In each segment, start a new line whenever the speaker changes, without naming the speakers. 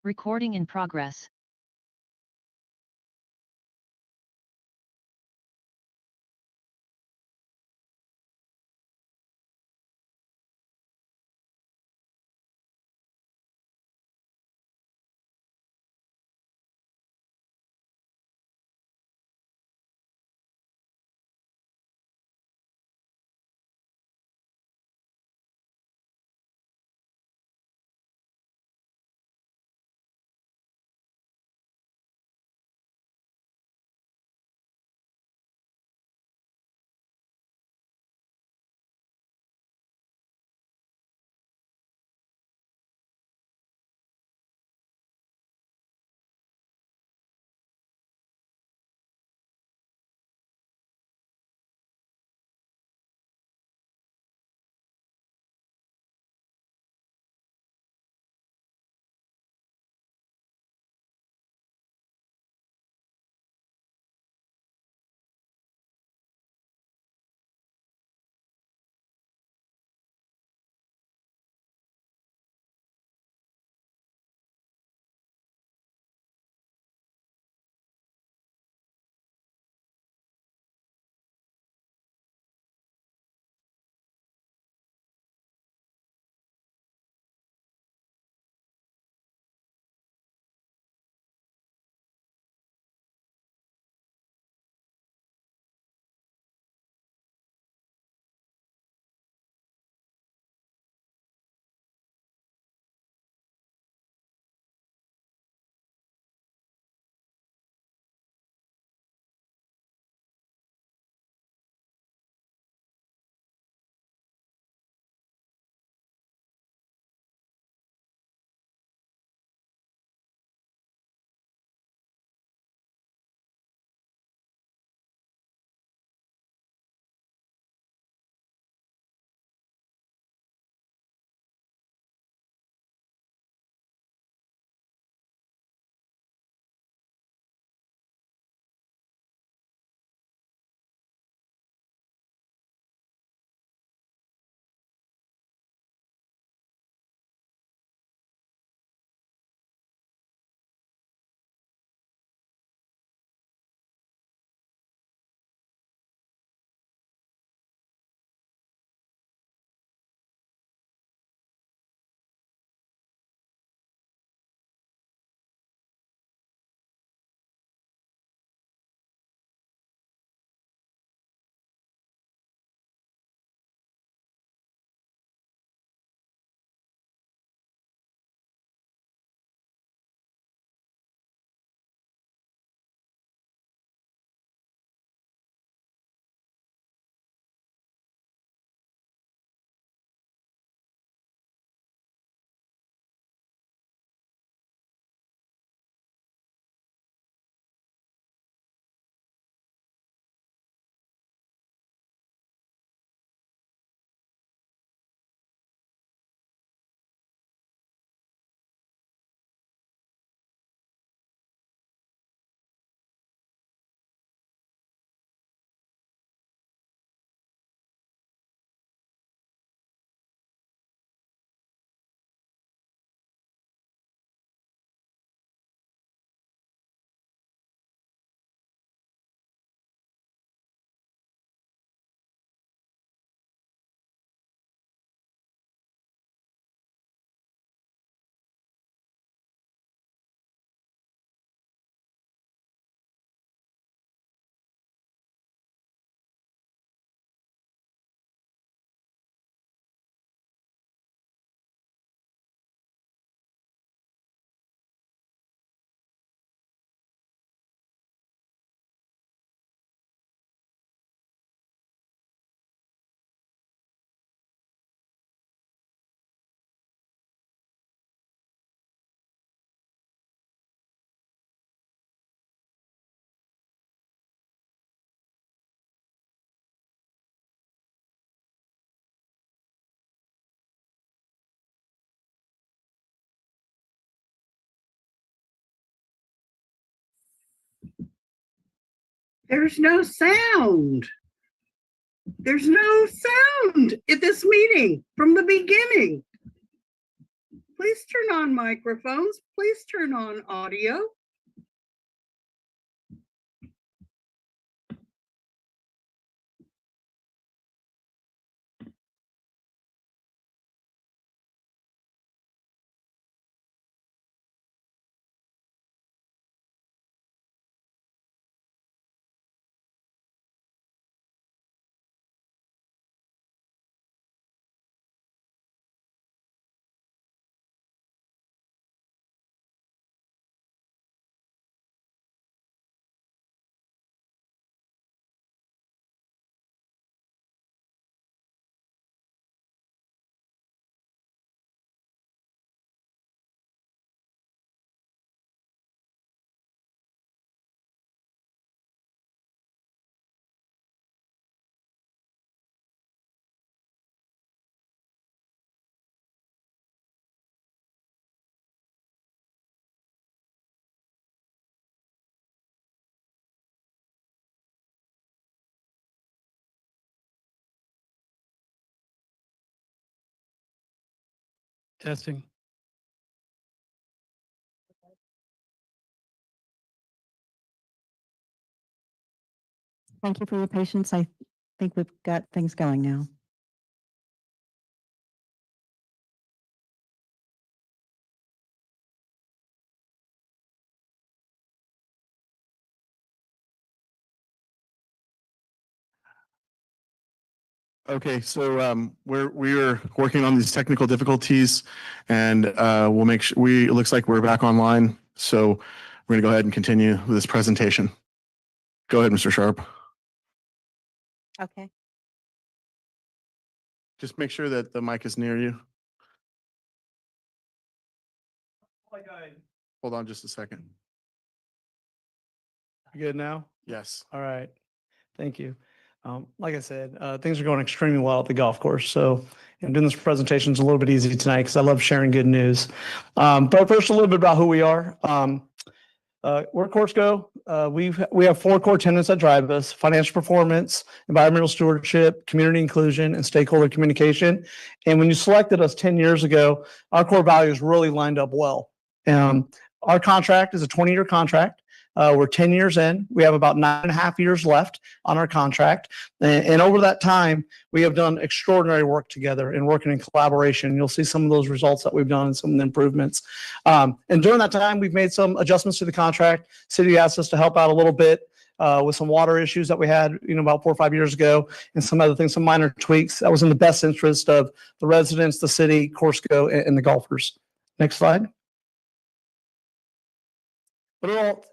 Recording in progress.
There's no sound. There's no sound at this meeting from the beginning. Please turn on microphones. Please turn on audio.
Testing.
Thank you for your patience. I think we've got things going now.
Okay, so we're working on these technical difficulties, and we'll make sure it looks like we're back online. So we're gonna go ahead and continue with this presentation. Go ahead, Mr. Sharp.
Okay.
Just make sure that the mic is near you. Hold on just a second.
You good now?
Yes.
All right. Thank you. Like I said, things are going extremely well at the golf course. So doing this presentation is a little bit easy tonight because I love sharing good news. But first, a little bit about who we are. We're Corsco. We have 4 core tenets that drive us: financial performance, environmental stewardship, community inclusion, and stakeholder communication. And when you selected us 10 years ago, our core values really lined up well. Our contract is a 20-year contract. We're 10 years in. We have about 9.5 years left on our contract. And over that time, we have done extraordinary work together and working in collaboration. You'll see some of those results that we've done and some of the improvements. And during that time, we've made some adjustments to the contract. City asked us to help out a little bit with some water issues that we had, about 4 or 5 years ago, and some other things, some minor tweaks. That was in the best interest of the residents, the city, Corsco, and the golfers. Next slide. But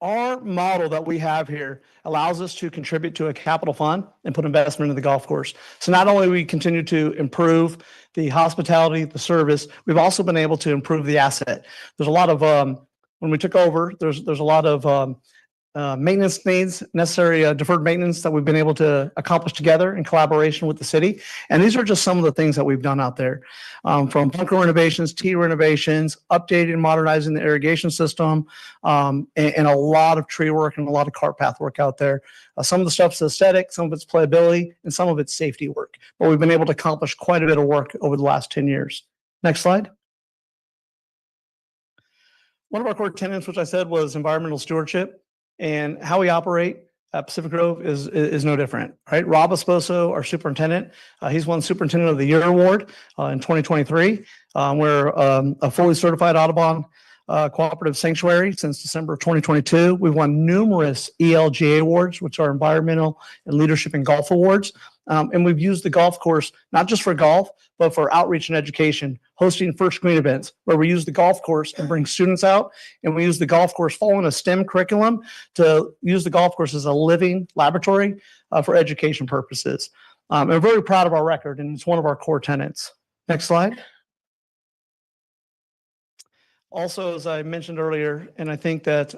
our model that we have here allows us to contribute to a capital fund and put investment into the golf course. So not only we continue to improve the hospitality, the service, we've also been able to improve the asset. There's a lot of, when we took over, there's a lot of maintenance needs, necessary deferred maintenance that we've been able to accomplish together in collaboration with the city. And these are just some of the things that we've done out there, from bunker renovations, tee renovations, updating and modernizing the irrigation system, and a lot of tree work and a lot of cart path work out there. Some of the stuff's aesthetic, some of it's playability, and some of it's safety work. But we've been able to accomplish quite a bit of work over the last 10 years. Next slide. One of our core tenets, which I said, was environmental stewardship. And how we operate at Pacific Grove is no different, right? Rob Esposo, our superintendent, he's won Superintendent of the Year award in 2023. We're a fully certified Audubon cooperative sanctuary since December of 2022. We've won numerous ELGA awards, which are environmental and leadership in golf awards. And we've used the golf course, not just for golf, but for outreach and education, hosting First Green events, where we use the golf course and bring students out. And we use the golf course following a STEM curriculum to use the golf course as a living laboratory for education purposes. And we're very proud of our record, and it's one of our core tenets. Next slide. Also, as I mentioned earlier, and I think that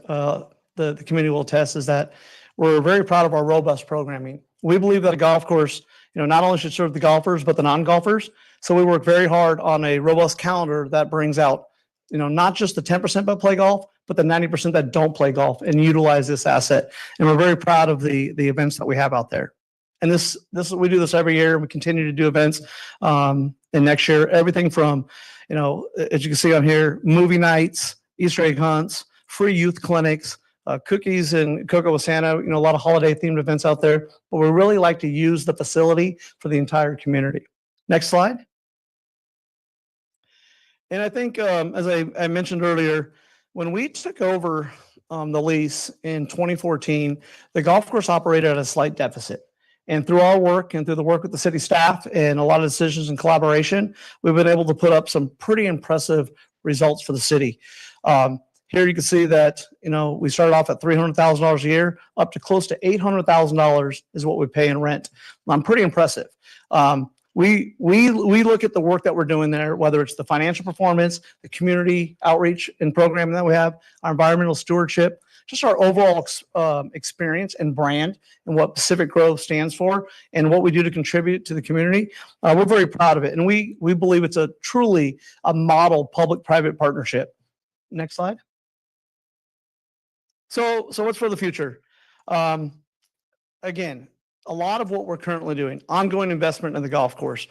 the community will attest, is that we're very proud of our robust programming. We believe that a golf course, not only should serve the golfers, but the non-golfers. So we work very hard on a robust calendar that brings out, not just the 10% that play golf, but the 90% that don't play golf and utilize this asset. And we're very proud of the events that we have out there. And we do this every year. We continue to do events. And next year, everything from As you can see on here, movie nights, Easter egg hunts, free youth clinics, cookies and cocoa with Santa, a lot of holiday themed events out there, but we really like to use the facility for the entire community. Next slide. And I think, as I mentioned earlier, when we took over the lease in 2014, the golf course operated at a slight deficit. And through our work and through the work with the city staff and a lot of decisions and collaboration, we've been able to put up some pretty impressive results for the city. Here you can see that, we started off at $300,000 a year, up to close to $800,000 is what we pay in rent. Pretty impressive. We look at the work that we're doing there, whether it's the financial performance, the community outreach and programming that we have, our environmental stewardship, just our overall experience and brand and what Pacific Grove stands for and what we do to contribute to the community. We're very proud of it. And we believe it's truly a model public-private partnership. Next slide. So what's for the future? Again, a lot of what we're currently doing, ongoing investment in the golf course,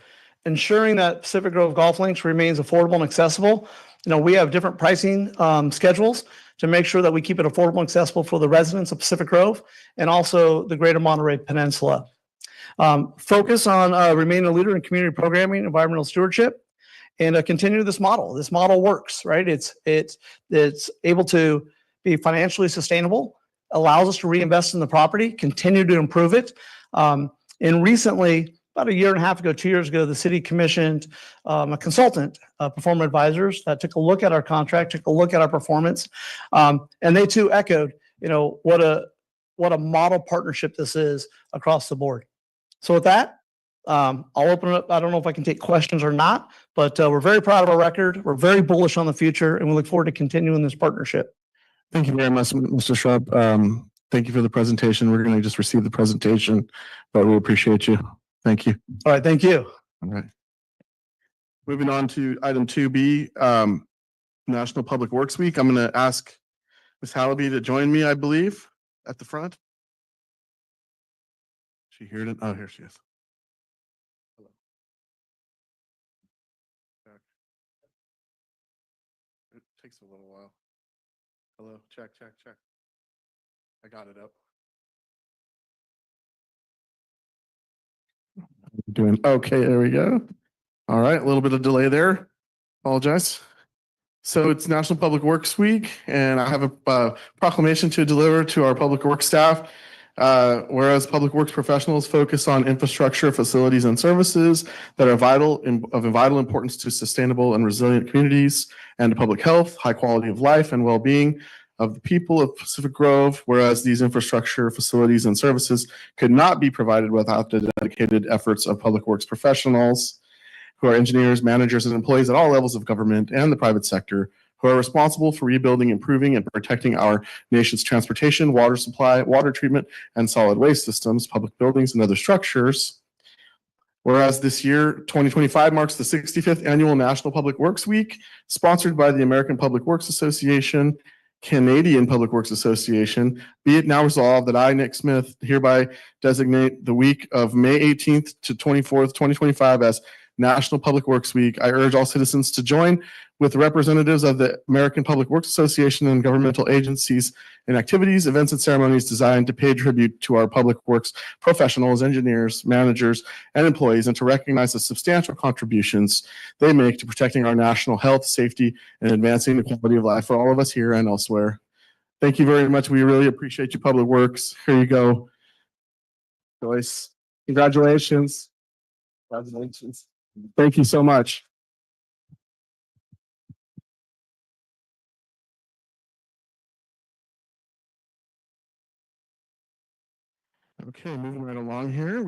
ensuring that Pacific Grove Golf Links remains affordable and accessible. We have different pricing schedules to make sure that we keep it affordable and accessible for the residents of Pacific Grove and also the greater Monterey Peninsula. Focus on remaining a leader in community programming, environmental stewardship, and continue this model. This model works, right? It's able to be financially sustainable, allows us to reinvest in the property, continue to improve it. And recently, about a year and a half ago, 2 years ago, the city commissioned a consultant, Performance Advisors, that took a look at our contract, took a look at our performance, and they too echoed, what a model partnership this is across the board. So with that, I'll open it up. I don't know if I can take questions or not, but we're very proud of our record. We're very bullish on the future, and we look forward to continuing this partnership.
Thank you very much, Mr. Schwab. Thank you for the presentation. We're going to just receive the presentation, but we appreciate you. Thank you.
All right. Thank you.
All right. Moving on to item 2B, National Public Works Week. I'm going to ask Ms. Hallaby to join me, I believe, at the front. She here? Oh, here she is. Hello. It takes a little while. Hello, check. I got it up. Doing okay, there we go. All right, a little bit of delay there. Apologize. So it's National Public Works Week, and I have a proclamation to deliver to our public works staff. Whereas public works professionals focus on infrastructure, facilities, and services that are vital importance to sustainable and resilient communities and to public health, high quality of life, and well-being of the people of Pacific Grove, whereas these infrastructure, facilities, and services could not be provided without the dedicated efforts of public works professionals, who are engineers, managers, and employees at all levels of government and the private sector, who are responsible for rebuilding, improving, and protecting our nation's transportation, water supply, water treatment, and solid waste systems, public buildings, and other structures. Whereas this year, 2025, marks the 65th Annual National Public Works Week, sponsored by the American Public Works Association, Canadian Public Works Association, be it now resolved that I, Nick Smith, hereby designate the week of May 18th to 24th, 2025 as National Public Works Week. I urge all citizens to join with representatives of the American Public Works Association and governmental agencies in activities, events, and ceremonies designed to pay tribute to our public works professionals, engineers, managers, and employees, and to recognize the substantial contributions they make to protecting our national health, safety, and advancing the quality of life for all of us here and elsewhere. Thank you very much. We really appreciate you, Public Works. Here you go, Joyce. Congratulations. Congratulations. Thank you so much. Okay, moving right along here,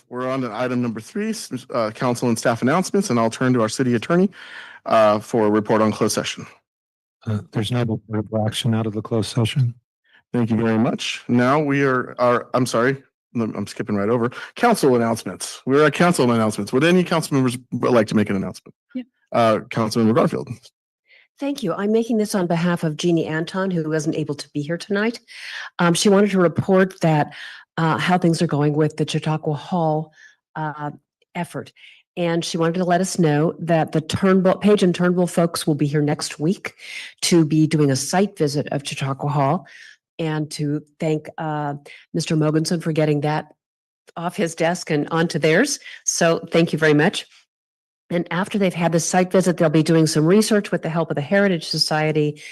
we're on to item number 3, council and staff announcements, and I'll turn to our city attorney for a report on closed session.
There's no reportable action out of the closed session.
Thank you very much. Now I'm sorry, I'm skipping right over. Council announcements. We're at council announcements. Would any council members like to make an announcement?
Yeah.
Councilmember Garfield.
Thank you. I'm making this on behalf of Jeannie Anton, who wasn't able to be here tonight. She wanted to report that how things are going with the Chautauqua Hall effort. And she wanted to let us know that the Turnbull, Page and Turnbull folks will be here next week to be doing a site visit of Chautauqua Hall, and to thank Mr. Mogensen for getting that off his desk and onto theirs. So thank you very much. And after they've had the site visit, they'll be doing some research with the help of the Heritage Society,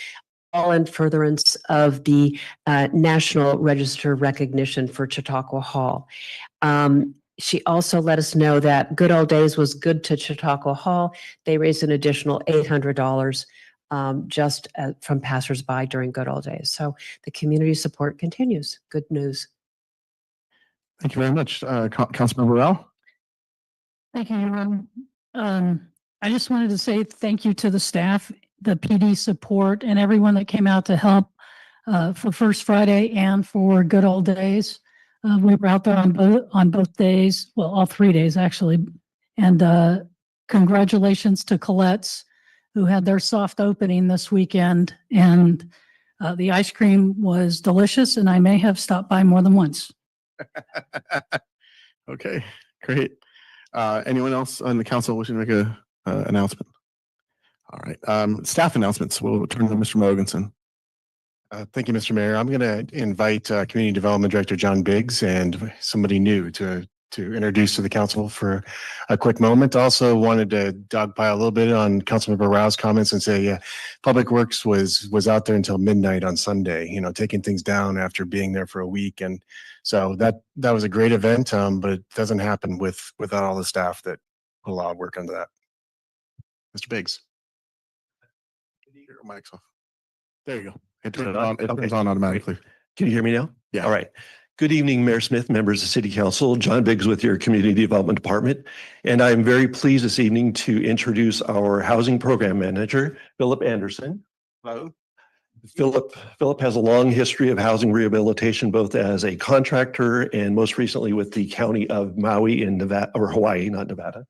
all in furtherance of the National Register recognition for Chautauqua Hall. She also let us know that Good Old Days was good to Chautauqua Hall. They raised an additional $800 just from passersby during Good Old Days. So the community support continues. Good news.
Thank you very much. Councilmember Rao?
Thank you, Aaron. I just wanted to say thank you to the staff, the PD support, and everyone that came out to help for First Friday and for Good Old Days. We were out there on both days, well, all 3 days actually. And congratulations to Colette's, who had their soft opening this weekend. And the ice cream was delicious, and I may have stopped by more than once.
Okay, great. Anyone else on the council wishing to make a announcement? All right, staff announcements. We'll turn to Mr. Mogensen.
Thank you, Mr. Mayor. I'm going to invite Community Development Director John Biggs and somebody new to introduce to the council for a quick moment. Also wanted to dogpile a little bit on Councilmember Rao's comments and say, Public Works was out there until midnight on Sunday, taking things down after being there for a week. And so that was a great event, but it doesn't happen without all the staff that put a lot of work into that. Mr. Biggs. Your mic's off. There you go. It turns on, it turns on automatically.
Can you hear me now?
Yeah.
All right. Good evening, Mayor Smith, members of City Council. John Biggs with your Community Development Department. And I'm very pleased this evening to introduce our Housing Program Manager, Philip Anderson.
Hello.
Philip has a long history of housing rehabilitation, both as a contractor and most recently with the County of Maui in Nevada, or Hawaii, not Nevada.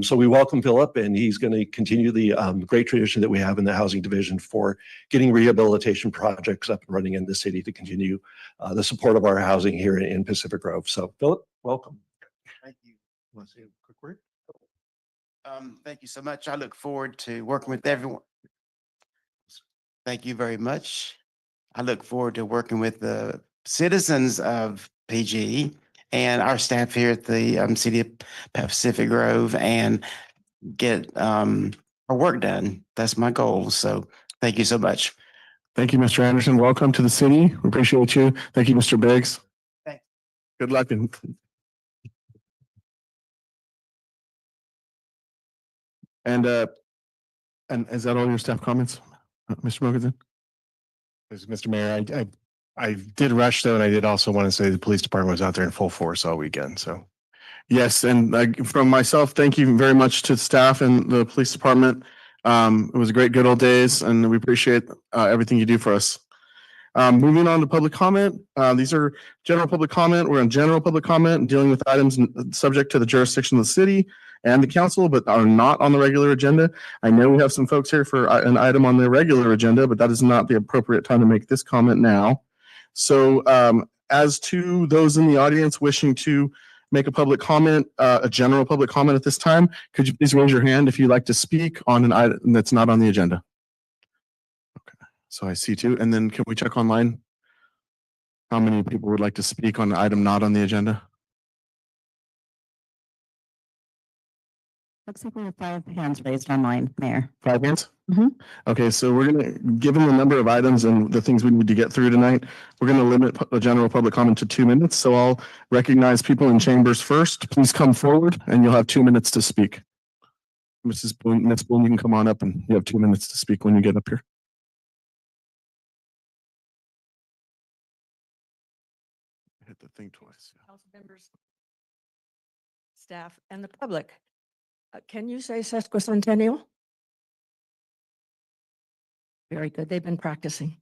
So we welcome Philip, and he's going to continue the great tradition that we have in the housing division for getting rehabilitation projects up and running in the city to continue the support of our housing here in Pacific Grove. So Philip, welcome.
Thank you. Want to say a quick word? Thank you so much. I look forward to working with everyone. Thank you very much. I look forward to working with the citizens of PG and our staff here at the City of Pacific Grove and get our work done. That's my goal. So thank you so much.
Thank you, Mr. Anderson. Welcome to the city. We appreciate you. Thank you, Mr. Biggs.
Thanks.
Good luck. And is that all your staff comments, Mr. Mogensen?
Mr. Mayor, I did rush though, and I did also want to say the police department was out there in full force all weekend. So
yes, and from myself, thank you very much to staff and the police department. It was a great Good Old Days, and we appreciate everything you do for us. Moving on to public comment. These are general public comment. We're in general public comment, dealing with items subject to the jurisdiction of the city and the council, but are not on the regular agenda. I know we have some folks here for an item on the regular agenda, but that is not the appropriate time to make this comment now. So as to those in the audience wishing to make a public comment, a general public comment at this time, could you please raise your hand if you'd like to speak on an item that's not on the agenda? Okay, so I see two. And then can we check online? How many people would like to speak on an item not on the agenda?
Looks like we have 5 hands raised online, Mayor.
5 hands?
Mhm.
Okay, so we're gonna, given the number of items and the things we need to get through tonight, we're gonna limit the general public comment to 2 minutes. So I'll recognize people in chambers first. Please come forward and you'll have 2 minutes to speak. Ms. Boone, you can come on up and you have 2 minutes to speak when you get up here. Hit the thing twice.
Council members, staff, and the public. Can you say sesquicentennial? Very good. They've been practicing.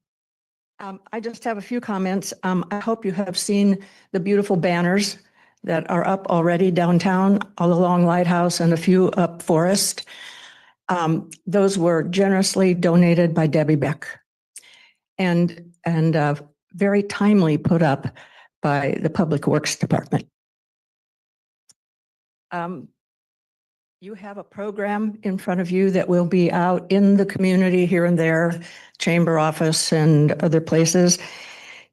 I just have a few comments. I hope you have seen the beautiful banners that are up already downtown, all along Lighthouse and a few up Forest. Those were generously donated by Debbie Beck and very timely put up by the Public Works Department. You have a program in front of you that will be out in the community here and there, chamber office and other places.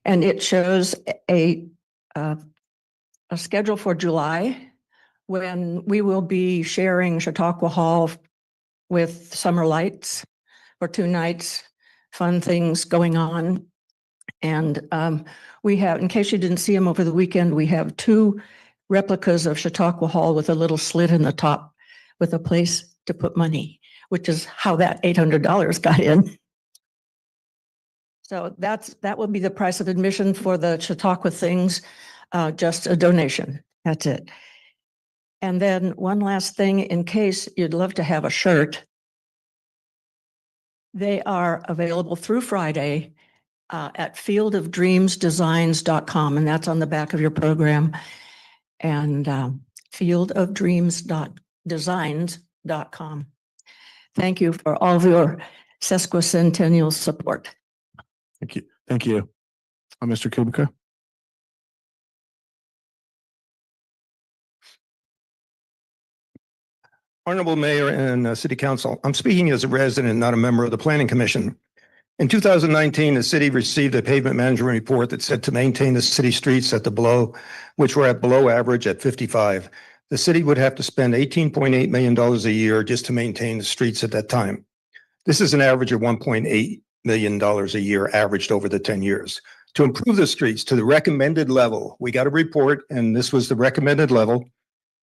And it shows a schedule for July when we will be sharing Chautauqua Hall with summer lights for 2 nights, fun things going on. And we have, in case you didn't see them over the weekend, we have 2 replicas of Chautauqua Hall with a little slit in the top with a place to put money, which is how that $800 got in. So that will be the price of admission for the Chautauqua things, just a donation. That's it. And then one last thing, in case you'd love to have a shirt, they are available through Friday at fieldofdreamsdesigns.com, and that's on the back of your program. And fieldofdreams.designs.com. Thank you for all of your sesquicentennial support.
Thank you. Thank you. Mr. Kubica?
Honorable Mayor and City Council, I'm speaking as a resident, not a member of the Planning Commission. In 2019, the city received a pavement management report that said to maintain the city streets which were at below average at 55. The city would have to spend $18.8 million a year just to maintain the streets at that time. This is an average of $1.8 million a year averaged over the 10 years. To improve the streets to the recommended level, we got a report and this was the recommended level.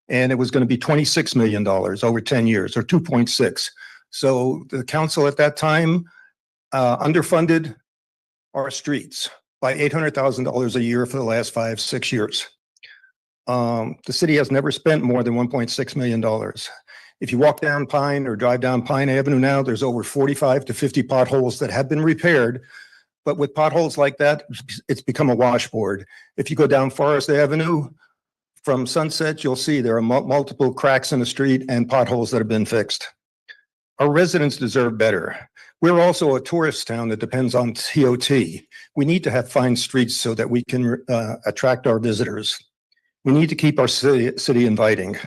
And it was going to be $26 million over 10 years or 2.6. So the council at that time underfunded our streets by $800,000 a year for the last 5-6 years. The city has never spent more than $1.6 million. If you walk down Pine or drive down Pine Avenue now, there's over 45 to 50 potholes that have been repaired. But with potholes like that, it's become a washboard. If you go down Forest Avenue, from Sunset, you'll see there are multiple cracks in the street and potholes that have been fixed. Our residents deserve better. We're also a tourist town that depends on TOT. We need to have fine streets so that we can attract our visitors. We need to keep our city inviting.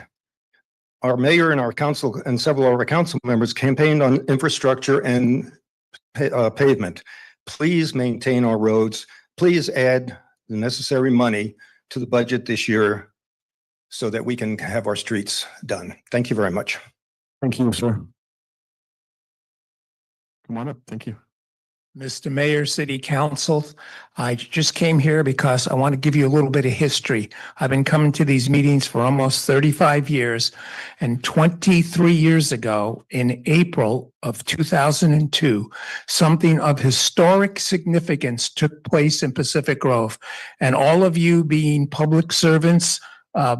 Our mayor and our council and several of our council members campaigned on infrastructure and pavement. Please maintain our roads. Please add the necessary money to the budget this year so that we can have our streets done. Thank you very much.
Thank you, sir. Come on up. Thank you.
Mr. Mayor, City Council, I just came here because I want to give you a little bit of history. I've been coming to these meetings for almost 35 years, and 23 years ago, in April of 2002, something of historic significance took place in Pacific Grove. And all of you being public servants,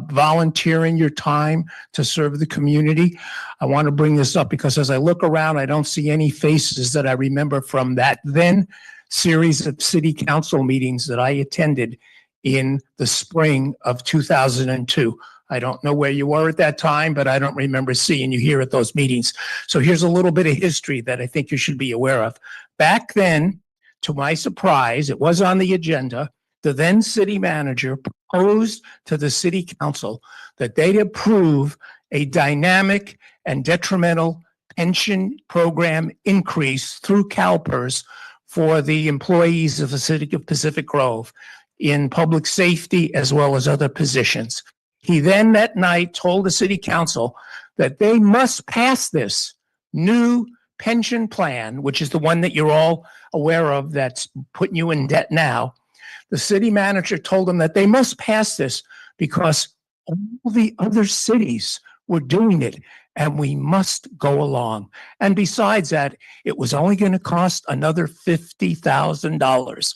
volunteering your time to serve the community. I want to bring this up because as I look around, I don't see any faces that I remember from that then series of city council meetings that I attended in the spring of 2002. I don't know where you were at that time, but I don't remember seeing you here at those meetings. So here's a little bit of history that I think you should be aware of. Back then, to my surprise, it was on the agenda. The then city manager proposed to the city council that they approve a dynamic and detrimental pension program increase through CalPERS for the employees of the city of Pacific Grove in public safety as well as other positions. He then that night told the city council that they must pass this new pension plan, which is the one that you're all aware of that's putting you in debt now. The city manager told them that they must pass this because all the other cities were doing it and we must go along. And besides that, it was only going to cost another $50,000.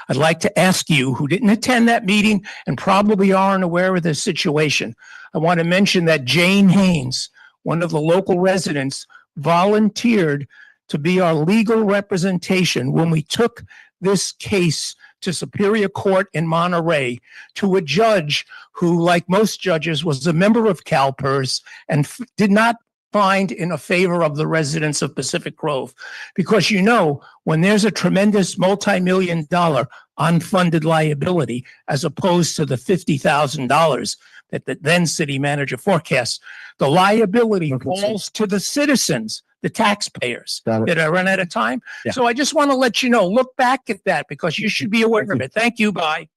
I'd like to ask you who didn't attend that meeting and probably aren't aware of the situation. I want to mention that Jane Haynes, one of the local residents, volunteered to be our legal representation when we took this case to Superior Court in Monterey to a judge who, like most judges, was a member of CalPERS and did not find in a favor of the residents of Pacific Grove. Because you know, when there's a tremendous multi-million-dollar unfunded liability, as opposed to the $50,000 that the then city manager forecasts. The liability
Okay.
falls to the citizens, the taxpayers.
Got it.
Did I run out of time?
Yeah.
So I just want to let you know, look back at that because you should be aware of it. Thank you. Bye.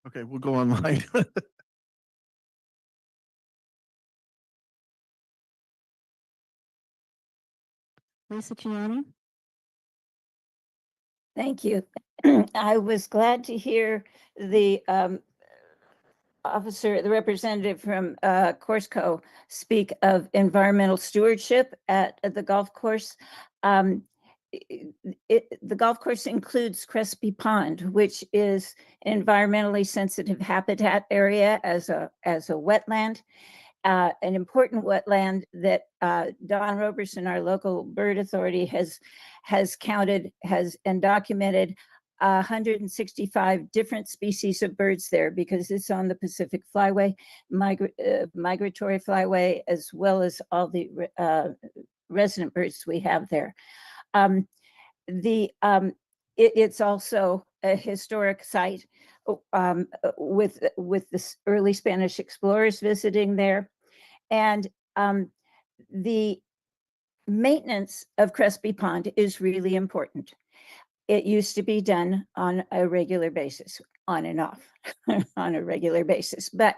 Okay, we'll go online.
Lisa Gianni?
Thank you. I was glad to hear the the representative from Courseco speak of environmental stewardship at the golf course. The golf course includes Crespi Pond, which is an environmentally sensitive habitat area as a wetland. An important wetland that Don Roberson, our local bird authority, has counted and documented 165 different species of birds there because it's on the Pacific Flyway, migratory flyway, as well as all the resident birds we have there. It's also a historic site with the early Spanish explorers visiting there. And the maintenance of Crespi Pond is really important. It used to be done on a regular basis, on and off, on a regular basis. But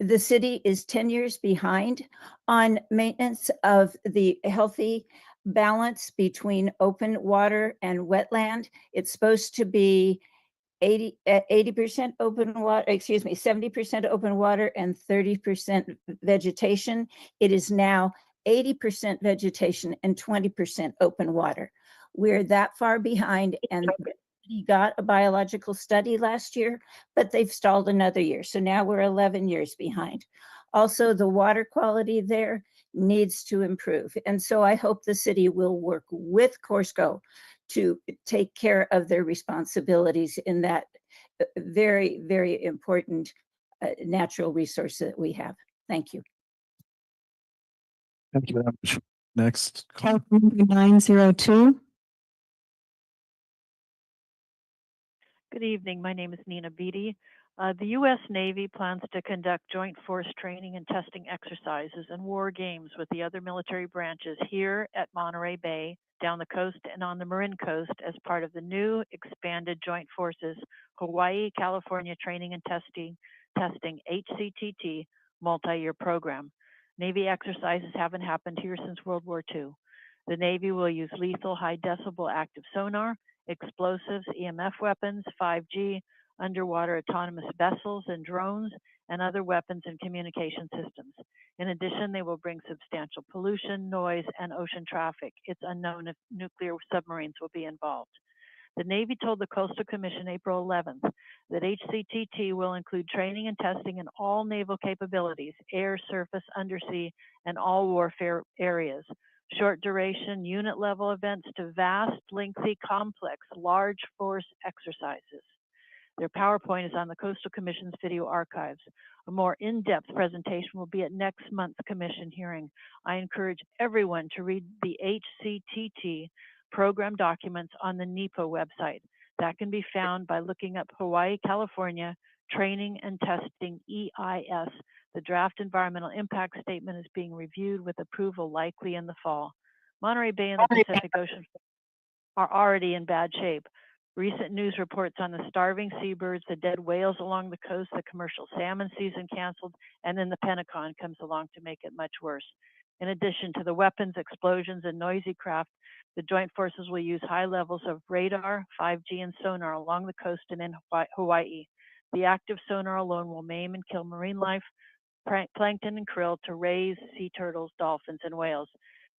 the city is 10 years behind on maintenance of the healthy balance between open water and wetland. It's supposed to be 80% open water, 70% open water and 30% vegetation. It is now 80% vegetation and 20% open water. We're that far behind, and he got a biological study last year, but they've stalled another year. So now we're 11 years behind. Also, the water quality there needs to improve. And so I hope the city will work with Courseco to take care of their responsibilities in that very, very important natural resource that we have. Thank you.
Thank you very much. Next.
Council number 902?
Good evening. My name is Nina Beatty. The U.S. Navy plans to conduct joint force training and testing exercises and war games with the other military branches here at Monterey Bay, down the coast, and on the Marin Coast as part of the new expanded Joint Forces Hawaii, California Training and Testing HCTT multi-year program. Navy exercises haven't happened here since World War II. The Navy will use lethal high decibel active sonar, explosives, EMF weapons, 5G, underwater autonomous vessels and drones, and other weapons and communication systems. In addition, they will bring substantial pollution, noise, and ocean traffic. It's unknown if nuclear submarines will be involved. The Navy told the Coastal Commission April 11th that HCTT will include training and testing in all naval capabilities, air, surface, undersea, and all warfare areas. Short duration, unit level events to vast, lengthy, complex, large force exercises. Their PowerPoint is on the Coastal Commission's video archives. A more in-depth presentation will be at next month's commission hearing. I encourage everyone to read the HCTT program documents on the NEPA website. That can be found by looking up Hawaii, California Training and Testing EIS. The draft environmental impact statement is being reviewed with approval likely in the fall. Monterey Bay and the Pacific Ocean are already in bad shape. Recent news reports on the starving seabirds, the dead whales along the coast, the commercial salmon season canceled, and then the Pentagon comes along to make it much worse. In addition to the weapons, explosions, and noisy craft, the joint forces will use high levels of radar, 5G, and sonar along the coast and in Hawaii. The active sonar alone will maim and kill marine life, plankton and krill to raise sea turtles, dolphins, and whales.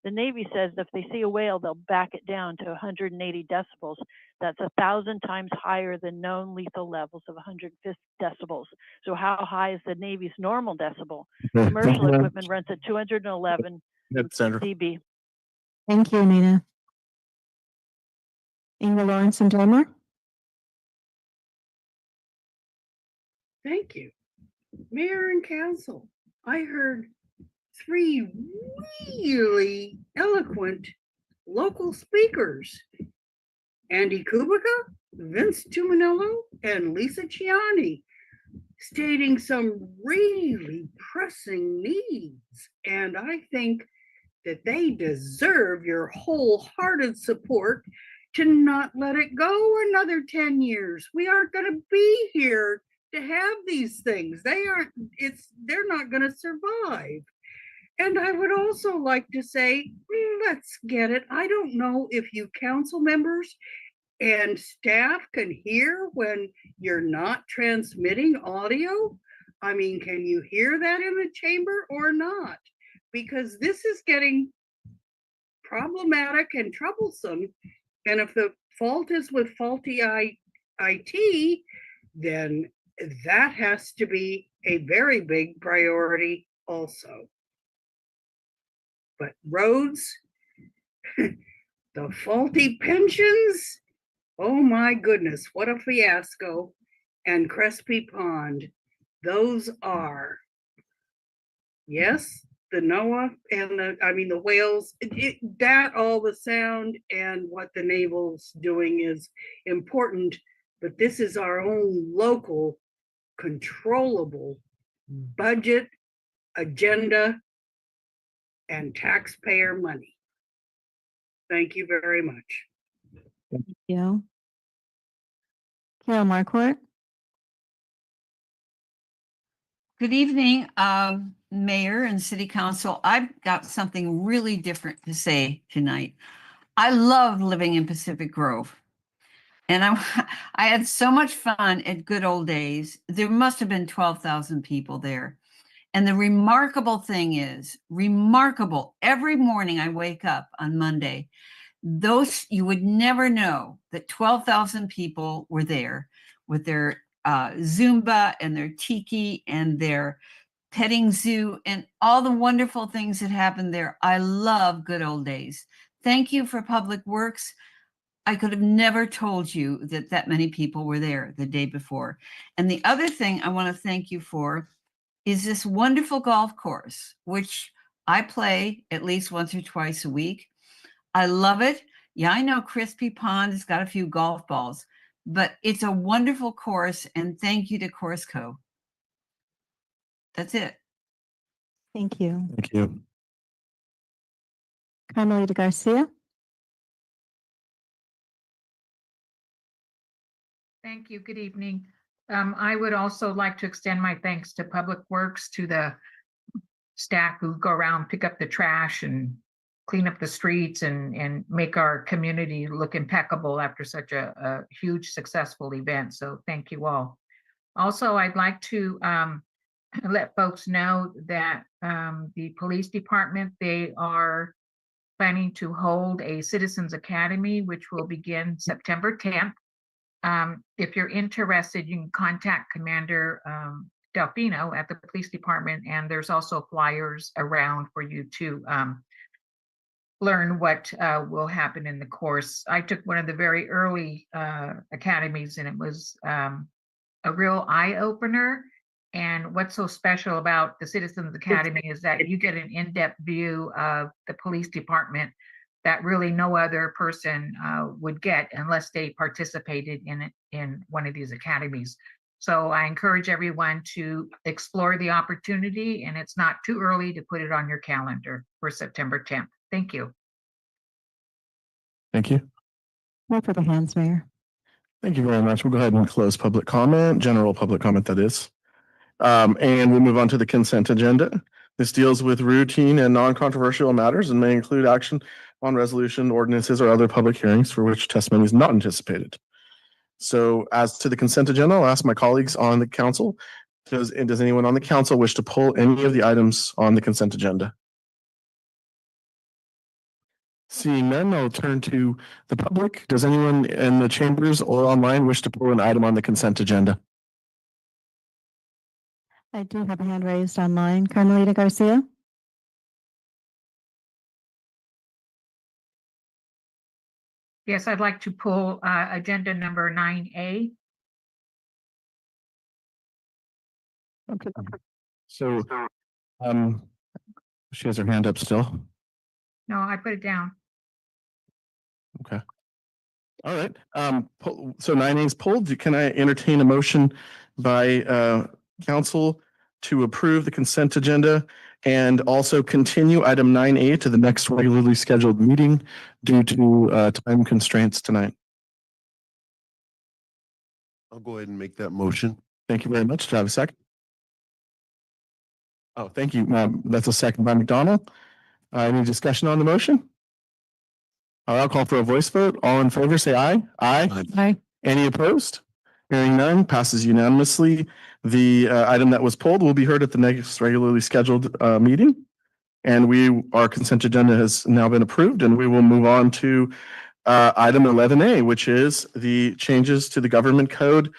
The Navy says if they see a whale, they'll back it down to 180 decibels. That's 1,000 times higher than known lethal levels of 150 decibels. So how high is the Navy's normal decibel? Commercial equipment runs at 211 dB.
Thank you, Nina. Inga Lawrence and Delmar?
Thank you. Mayor and council, I heard 3 really eloquent local speakers. Andy Kubica, Vince Tuminello, and Lisa Gianni stating some really pressing needs. And I think that they deserve your wholehearted support to not let it go another 10 years. We aren't going to be here to have these things. They're not going to survive. And I would also like to say, let's get it. I don't know if you council members and staff can hear when you're not transmitting audio. I mean, can you hear that in the chamber or not? Because this is getting problematic and troublesome. And if the fault is with faulty IT, then that has to be a very big priority also. But roads, the faulty pensions, oh my goodness, what a fiasco. And Crespi Pond, those are, yes, the NOAA and the whales, that all the sound and what the naval's doing is important, but this is our own local controllable budget agenda and taxpayer money. Thank you very much.
Thank you. Carol Marquardt.
Good evening, Mayor and City Council. I've got something really different to say tonight. I love living in Pacific Grove. And I had so much fun at Good Old Days. There must have been 12,000 people there. And the remarkable thing is, every morning I wake up on Monday, you would never know that 12,000 people were there with their Zumba and their tiki and their petting zoo and all the wonderful things that happen there. I love Good Old Days. Thank you for Public Works. I could have never told you that many people were there the day before. And the other thing I want to thank you for is this wonderful golf course, which I play at least once or twice a week. I love it. Yeah, I know Crespi Pond has got a few golf balls, but it's a wonderful course, and thank you to Coursco. That's it.
Thank you.
Thank you.
Carmelita Garcia.
Thank you. Good evening. I would also like to extend my thanks to Public Works, to the staff who go around, pick up the trash and clean up the streets and make our community look impeccable after such a huge successful event. So thank you all. Also, I'd like to let folks know that the police department, they are planning to hold a Citizens Academy, which will begin September 10th. If you're interested, you can contact Commander Delfino at the police department, and there's also flyers around for you to learn what will happen in the course. I took one of the very early academies, and it was a real eye-opener. And what's so special about the Citizens Academy is that you get an in-depth view of the police department that really no other person would get unless they participated in one of these academies. So I encourage everyone to explore the opportunity, and it's not too early to put it on your calendar for September 10th. Thank you.
Thank you.
No further hands, Mayor.
Thank you very much. We'll go ahead and close public comment, general public comment, that is. And we'll move on to the consent agenda. This deals with routine and non-controversial matters and may include action on resolution, ordinances, or other public hearings for which testimony is not anticipated. So as to the consent agenda, I'll ask my colleagues on the council, does anyone on the council wish to pull any of the items on the consent agenda? Seeing none, I'll turn to the public. Does anyone in the chambers or online wish to pull an item on the consent agenda?
I do have a hand raised online. Carmelita Garcia.
Yes, I'd like to pull agenda number 9A.
Okay.
So, she has her hand up still.
No, I put it down.
Okay. All right. So 9A is pulled. Can I entertain a motion by council to approve the consent agenda and also continue item 9A to the next regularly scheduled meeting due to time constraints tonight.
I'll go ahead and make that motion.
Thank you very much. Do I have a second? Oh, thank you. That's a second by McDonald. Any discussion on the motion? All right, I'll call for a voice vote. All in favor, say aye. Aye.
Aye.
Any opposed? Hearing none, passes unanimously. The item that was pulled will be heard at the next regularly scheduled meeting. And our consent agenda has now been approved, and we will move on to item 11A, which is the changes to the government code,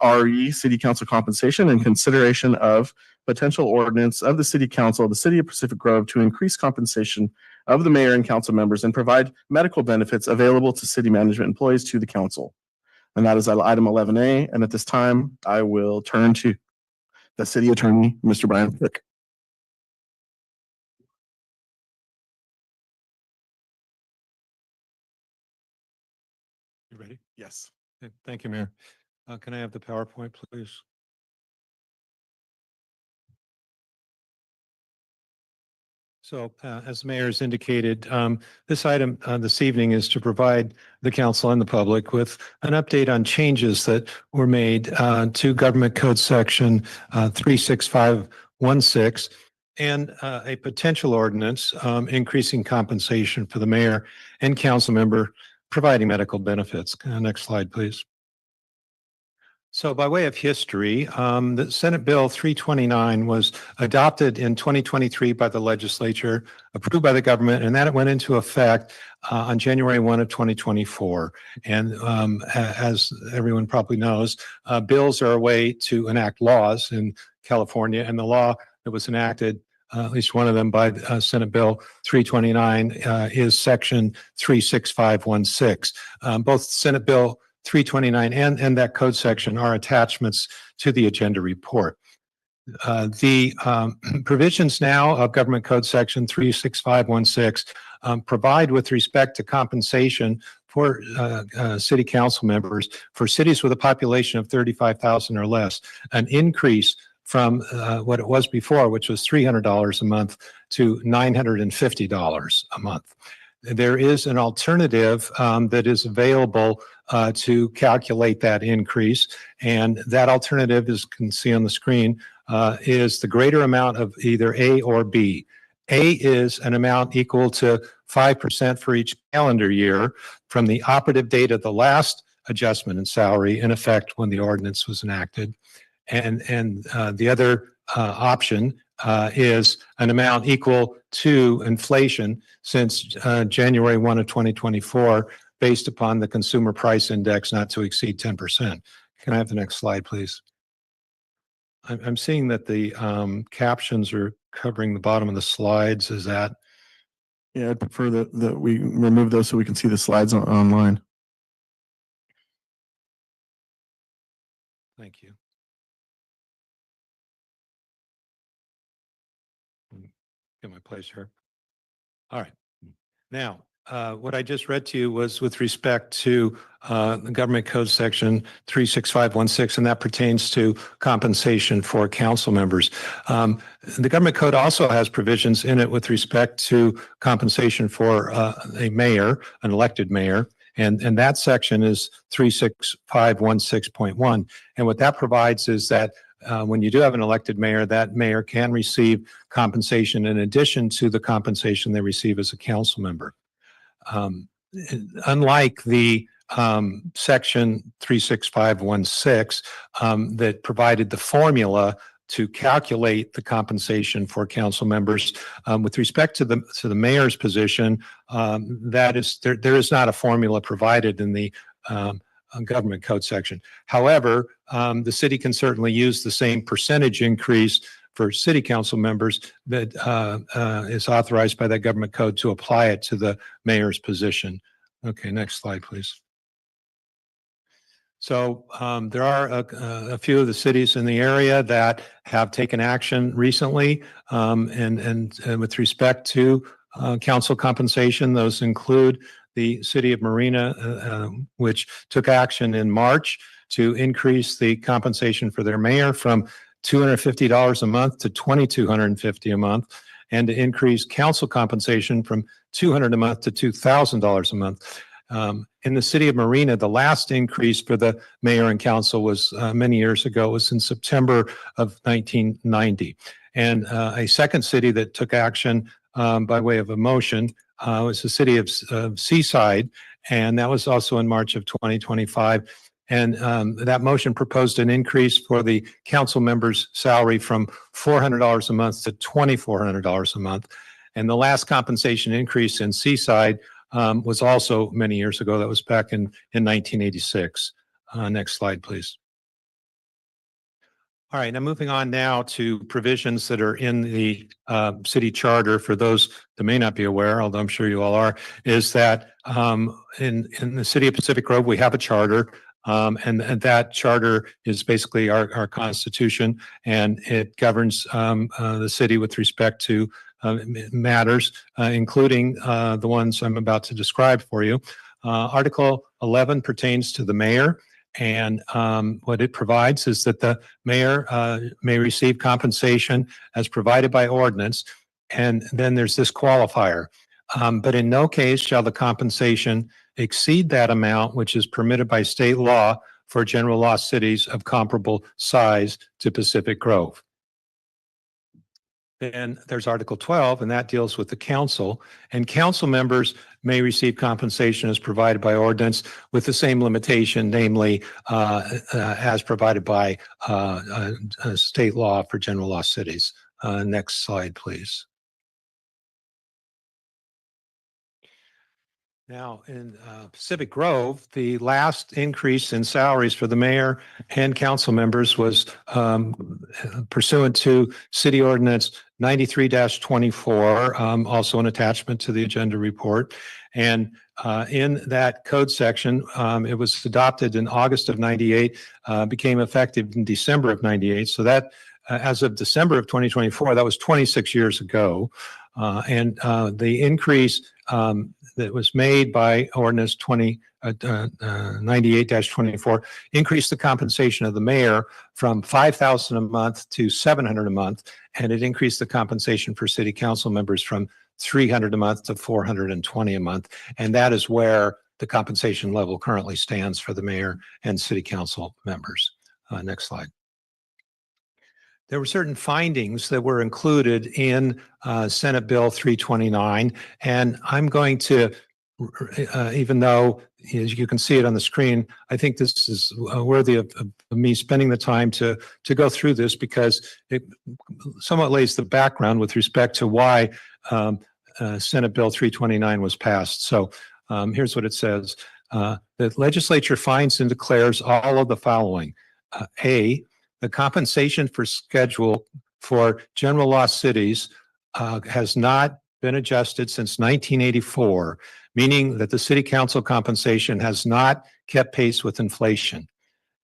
RE City Council compensation, and consideration of potential ordinance of the City Council of the City of Pacific Grove to increase compensation of the mayor and council members and provide medical benefits available to city management employees to the council. And that is item 11A. And at this time, I will turn to the city attorney, Mr. Brian Cook.
You ready?
Yes.
Okay, thank you, Mayor. Can I have the PowerPoint, please? So as the mayor has indicated, this item this evening is to provide the council and the public with an update on changes that were made to Government Code Section 36516 and a potential ordinance increasing compensation for the mayor and council member providing medical benefits. Next slide, please. So by way of history, the Senate Bill 329 was adopted in 2023 by the legislature, approved by the government, and that went into effect on January 1 of 2024. And as everyone probably knows, bills are a way to enact laws in California, and the law that was enacted, at least one of them by Senate Bill 329, is Section 36516. Both Senate Bill 329 and that code section are attachments to the agenda report. The provisions now of Government Code Section 36516 provide with respect to compensation for city council members for cities with a population of 35,000 or less, an increase from what it was before, which was $300 a month to $950 a month. There is an alternative that is available to calculate that increase. And that alternative, as you can see on the screen, is the greater amount of either A or B. A is an amount equal to 5% for each calendar year from the operative date of the last adjustment in salary in effect when the ordinance was enacted. And the other option is an amount equal to inflation since January 1 of 2024, based upon the consumer price index not to exceed 10%. Can I have the next slide, please? I'm seeing that the captions are covering the bottom of the slides. Is that?
Yeah, I'd prefer that we remove those so we can see the slides online.
Thank you. Get my place here. All right. Now, what I just read to you was with respect to the Government Code Section 36516, and that pertains to compensation for council members. The Government Code also has provisions in it with respect to compensation for a mayor, an elected mayor, and that section is 36516.1. And what that provides is that when you do have an elected mayor, that mayor can receive compensation in addition to the compensation they receive as a council member. Unlike the section 36516 that provided the formula to calculate the compensation for council members, with respect to the mayor's position, that is there is not a formula provided in the Government Code section. However, the city can certainly use the same percentage increase for city council members that is authorized by that Government Code to apply it to the mayor's position. Okay, next slide, please. So there are a few of the cities in the area that have taken action recently, and with respect to council compensation, those include the city of Marina, which took action in March to increase the compensation for their mayor from $250 a month to $2,250 a month, and to increase council compensation from $200 a month to $2,000 a month. In the city of Marina, the last increase for the mayor and council was many years ago. It was in September of 1990. And a second city that took action by way of a motion was the city of Seaside, and that was also in March of 2025. And that motion proposed an increase for the council member's salary from $400 a month to $2,400 a month. And the last compensation increase in Seaside was also many years ago. That was back in 1986. Next slide, please. All right, now moving on now to provisions that are in the city charter. For those that may not be aware, although I'm sure you all are, is that in the city of Pacific Grove, we have a charter. And that charter is basically our constitution, and it governs the city with respect to matters, including the ones I'm about to describe for you. Article 11 pertains to the mayor, and what it provides is that the mayor may receive compensation as provided by ordinance, and then there's this qualifier. But in no case shall the compensation exceed that amount which is permitted by state law for general law cities of comparable size to Pacific Grove. Then there's Article 12, and that deals with the council. And council members may receive compensation as provided by ordinance with the same limitation, namely as provided by state law for general law cities. Next slide, please. Now, in Pacific Grove, the last increase in salaries for the mayor and council members was pursuant to City Ordinance 93-24, also an attachment to the agenda report. And in that code section, it was adopted in August of 98, became effective in December of 98. So that, as of December of 2024, that was 26 years ago. And the increase that was made by Ordinance 98-24 increased the compensation of the mayor from $5,000 a month to $700 a month, and it increased the compensation for city council members from $300 a month to $420 a month. And that is where the compensation level currently stands for the mayor and city council members. Next slide. There were certain findings that were included in Senate Bill 329, and I'm going to, even though as you can see it on the screen, I think this is worthy of me spending the time to go through this, because it somewhat lays the background with respect to why Senate Bill 329 was passed. So here's what it says. The legislature finds and declares all of the following. A, the compensation for schedule for general law cities has not been adjusted since 1984, meaning that the city council compensation has not kept pace with inflation.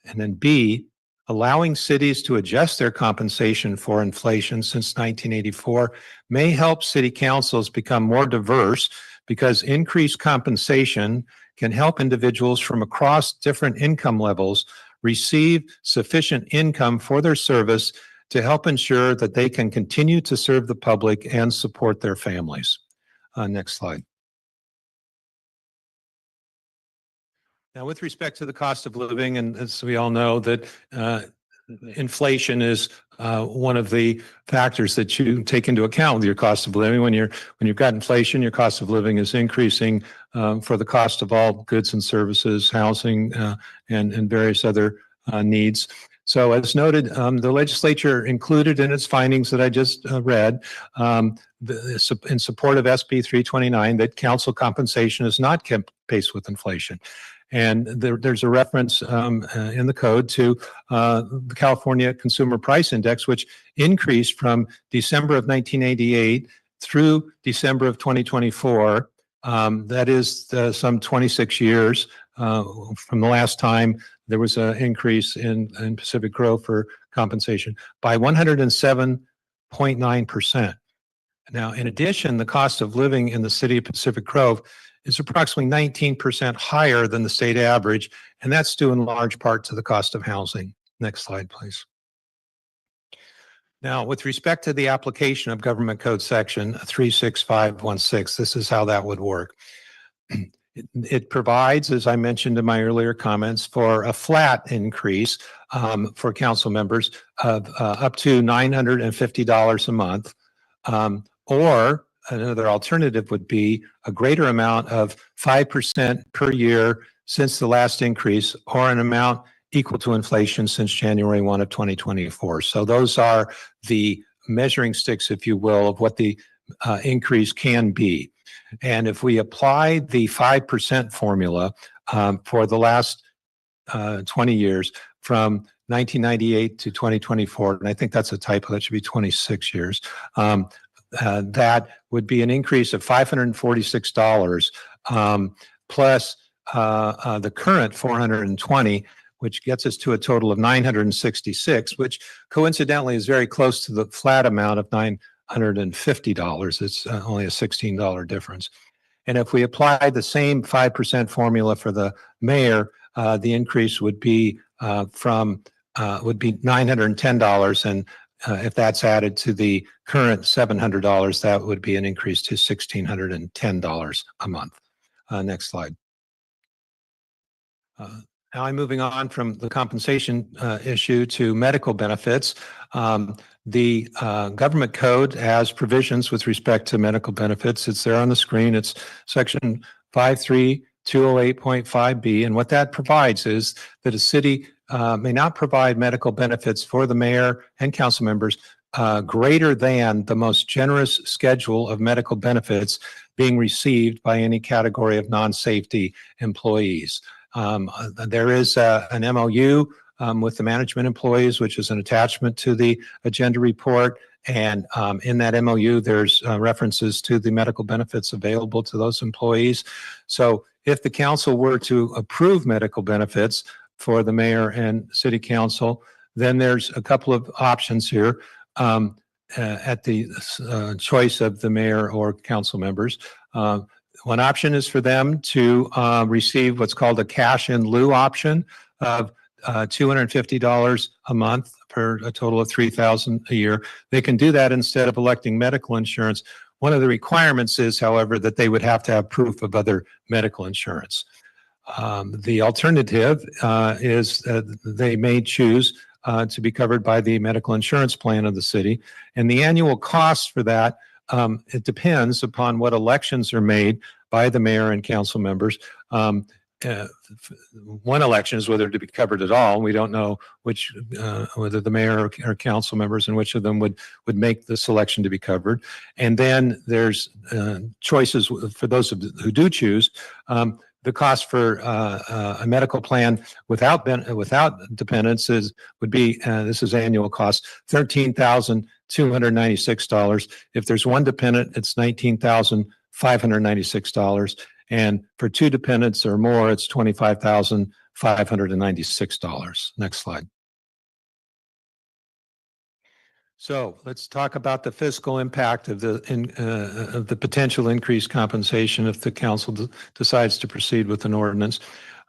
And then B, allowing cities to adjust their compensation for inflation since 1984 may help city councils become more diverse, because increased compensation can help individuals from across different income levels receive sufficient income for their service to help ensure that they can continue to serve the public and support their families. Next slide. Now, with respect to the cost of living, and as we all know, that inflation is one of the factors that you take into account with your cost of living. When you've got inflation, your cost of living is increasing for the cost of all goods and services, housing, and various other needs. So as noted, the legislature included in its findings that I just read, in support of SB 329, that council compensation has not kept pace with inflation. And there's a reference in the code to the California Consumer Price Index, which increased from December of 1988 through December of 2024. That is some 26 years from the last time there was an increase in Pacific Grove for compensation by 107.9%. Now, in addition, the cost of living in the city of Pacific Grove is approximately 19% higher than the state average, and that's due in large part to the cost of housing. Next slide, please. Now, with respect to the application of Government Code Section 36516, this is how that would work. It provides, as I mentioned in my earlier comments, for a flat increase for council members of up to $950 a month. Or another alternative would be a greater amount of 5% per year since the last increase, or an amount equal to inflation since January 1 of 2024. So those are the measuring sticks, if you will, of what the increase can be. And if we apply the 5% formula for the last 20 years, from 1998 to 2024, and I think that's a typo, that should be 26 years, that would be an increase of $546 plus the current $420, which gets us to a total of $966, which coincidentally is very close to the flat amount of $950. It's only a $16 difference. And if we apply the same 5% formula for the mayor, the increase would be $910. And if that's added to the current $700, that would be an increase to $1,610 a month. Next slide. Now I'm moving on from the compensation issue to medical benefits. The government code has provisions with respect to medical benefits. It's there on the screen. It's section 53208.5B. And what that provides is that a city may not provide medical benefits for the mayor and council members greater than the most generous schedule of medical benefits being received by any category of non-safety employees. There is an MOU with the management employees, which is an attachment to the agenda report. And in that MOU, there's references to the medical benefits available to those employees. So if the council were to approve medical benefits for the mayor and city council, then there's a couple of options here at the choice of the mayor or council members. One option is for them to receive what's called a cash in lieu option of $250 a month for a total of $3,000 a year. They can do that instead of electing medical insurance. One of the requirements is, however, that they would have to have proof of other medical insurance. The alternative is that they may choose to be covered by the medical insurance plan of the city. And the annual cost for that, it depends upon what elections are made by the mayor and council members. One election is whether to be covered at all. We don't know which, whether the mayor or council members and which of them would make the selection to be covered. And then there's choices for those who do choose. The cost for a medical plan without dependents would be, this is annual cost, $13,296. If there's one dependent, it's $19,596. And for two dependents or more, it's $25,596. Next slide. So let's talk about the fiscal impact of the potential increased compensation if the council decides to proceed with an ordinance.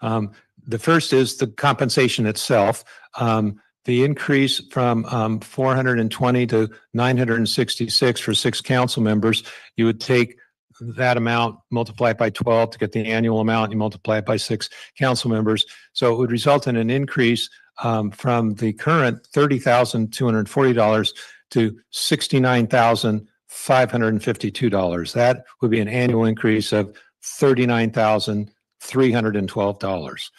The first is the compensation itself. The increase from 420 to 966 for 6 council members, you would take that amount, multiply it by 12 to get the annual amount, you multiply it by 6 council members. So it would result in an increase from the current $30,240 to $69,552. That would be an annual increase of $39,312.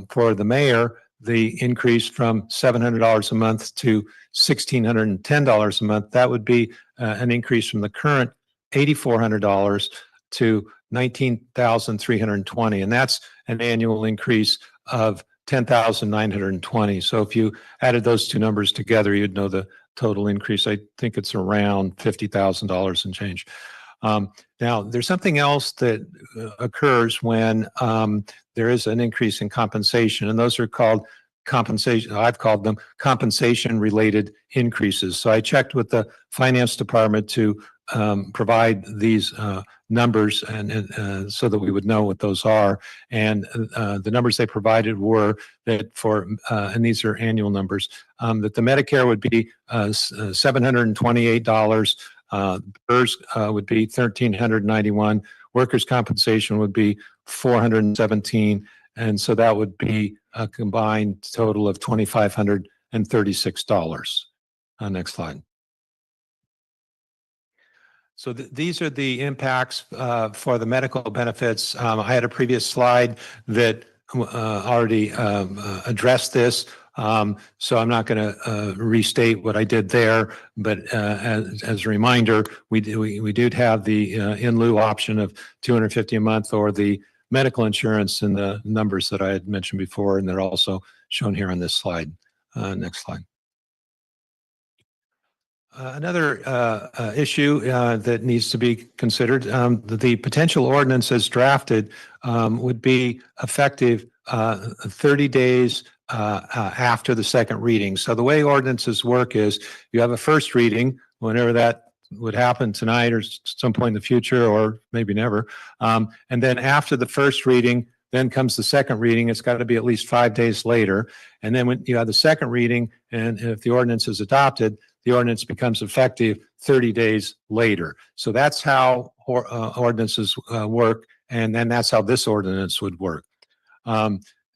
For the mayor, the increase from $700 a month to $1,610 a month, that would be an increase from the current $8,400 to $19,320. And that's an annual increase of $10,920. So if you added those two numbers together, you'd know the total increase. I think it's around $50,000 and change. Now, there's something else that occurs when there is an increase in compensation, and those are called compensation. I've called them compensation related increases. So I checked with the finance department to provide these numbers and so that we would know what those are. And the numbers they provided were that for, and these are annual numbers, that the Medicare would be $728, PERS would be $1,391, workers' compensation would be $417, and so that would be a combined total of $2,536. Next slide. So these are the impacts for the medical benefits. I had a previous slide that already addressed this. So I'm not going to restate what I did there, but as a reminder, we did have the in lieu option of $250 a month or the medical insurance and the numbers that I had mentioned before, and they're also shown here on this slide. Next slide. Another issue that needs to be considered, the potential ordinance as drafted would be effective 30 days after the second reading. So the way ordinances work is you have a first reading, whenever that would happen tonight or some point in the future, or maybe never. And then after the first reading, then comes the second reading. It's got to be at least 5 days later. And then when you have the second reading, and if the ordinance is adopted, the ordinance becomes effective 30 days later. So that's how ordinances work. And then that's how this ordinance would work.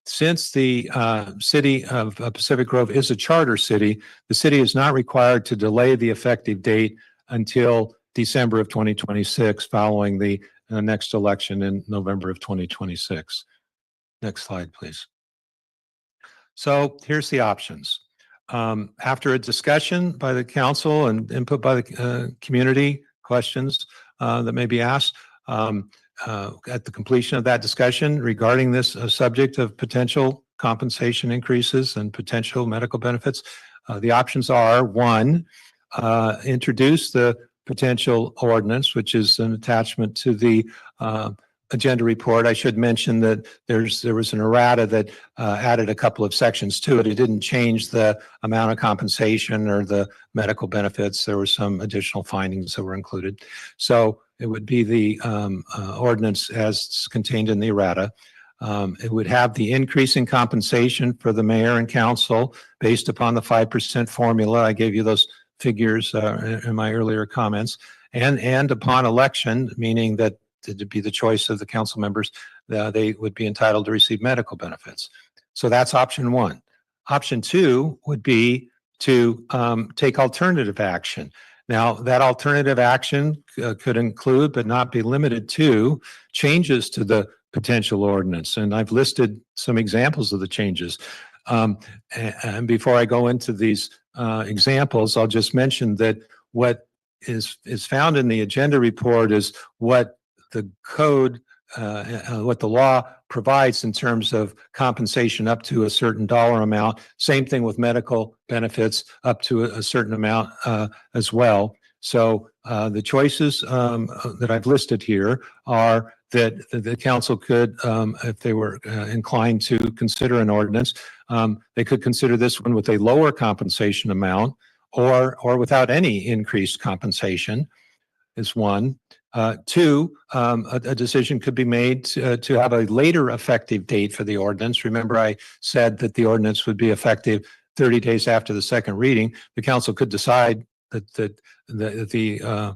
Since the city of Pacific Grove is a charter city, the city is not required to delay the effective date until December of 2026, following the next election in November of 2026. Next slide, please. So here's the options. After a discussion by the council and input by the community, questions that may be asked, at the completion of that discussion regarding this subject of potential compensation increases and potential medical benefits, the options are: one, introduce the potential ordinance, which is an attachment to the agenda report. I should mention that there was an errata that added a couple of sections to it. It didn't change the amount of compensation or the medical benefits. There were some additional findings that were included. So it would be the ordinance as contained in the errata. It would have the increase in compensation for the mayor and council based upon the 5% formula. I gave you those figures in my earlier comments. And upon election, meaning that to be the choice of the council members, they would be entitled to receive medical benefits. So that's option one. Option two would be to take alternative action. Now, that alternative action could include, but not be limited to, changes to the potential ordinance. And I've listed some examples of the changes. And before I go into these examples, I'll just mention that what is found in the agenda report is what the code, what the law provides in terms of compensation up to a certain dollar amount. Same thing with medical benefits up to a certain amount as well. So the choices that I've listed here are that the council could, if they were inclined to consider an ordinance, they could consider this one with a lower compensation amount or without any increased compensation is one. Two, a decision could be made to have a later effective date for the ordinance. Remember, I said that the ordinance would be effective 30 days after the second reading. The council could decide that the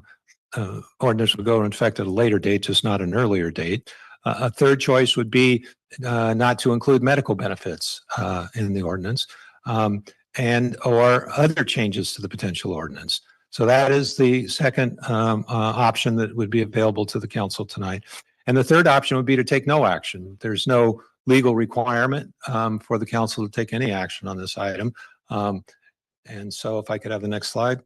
ordinance would go into effect at a later date, just not an earlier date. A third choice would be not to include medical benefits in the ordinance and or other changes to the potential ordinance. So that is the second option that would be available to the council tonight. And the third option would be to take no action. There's no legal requirement for the council to take any action on this item. And so if I could have the next slide.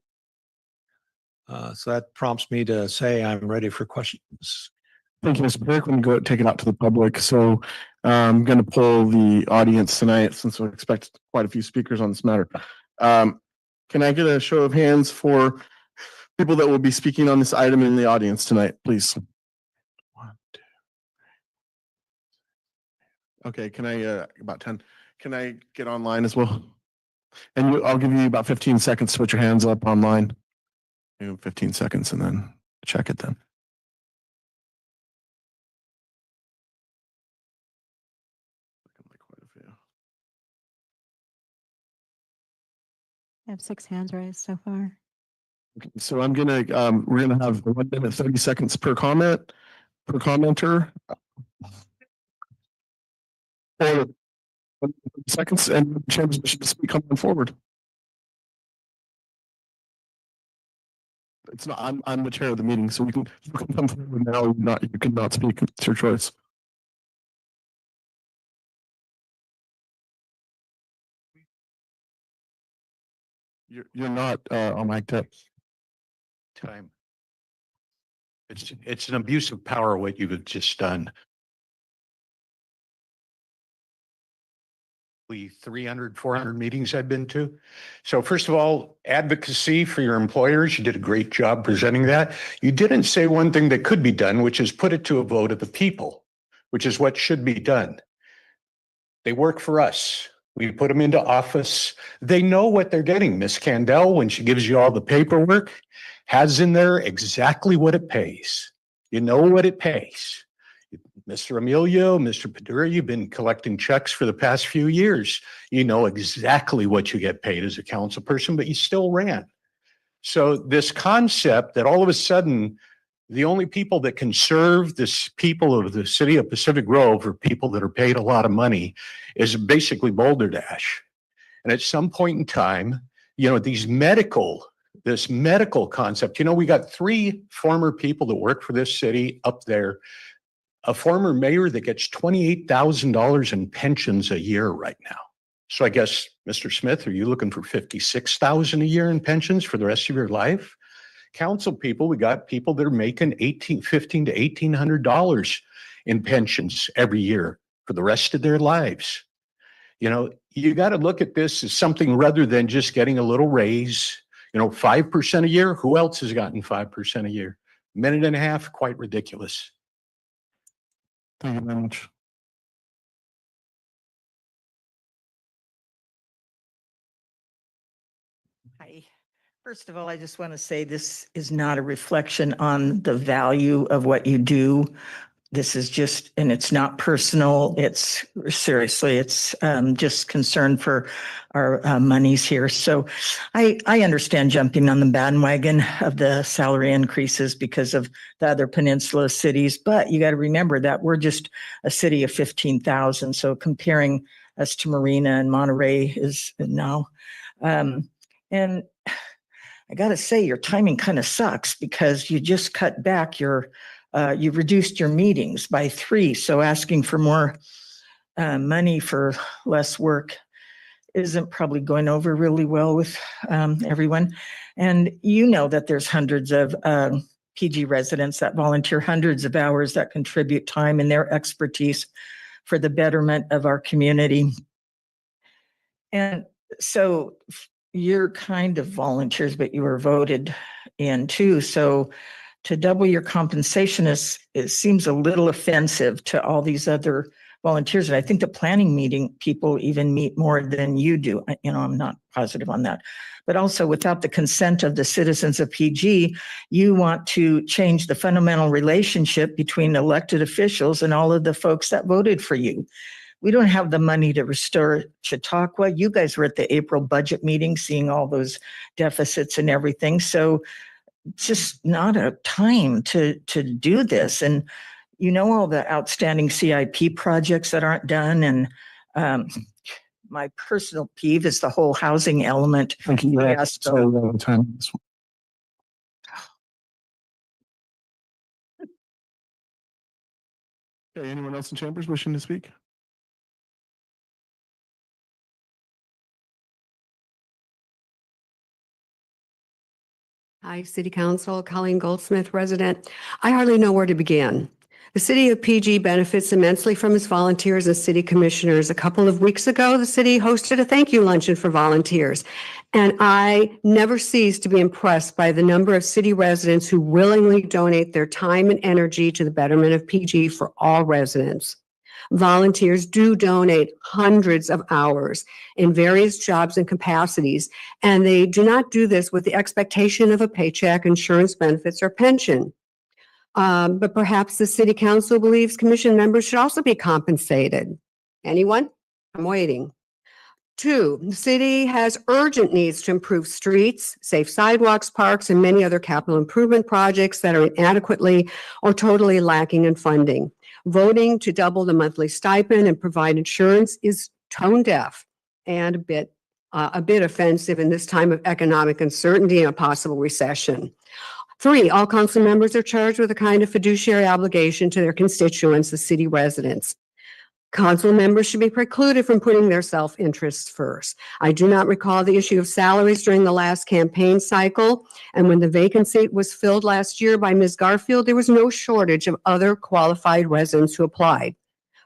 So that prompts me to say I'm ready for questions.
Thank you, Mr. Burke. Let me go take it out to the public. So I'm going to poll the audience tonight since we expect quite a few speakers on this matter. Can I get a show of hands for people that will be speaking on this item in the audience tonight, please? 1, 2. Okay, can I, about 10, can I get online as well? And I'll give you about 15 seconds to put your hands up online. 15 seconds and then check it then.
I have 6 hands raised so far.
Okay, so we're gonna have 1 minute, 30 seconds per commenter. Or 1 minute, 30 seconds and chambers to speak, come on forward. It's not, I'm the chair of the meeting, so you can come forward now, you cannot speak, it's your choice. You're not on mic tip.
Time. It's an abuse of power what you've just done. The 300, 400 meetings I've been to. So first of all, advocacy for your employers. You did a great job presenting that. You didn't say one thing that could be done, which is put it to a vote of the people, which is what should be done. They work for us. We put them into office. They know what they're getting. Miss Candell, when she gives you all the paperwork, has in there exactly what it pays. You know what it pays. Mr. Emilio, Mr. Padura, you've been collecting checks for the past few years. You know exactly what you get paid as a council person, but you still ran. So this concept that all of a sudden, the only people that can serve this people of the city of Pacific Grove are people that are paid a lot of money is basically Boulder Dash. And at some point in time, you know, this medical concept, you know, we got 3 former people that work for this city up there. A former mayor that gets $28,000 in pensions a year right now. So I guess, Mr. Smith, are you looking for $56,000 a year in pensions for the rest of your life? Council people, we got people that are making $1,500 to $1,800 in pensions every year for the rest of their lives. You know, you got to look at this as something rather than just getting a little raise. You know, 5% a year. Who else has gotten 5% a year? Minute and a half, quite ridiculous.
Thank you very much.
Hi. First of all, I just want to say this is not a reflection on the value of what you do. This is just, and it's not personal. It's seriously, it's just concern for our monies here. So I understand jumping on the bandwagon of the salary increases because of the other peninsula cities, but you got to remember that we're just a city of 15,000. So comparing us to Marina and Monterey is no. And I got to say, your timing kind of sucks because you just cut back you reduced your meetings by 3. So asking for more money for less work isn't probably going over really well with everyone. And you know that there's hundreds of PG residents that volunteer hundreds of hours that contribute time and their expertise for the betterment of our community. And so you're kind of volunteers, but you were voted in too. So to double your compensation it seems a little offensive to all these other volunteers. And I think the planning meeting people even meet more than you do. You know, I'm not positive on that. But also without the consent of the citizens of PG, you want to change the fundamental relationship between elected officials and all of the folks that voted for you. We don't have the money to restore Chautauqua. You guys were at the April budget meeting, seeing all those deficits and everything. So it's just not a time to do this. And you know, all the outstanding CIP projects that aren't done. And my personal peeve is the whole housing element.
Thank you.
Yes, so-
All the time. Okay, anyone else in chambers wishing to speak?
Hi, City Council, Colleen Goldsmith, resident. I hardly know where to begin. The city of PG benefits immensely from its volunteers and city commissioners. A couple of weeks ago, the city hosted a thank you luncheon for volunteers. And I never cease to be impressed by the number of city residents who willingly donate their time and energy to the betterment of PG for all residents. Volunteers do donate hundreds of hours in various jobs and capacities, and they do not do this with the expectation of a paycheck, insurance benefits, or pension. But perhaps the city council believes commission members should also be compensated. Anyone? I'm waiting. 2, the city has urgent needs to improve streets, safe sidewalks, parks, and many other capital improvement projects that are inadequately or totally lacking in funding. Voting to double the monthly stipend and provide insurance is tone deaf and a bit offensive in this time of economic uncertainty and a possible recession. 3, all council members are charged with a kind of fiduciary obligation to their constituents, the city residents. Council members should be precluded from putting their self-interests first. I do not recall the issue of salaries during the last campaign cycle, and when the vacancy was filled last year by Ms. Garfield, there was no shortage of other qualified residents who applied.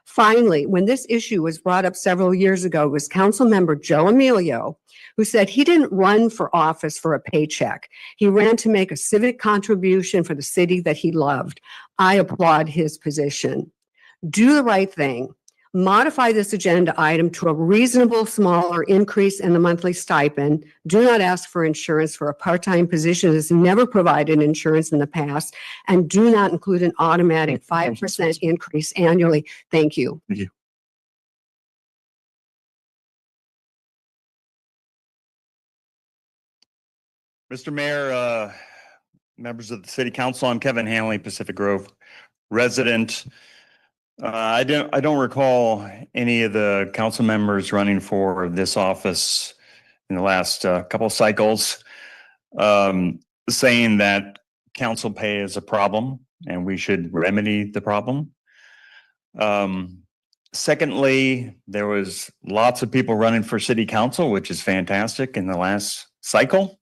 Finally, when this issue was brought up several years ago, it was Council Member Joe Emilio who said he didn't run for office for a paycheck. He ran to make a civic contribution for the city that he loved. I applaud his position. Do the right thing. Modify this agenda item to a reasonable smaller increase in the monthly stipend. Do not ask for insurance for a part-time position that has never provided insurance in the past, and do not include an automatic 5% increase annually. Thank you.
Thank you.
Mr. Mayor, members of the City Council, I'm Kevin Hanley, Pacific Grove resident. I don't recall any of the council members running for this office in the last couple of cycles saying that council pay is a problem and we should remedy the problem. Secondly, there was lots of people running for city council, which is fantastic in the last cycle.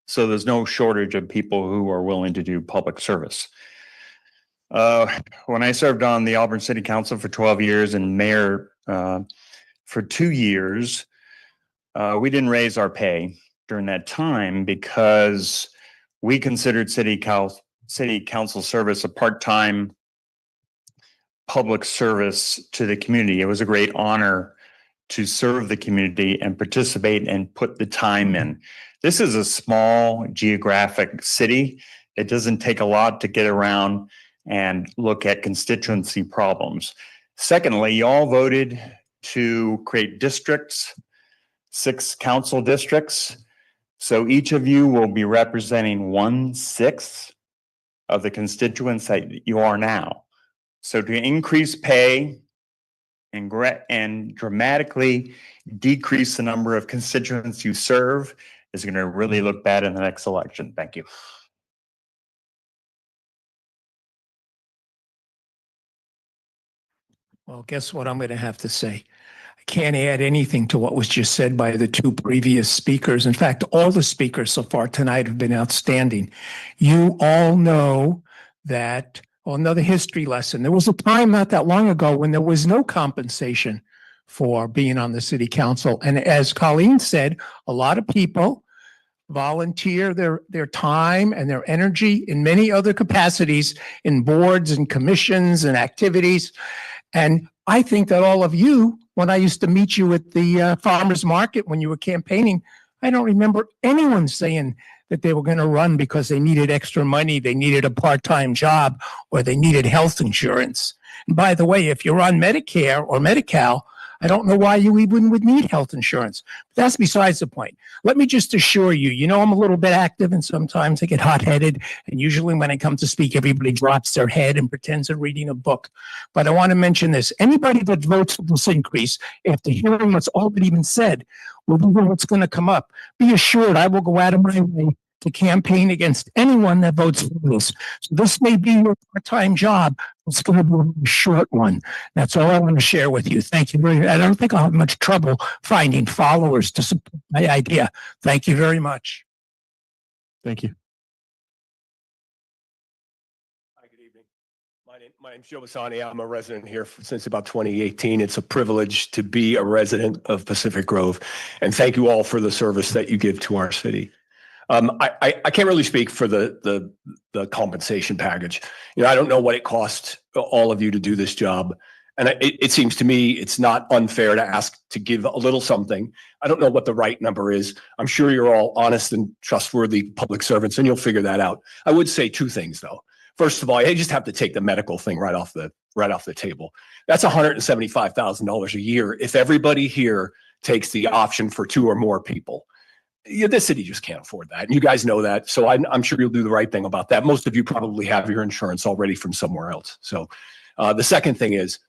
So there's no shortage of people who are willing to do public service. When I served on the Auburn City Council for 12 years and mayor for 2 years, we didn't raise our pay during that time because we considered city council service a part-time public service to the community. It was a great honor to serve the community and participate and put the time in. This is a small geographic city. It doesn't take a lot to get around and look at constituency problems. Secondly, you all voted to create districts, 6 council districts. So each of you will be representing 1/6 of the constituents that you are now. So to increase pay and dramatically decrease the number of constituents you serve is going to really look bad in the next election. Thank you.
Well, guess what I'm going to have to say? I can't add anything to what was just said by the 2 previous speakers. In fact, all the speakers so far tonight have been outstanding. You all know that, well, another history lesson. There was a time not that long ago when there was no compensation for being on the city council. And as Colleen said, a lot of people volunteer their time and their energy in many other capacities in boards and commissions and activities. And I think that all of you, when I used to meet you at the farmer's market when you were campaigning, I don't remember anyone saying that they were going to run because they needed extra money, they needed a part-time job, or they needed health insurance. And by the way, if you're on Medicare or Medi-Cal, I don't know why you even would need health insurance. But that's besides the point. Let me just assure you, you know, I'm a little bit active and sometimes I get hot-headed. And usually when I come to speak, everybody drops their head and pretends they're reading a book. But I want to mention this. Anybody that votes for this increase after hearing what's already been said will know what's going to come up. Be assured I will go out of my way to campaign against anyone that votes for this. So this may be your part-time job. It's going to be a short one. That's all I want to share with you. Thank you very much. I don't think I'll have much trouble finding followers to support my idea. Thank you very much.
Thank you.
Hi, good evening. My name's Joe Bassani. I'm a resident here since about 2018. It's a privilege to be a resident of Pacific Grove. And thank you all for the service that you give to our city. I can't really speak for the compensation package. You know, I don't know what it costs all of you to do this job. And it seems to me it's not unfair to ask to give a little something. I don't know what the right number is. I'm sure you're all honest and trustworthy public servants, and you'll figure that out. I would say two things though. First of all, I just have to take the medical thing right off the table. That's $175,000 a year if everybody here takes the option for 2 or more people. Yeah, this city just can't afford that. And you guys know that. So I'm sure you'll do the right thing about that. Most of you probably have your insurance already from somewhere else. So the second thing is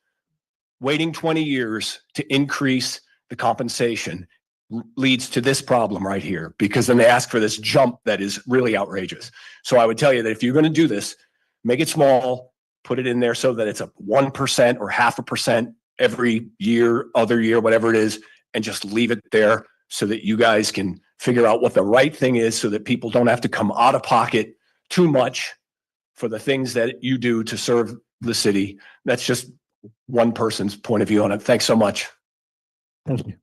waiting 20 years to increase the compensation leads to this problem right here, because then they ask for this jump that is really outrageous. So I would tell you that if you're going to do this, make it small, put it in there so that it's a 1% or 0.5% every year, other year, whatever it is, and just leave it there so that you guys can figure out what the right thing is so that people don't have to come out of pocket too much for the things that you do to serve the city. That's just one person's point of view on it. Thanks so much.
Thank you.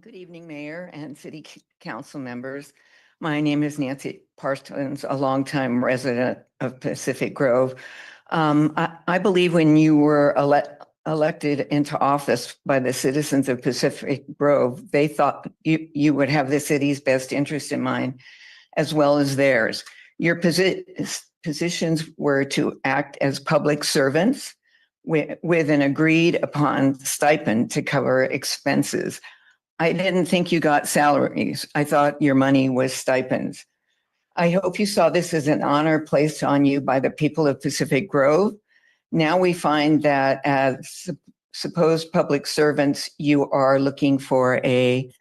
Good evening, Mayor and City Council members. My name is Nancy Parsons, a longtime resident of Pacific Grove. I believe when you were elected into office by the citizens of Pacific Grove, they thought you would have the city's best interest in mind, as well as theirs. Your positions were to act as public servants with an agreed upon stipend to cover expenses. I didn't think you got salaries. I thought your money was stipends. I hope you saw this as an honor placed on you by the people of Pacific Grove. Now we find that as supposed public servants, you are looking for a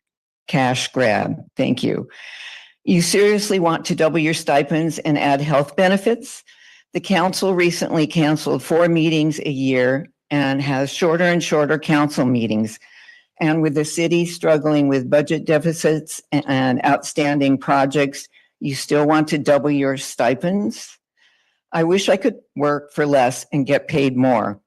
cash grab. Thank you. You seriously want to double your stipends and add health benefits? The council recently canceled 4 meetings a year and has shorter and shorter council meetings. And with the city struggling with budget deficits and outstanding projects, you still want to double your stipends? I wish I could work for less and get paid more.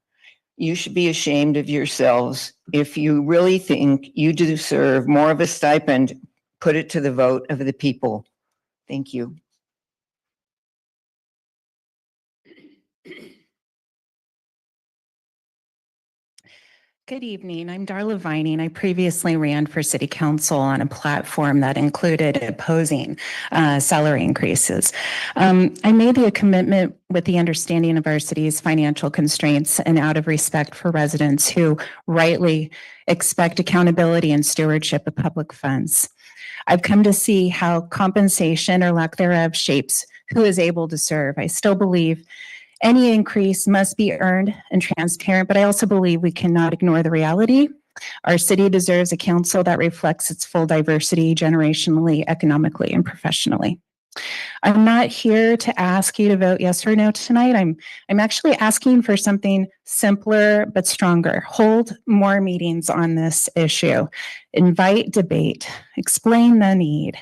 You should be ashamed of yourselves. If you really think you deserve more of a stipend, put it to the vote of the people. Thank you.
Good evening. I'm Darla Vining. I previously ran for city council on a platform that included opposing salary increases. I made a commitment with the understanding of our city's financial constraints and out of respect for residents who rightly expect accountability and stewardship of public funds. I've come to see how compensation or lack thereof shapes who is able to serve. I still believe any increase must be earned and transparent, but I also believe we cannot ignore the reality. Our city deserves a council that reflects its full diversity generationally, economically, and professionally. I'm not here to ask you to vote yes or no tonight. I'm actually asking for something simpler but stronger. Hold more meetings on this issue. Invite debate. Explain the need.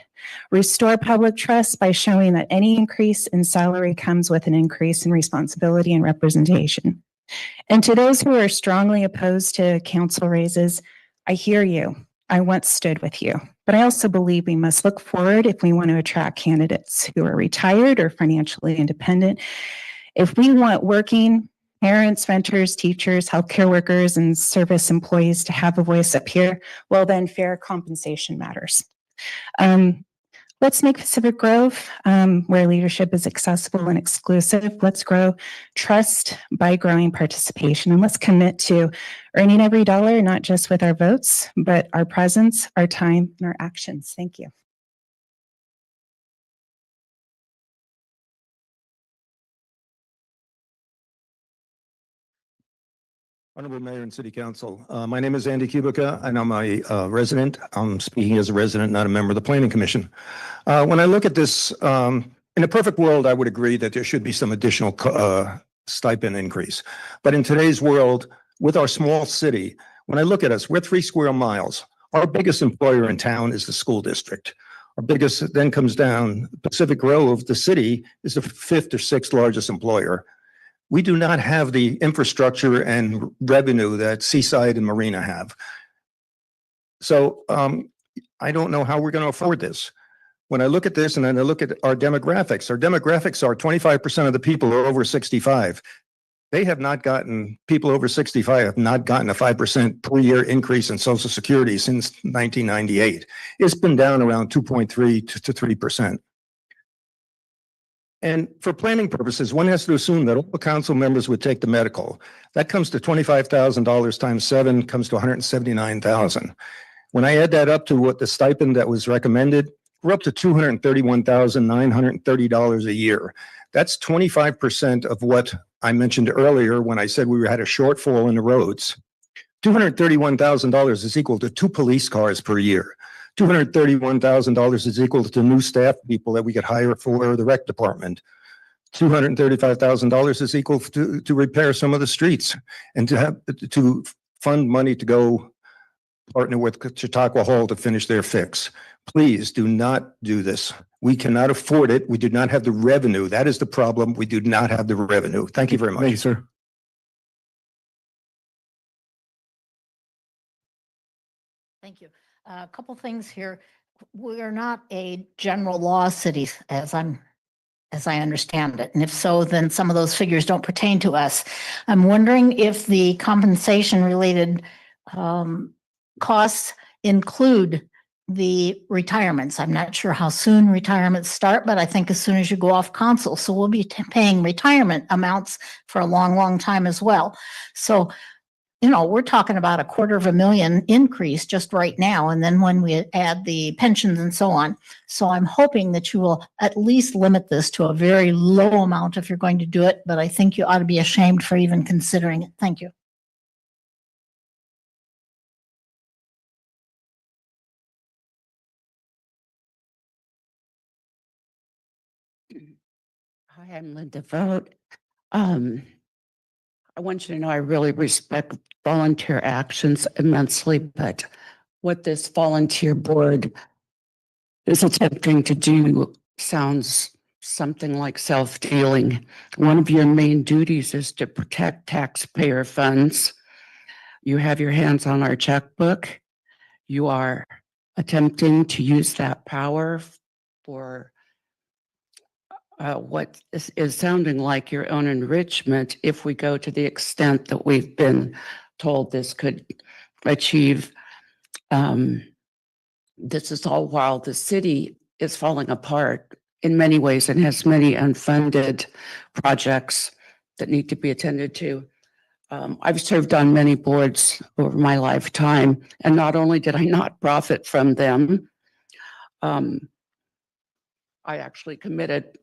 Restore public trust by showing that any increase in salary comes with an increase in responsibility and representation. And to those who are strongly opposed to council raises, I hear you. I once stood with you, but I also believe we must look forward if we want to attract candidates who are retired or financially independent. If we want working parents, renters, teachers, healthcare workers, and service employees to have a voice up here, well, then fair compensation matters. Let's make Pacific Grove, where leadership is accessible and exclusive. Let's grow trust by growing participation. And let's commit to earning every dollar, not just with our votes, but our presence, our time, and our actions. Thank you.
Honorable Mayor and City Council, my name is Andy Kubica, and I'm a resident. I'm speaking as a resident, not a member of the Planning Commission. When I look at this, in a perfect world, I would agree that there should be some additional stipend increase. But in today's world, with our small city, when I look at us, we're 3 square miles. Our biggest employer in town is the school district. Our biggest then comes down Pacific Grove, the city, is the 5th or 6th largest employer. We do not have the infrastructure and revenue that Seaside and Marina have. So I don't know how we're going to afford this. When I look at this and then I look at our demographics are 25% of the people are over 65. They have not gotten, people over 65 have not gotten a 5% per year increase in Social Security since 1998. It's been down around 2.3 to 3%. And for planning purposes, one has to assume that all the council members would take the medical. That comes to $25,000 times 7 comes to $179,000. When I add that up to what the stipend that was recommended, we're up to $231,930 a year. That's 25% of what I mentioned earlier when I said we had a shortfall in the roads. $231,000 is equal to 2 police cars per year. $231,000 is equal to new staff people that we could hire for the rec department. $235,000 is equal to repair some of the streets and to fund money to go partner with Chautauqua Hall to finish their fix. Please do not do this. We cannot afford it. We do not have the revenue. That is the problem. We do not have the revenue. Thank you very much.
Thank you, sir.
Thank you. A couple things here. We're not a general law city as I understand it. And if so, then some of those figures don't pertain to us. I'm wondering if the compensation related costs include the retirements. I'm not sure how soon retirements start, but I think as soon as you go off council. So we'll be paying retirement amounts for a long, long time as well. So, you know, we're talking about $250,000 increase just right now. And then when we add the pensions and so on. So I'm hoping that you will at least limit this to a very low amount if you're going to do it. But I think you ought to be ashamed for even considering it. Thank you.
Hi, I'm Linda Vogt. I want you to know I really respect volunteer actions immensely, but what this volunteer board is attempting to do sounds something like self-dealing. One of your main duties is to protect taxpayer funds. You have your hands on our checkbook. You are attempting to use that power for what is sounding like your own enrichment if we go to the extent that we've been told this could achieve. This is all while the city is falling apart in many ways and has many unfunded projects that need to be attended to. I've served on many boards over my lifetime, and not only did I not profit from them, I actually committed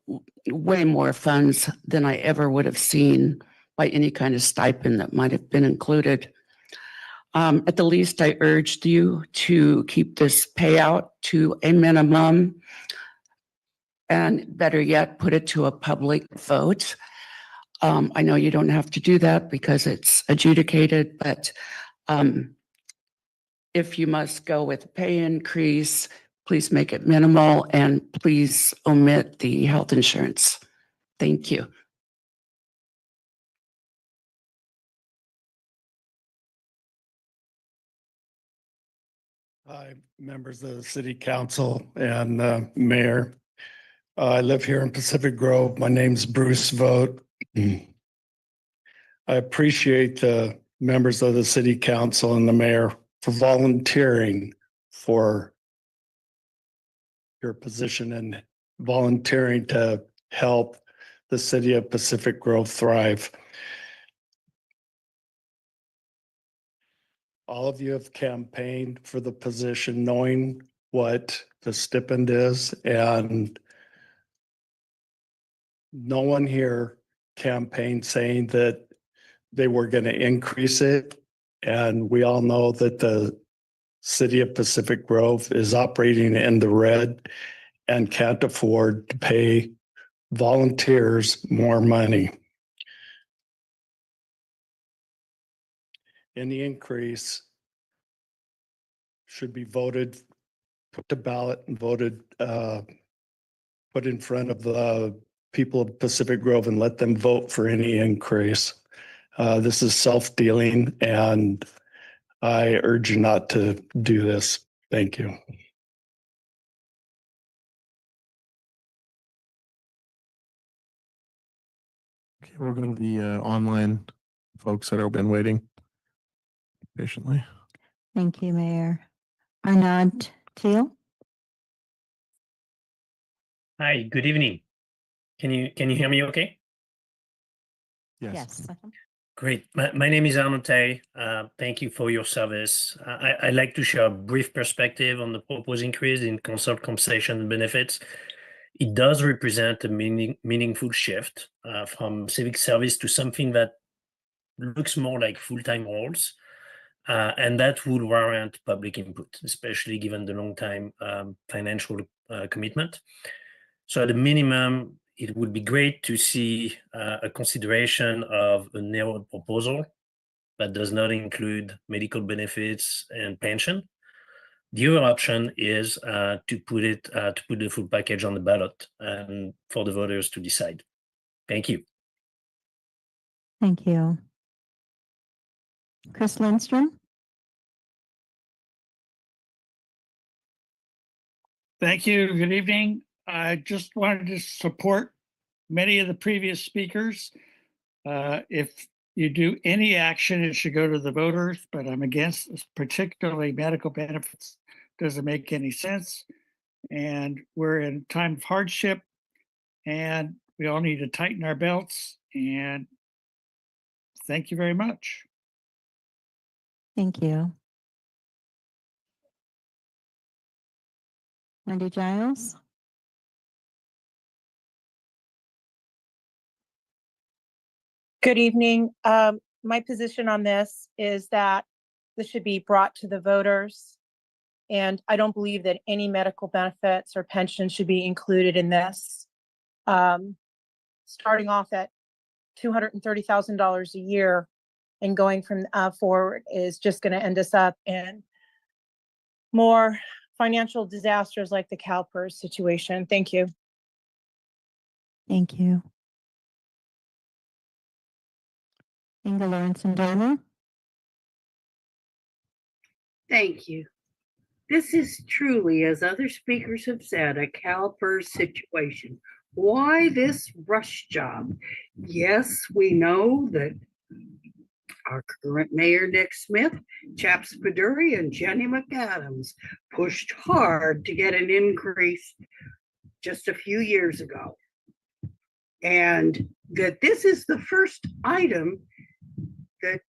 way more funds than I ever would have seen by any kind of stipend that might have been included. At the least, I urged you to keep this payout to a minimum, and better yet, put it to a public vote. I know you don't have to do that because it's adjudicated, but if you must go with a pay increase, please make it minimal and please omit the health insurance. Thank you.
Hi, members of the city council and mayor. I live here in Pacific Grove. My name's Bruce Vogt. I appreciate the members of the city council and the mayor for volunteering for your position and volunteering to help the city of Pacific Grove thrive. All of you have campaigned for the position knowing what the stipend is, and no one here campaigned saying that they were going to increase it. And we all know that the city of Pacific Grove is operating in the red and can't afford to pay volunteers more money. Any increase should be voted, put to ballot and voted, put in front of the people of Pacific Grove and let them vote for any increase. This is self-dealing and I urge you not to do this. Thank you.
We'll go to the online folks that have been waiting patiently.
Thank you, Mayor. Arnaud Teal?
Hi, good evening. Can you hear me okay?
Yes.
Great. My name is Arnaud Tay. Thank you for your service. I'd like to share a brief perspective on the proposed increase in consult compensation and benefits. It does represent a meaningful shift from civic service to something that looks more like full-time roles. And that would warrant public input, especially given the long time financial commitment. So at a minimum, it would be great to see a consideration of a narrowed proposal that does not include medical benefits and pension. The other option is to put the full package on the ballot and for the voters to decide. Thank you.
Thank you. Chris Lindstrom?
Thank you. Good evening. I just wanted to support many of the previous speakers. If you do any action, it should go to the voters, but I'm against this, particularly medical benefits. Doesn't make any sense. And we're in a time of hardship and we all need to tighten our belts. And thank you very much.
Thank you. Wendy Giles?
Good evening. My position on this is that this should be brought to the voters. And I don't believe that any medical benefits or pension should be included in this. Starting off at $230,000 a year and going from forward is just going to end us up in more financial disasters like the CalPERS situation. Thank you.
Thank you. Inga Lawrence-Darmer?
Thank you. This is truly, as other speakers have said, a CalPERS situation. Why this rush job? Yes, we know that our current mayor, Nick Smith, Chaps Paduri, and Jenny McAdams pushed hard to get an increase just a few years ago. And that this is the first item that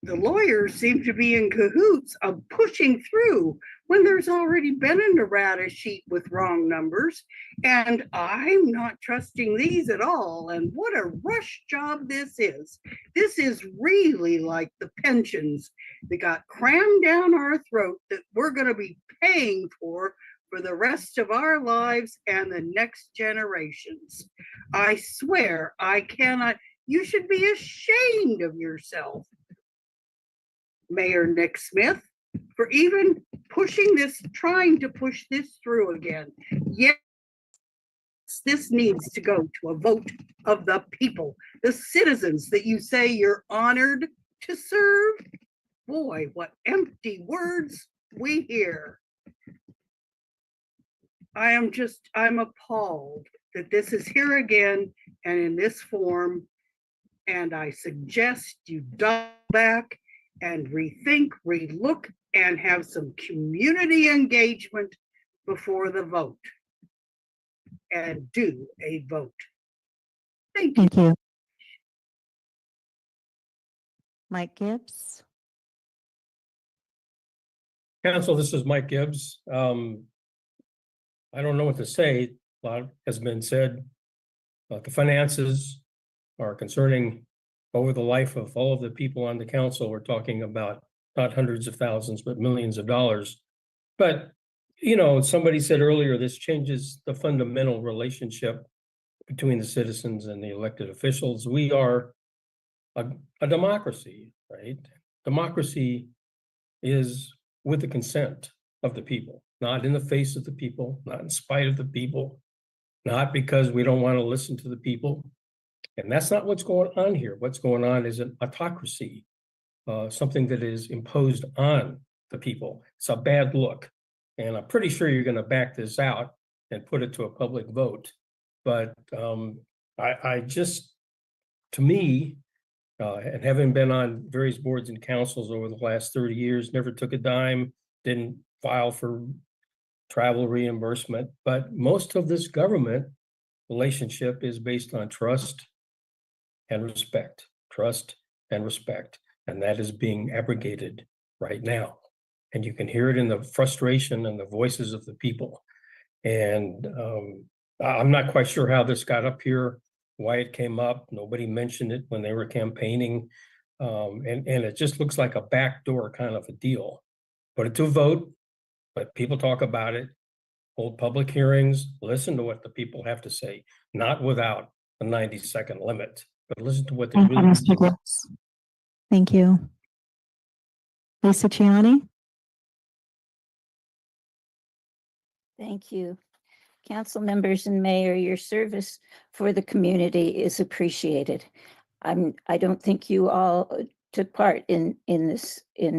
the lawyers seem to be in cahoots of pushing through when there's already been an errata sheet with wrong numbers. And I'm not trusting these at all. And what a rush job this is. This is really like the pensions that got crammed down our throat that we're going to be paying for the rest of our lives and the next generations. I swear I cannot. You should be ashamed of yourself, Mayor Nick Smith, for even pushing this, trying to push this through again. Yes, this needs to go to a vote of the people, the citizens that you say you're honored to serve. Boy, what empty words we hear. I'm appalled that this is here again and in this form. And I suggest you dial back and rethink, relook, and have some community engagement before the vote. And do a vote. Thank you.
Thank you. Mike Gibbs?
Council, this is Mike Gibbs. I don't know what to say. A lot has been said. The finances are concerning over the life of all of the people on the council. We're talking about not hundreds of thousands, but millions of dollars. But, you know, somebody said earlier, this changes the fundamental relationship between the citizens and the elected officials. We are a democracy, right? Democracy is with the consent of the people, not in the face of the people, not in spite of the people, not because we don't want to listen to the people. And that's not what's going on here. What's going on is an autocracy, something that is imposed on the people. It's a bad look. And I'm pretty sure you're going to back this out and put it to a public vote. But I just to me, and having been on various boards and councils over the last 30 years, never took a dime, didn't file for travel reimbursement, but most of this government relationship is based on trust and respect, and that is being abrogated right now. And you can hear it in the frustration and the voices of the people. And I'm not quite sure how this got up here, why it came up. Nobody mentioned it when they were campaigning. And it just looks like a backdoor kind of a deal. Put it to a vote, let people talk about it, hold public hearings, listen to what the people have to say, not without a 90-second limit, but listen to what they
Thank you,
really
Mr. Gibbs. Thank you. Lisa Ciani?
Thank you. Council members and mayor, your service for the community is appreciated. I don't think you all took part in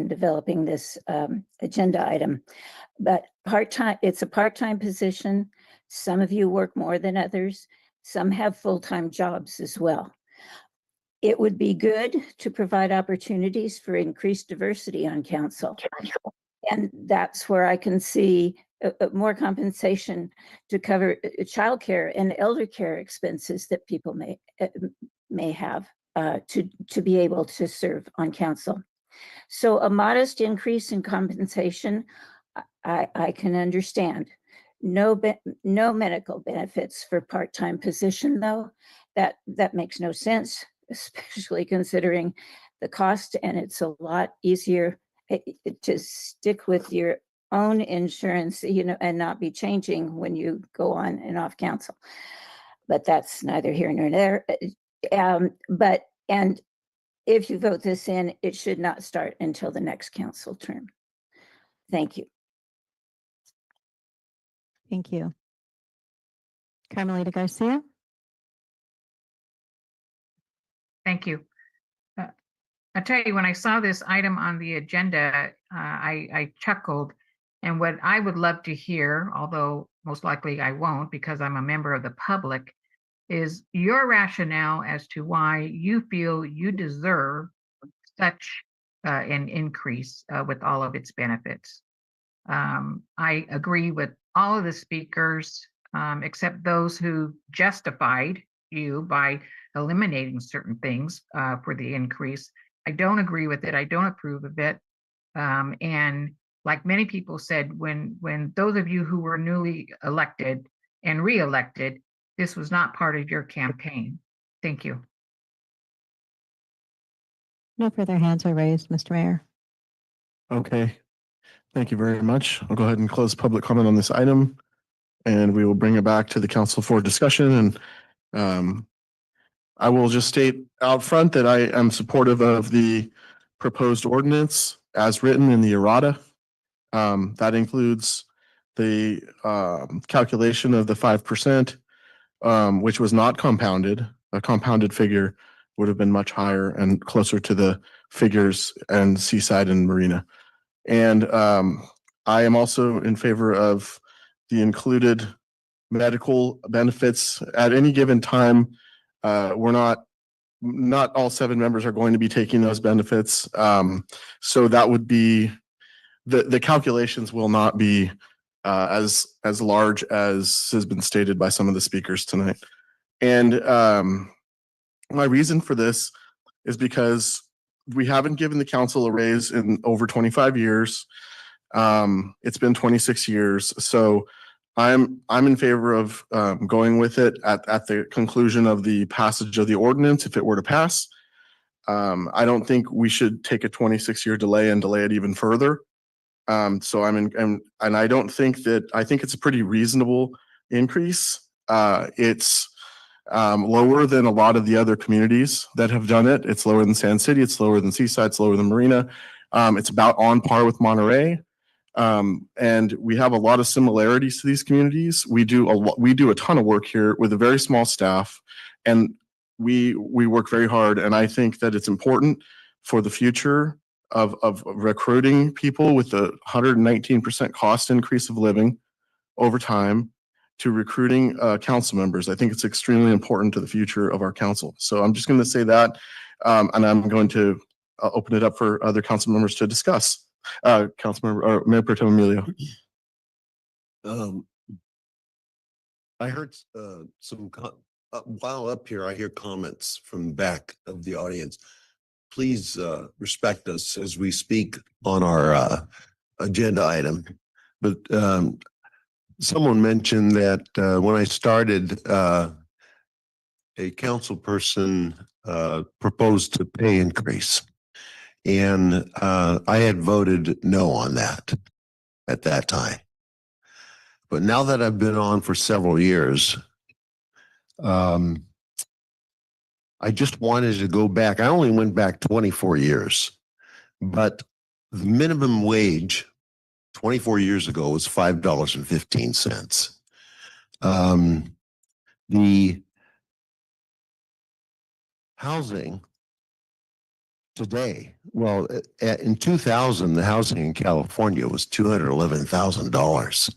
developing this agenda item, but it's a part-time position. Some of you work more than others. Some have full-time jobs as well. It would be good to provide opportunities for increased diversity on council. And that's where I can see more compensation to cover childcare and elder care expenses that people may have to be able to serve on council. So a modest increase in compensation, I can understand. No medical benefits for part-time position though. That makes no sense, especially considering the cost, and it's a lot easier to stick with your own insurance, and not be changing when you go on and off council. But that's neither here nor there. And if you vote this in, it should not start until the next council term. Thank you.
Thank you. Carmelita Garcia?
Thank you. I tell you, when I saw this item on the agenda, I chuckled. And what I would love to hear, although most likely I won't because I'm a member of the public, is your rationale as to why you feel you deserve such an increase with all of its benefits. I agree with all of the speakers, except those who justified you by eliminating certain things for the increase. I don't agree with it. I don't approve of it. And like many people said, when those of you who were newly elected and re-elected, this was not part of your campaign. Thank you.
No further hands are raised, Mr. Mayor.
Okay. Thank you very much. I'll go ahead and close public comment on this item, and we will bring it back to the council for discussion. And I will just state out front that I am supportive of the proposed ordinance as written in the errata. That includes the calculation of the 5%, which was not compounded. A compounded figure would have been much higher and closer to the figures and Seaside and Marina. And I am also in favor of the included medical benefits at any given time. We're not all 7 members are going to be taking those benefits. So that would be the calculations will not be as large as has been stated by some of the speakers tonight. And my reason for this is because we haven't given the council a raise in over 25 years. It's been 26 years. So I'm in favor of going with it at the conclusion of the passage of the ordinance, if it were to pass. I don't think we should take a 26-year delay and delay it even further. So and I don't think I think it's a pretty reasonable increase. It's lower than a lot of the other communities that have done it. It's lower than Sand City. It's lower than Seaside. It's lower than Marina. It's about on par with Monterey. And we have a lot of similarities to these communities. We do a ton of work here with a very small staff, and we work very hard. And I think that it's important for the future of recruiting people with the 119% cost increase of living over time to recruiting council members. I think it's extremely important to the future of our council. So I'm just going to say that, and I'm going to open it up for other council members to discuss. Councilmember or Mayor Pro Tem Emilio.
I heard while up here, I hear comments from the back of the audience. Please respect us as we speak on our agenda item. But someone mentioned that when I started, a council person proposed a pay increase. And I had voted no on that at that time. But now that I've been on for several years, I just wanted to go back. I only went back 24 years, but the minimum wage 24 years ago was $5.15. The housing today, well, in 2000, the housing in California was $211,000.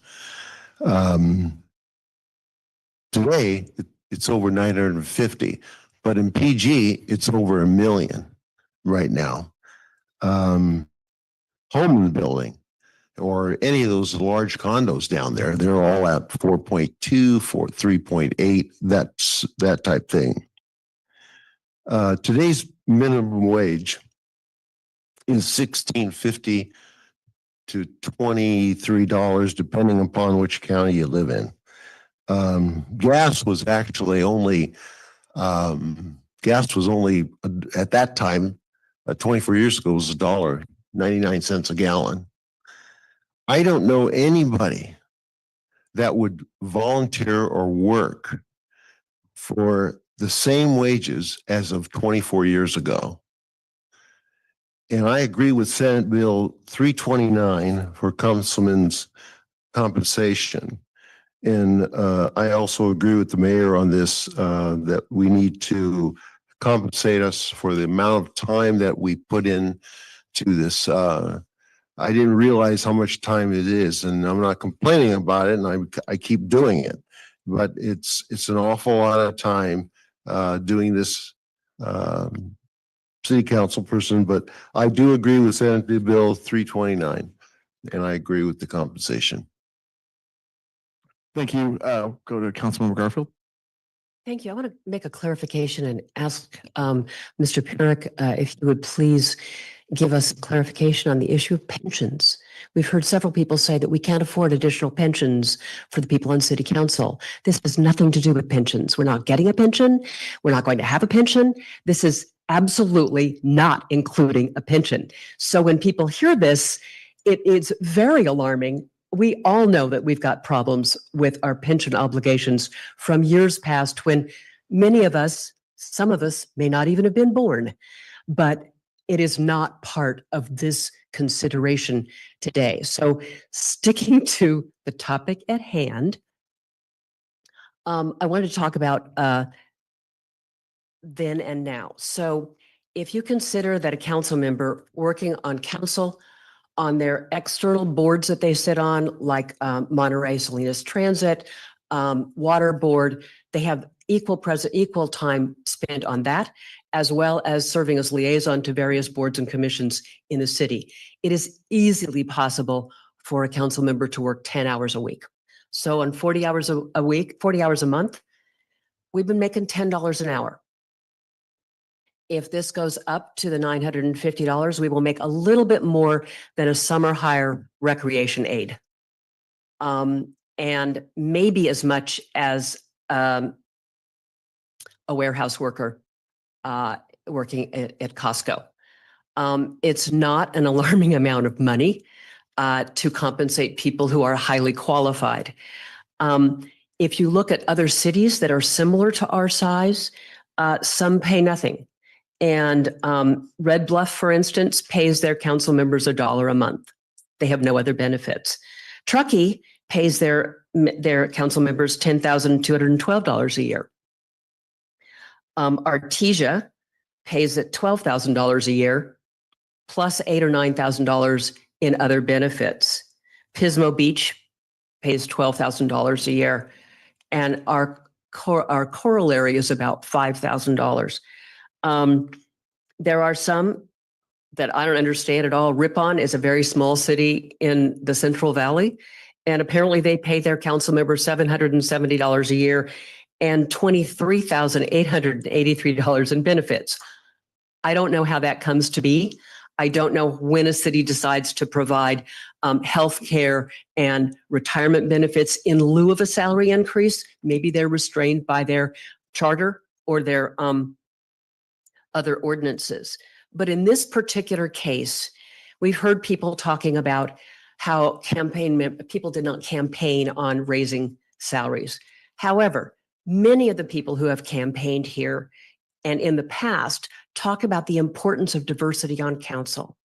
Today, it's over 950, but in PG, it's over $1 million right now. Home building or any of those large condos down there, they're all at 4.2, 3.8, that's that type thing. Today's minimum wage is $16.50 to $23, depending upon which county you live in. Gas was actually only at that time, 24 years ago, was $1.99 a gallon. I don't know anybody that would volunteer or work for the same wages as of 24 years ago. And I agree with Senate Bill 329 for councilmen's compensation. And I also agree with the mayor on this, that we need to compensate us for the amount of time that we put in to this. I didn't realize how much time it is, and I'm not complaining about it, and I keep doing it. But it's an awful lot of time doing this city council person. But I do agree with Senate Bill 329, and I agree with the compensation.
Thank you. Go to Councilmember Garfield.
Thank you. I want to make a clarification and ask Mr. Pyrick if you would please give us clarification on the issue of pensions. We've heard several people say that we can't afford additional pensions for the people on city council. This has nothing to do with pensions. We're not getting a pension. We're not going to have a pension. This is absolutely not including a pension. So when people hear this, it is very alarming. We all know that we've got problems with our pension obligations from years past when many of us, some of us may not even have been born, but it is not part of this consideration today. So sticking to the topic at hand, I wanted to talk about then and now. So if you consider that a council member working on council, on their external boards that they sit on, like Monterey Salinas Transit, Water Board, they have equal time spent on that, as well as serving as liaison to various boards and commissions in the city. It is easily possible for a council member to work 10 hours a week. So on 40 hours a week, 40 hours a month, we've been making $10 an hour. If this goes up to the $950, we will make a little bit more than a summer hire recreation aide. And maybe as much as a warehouse worker working at Costco. It's not an alarming amount of money to compensate people who are highly qualified. If you look at other cities that are similar to our size, some pay nothing. And Red Bluff, for instance, pays their council members $1 a month. They have no other benefits. Truckee pays their council members $10,212 a year. Artesia pays at $12,000 a year, plus $8,000 or $9,000 in other benefits. Pismo Beach pays $12,000 a year.
and our corollary is about $5,000. There are some that I don't understand at all. Ripon is a very small city in the Central Valley, and apparently they pay their council members $770 a year and $23,883 in benefits. I don't know how that comes to be. I don't know when a city decides to provide health care and retirement benefits in lieu of a salary increase. Maybe they're restrained by their charter or their other ordinances. But in this particular case, we've heard people talking about how people did not campaign on raising salaries. However, many of the people who have campaigned here and in the past talk about the importance of diversity on council,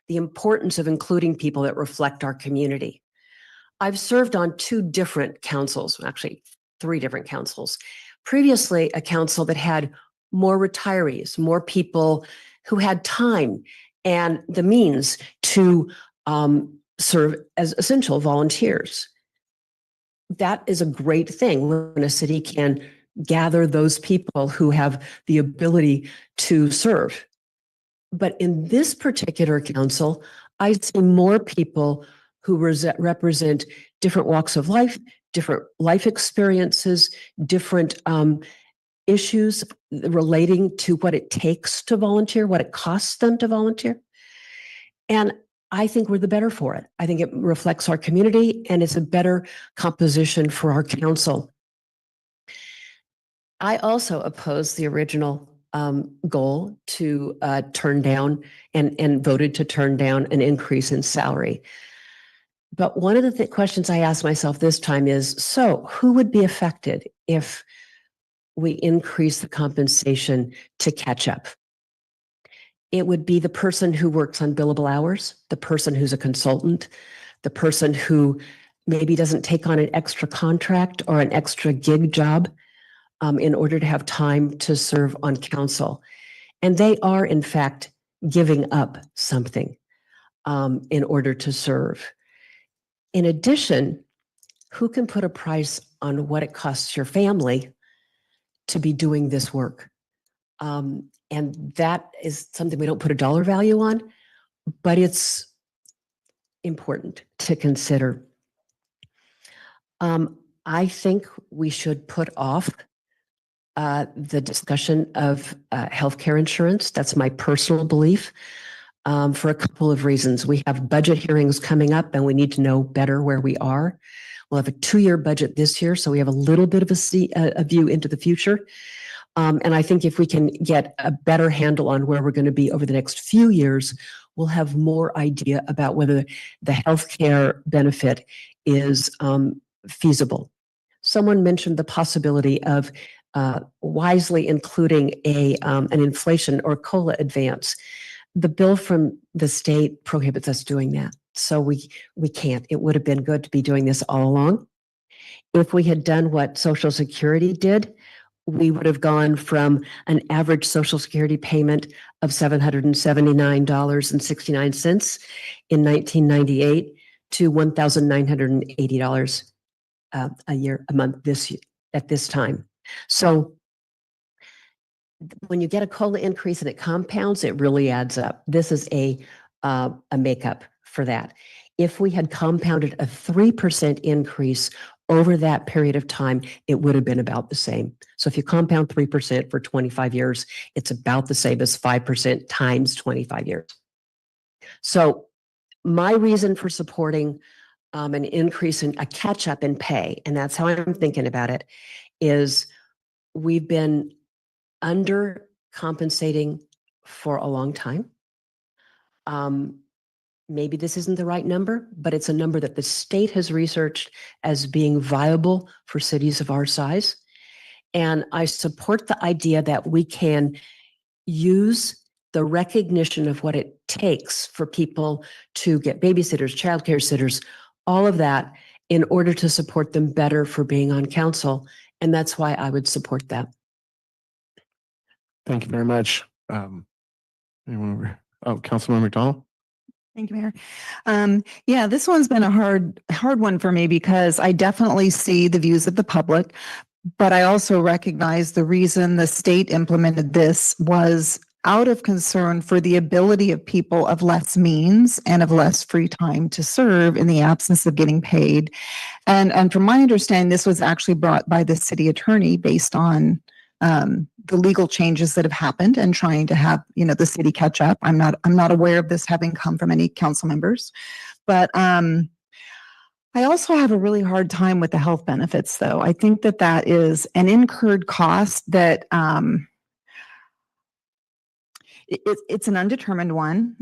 the importance of including people that reflect our community. I've served on 2 different councils, actually 3 different councils. Previously, a council that had more retirees, more people who had time and the means to serve as essential volunteers. That is a great thing when a city can gather those people who have the ability to serve. But in this particular council, I see more people who represent different walks of life, different life experiences, different issues relating to what it takes to volunteer, what it costs them to volunteer. And I think we're the better for it. I think it reflects our community and it's a better composition for our council. I also oppose the original goal to turn down and voted to turn down an increase in salary. But one of the questions I asked myself this time is, so who would be affected if we increase the compensation to catch up? It would be the person who works on billable hours, the person who's a consultant, the person who maybe doesn't take on an extra contract or an extra gig job in order to have time to serve on council. And they are, in fact, giving up something in order to serve. In addition, who can put a price on what it costs your family to be doing this work? And that is something we don't put a dollar value on, but it's important to consider. I think we should put off the discussion of healthcare insurance. That's my personal belief for a couple of reasons. We have budget hearings coming up and we need to know better where we are. We'll have a 2-year budget this year, so we have a little bit of a view into the future. And I think if we can get a better handle on where we're going to be over the next few years, we'll have more idea about whether the healthcare benefit is feasible. Someone mentioned the possibility of wisely including an inflation or COLA advance. The bill from the state prohibits us doing that. So we can't. It would have been good to be doing this all along. If we had done what Social Security did, we would have gone from an average Social Security payment of $779.69 in 1998 to $1,980 a month at this time. So when you get a COLA increase and it compounds, it really adds up. This is a makeup for that. If we had compounded a 3% increase over that period of time, it would have been about the same. So if you compound 3% for 25 years, it's about the same as 5% times 25 years. So my reason for supporting an increase in a catch up in pay, and that's how I'm thinking about it, is we've been under compensating for a long time. Maybe this isn't the right number, but it's a number that the state has researched as being viable for cities of our size. And I support the idea that we can use the recognition of what it takes for people to get babysitters, childcare sitters, all of that in order to support them better for being on council. And that's why I would support that.
Thank you very much. Anyone over? Oh, Councilmember McDonald?
Thank you, Mayor. Yeah, this one's been a hard one for me because I definitely see the views of the public, but I also recognize the reason the state implemented this was out of concern for the ability of people of less means and of less free time to serve in the absence of getting paid. And from my understanding, this was actually brought by the city attorney based on the legal changes that have happened and trying to have, the city catch up. I'm not aware of this having come from any council members, but I also have a really hard time with the health benefits, though. I think that is an incurred cost that it's an undetermined one.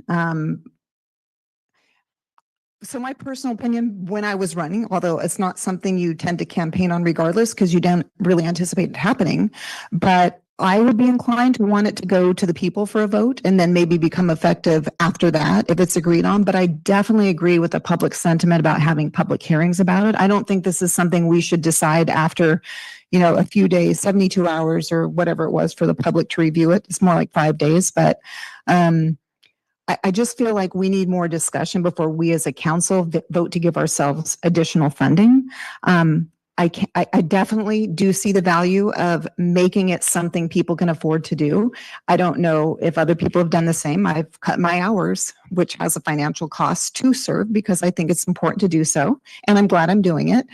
So my personal opinion, when I was running, although it's not something you tend to campaign on regardless, because you don't really anticipate it happening, but I would be inclined to want it to go to the people for a vote and then maybe become effective after that if it's agreed on. But I definitely agree with the public sentiment about having public hearings about it. I don't think this is something we should decide after, a few days, 72 hours or whatever it was for the public to review it. It's more like 5 days, but I just feel like we need more discussion before we as a council vote to give ourselves additional funding. I definitely do see the value of making it something people can afford to do. I don't know if other people have done the same. I've cut my hours, which has a financial cost to serve because I think it's important to do so. And I'm glad I'm doing it.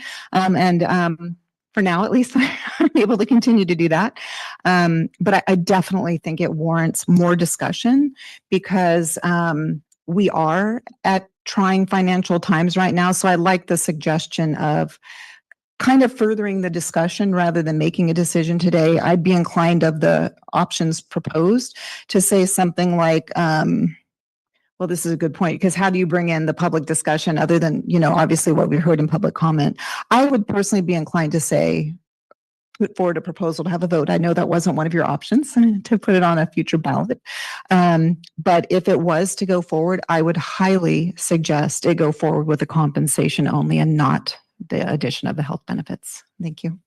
For now, at least, I'm able to continue to do that. But I definitely think it warrants more discussion because we are at trying financial times right now. So I like the suggestion of kind of furthering the discussion rather than making a decision today. I'd be inclined of the options proposed to say something like, well, this is a good point, because how do you bring in the public discussion other than, obviously what we heard in public comment? I would personally be inclined to say, put forward a proposal to have a vote. I know that wasn't one of your options to put it on a future ballot. But if it was to go forward, I would highly suggest it go forward with the compensation only and not the addition of the health benefits. Thank you.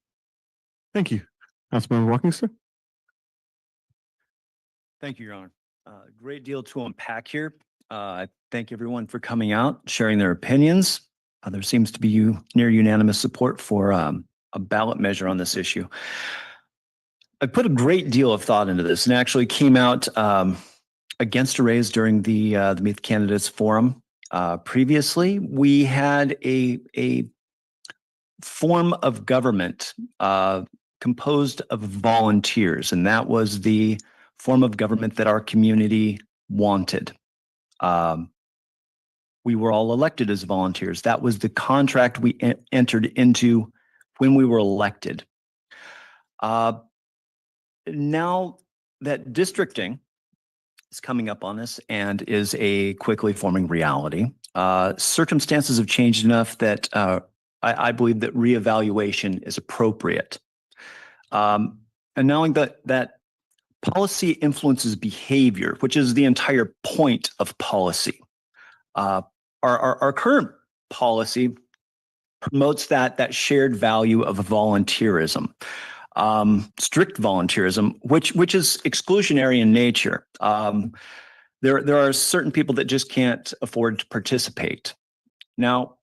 Thank you. Councilmember Wilkinson.
Thank you, Your Honor. Great deal to unpack here. I thank everyone for coming out, sharing their opinions. There seems to be near unanimous support for a ballot measure on this issue. I put a great deal of thought into this and actually came out against a raise during the Meet the Candidates Forum. Previously, we had a form of government composed of volunteers, and that was the form of government that our community wanted. We were all elected as volunteers. That was the contract we entered into when we were elected. Now that districting is coming up on us and is a quickly forming reality, circumstances have changed enough that I believe that reevaluation is appropriate. And knowing that policy influences behavior, which is the entire point of policy. Our current policy promotes that shared value of volunteerism, strict volunteerism, which is exclusionary in nature. There are certain people that just can't afford to participate. Now,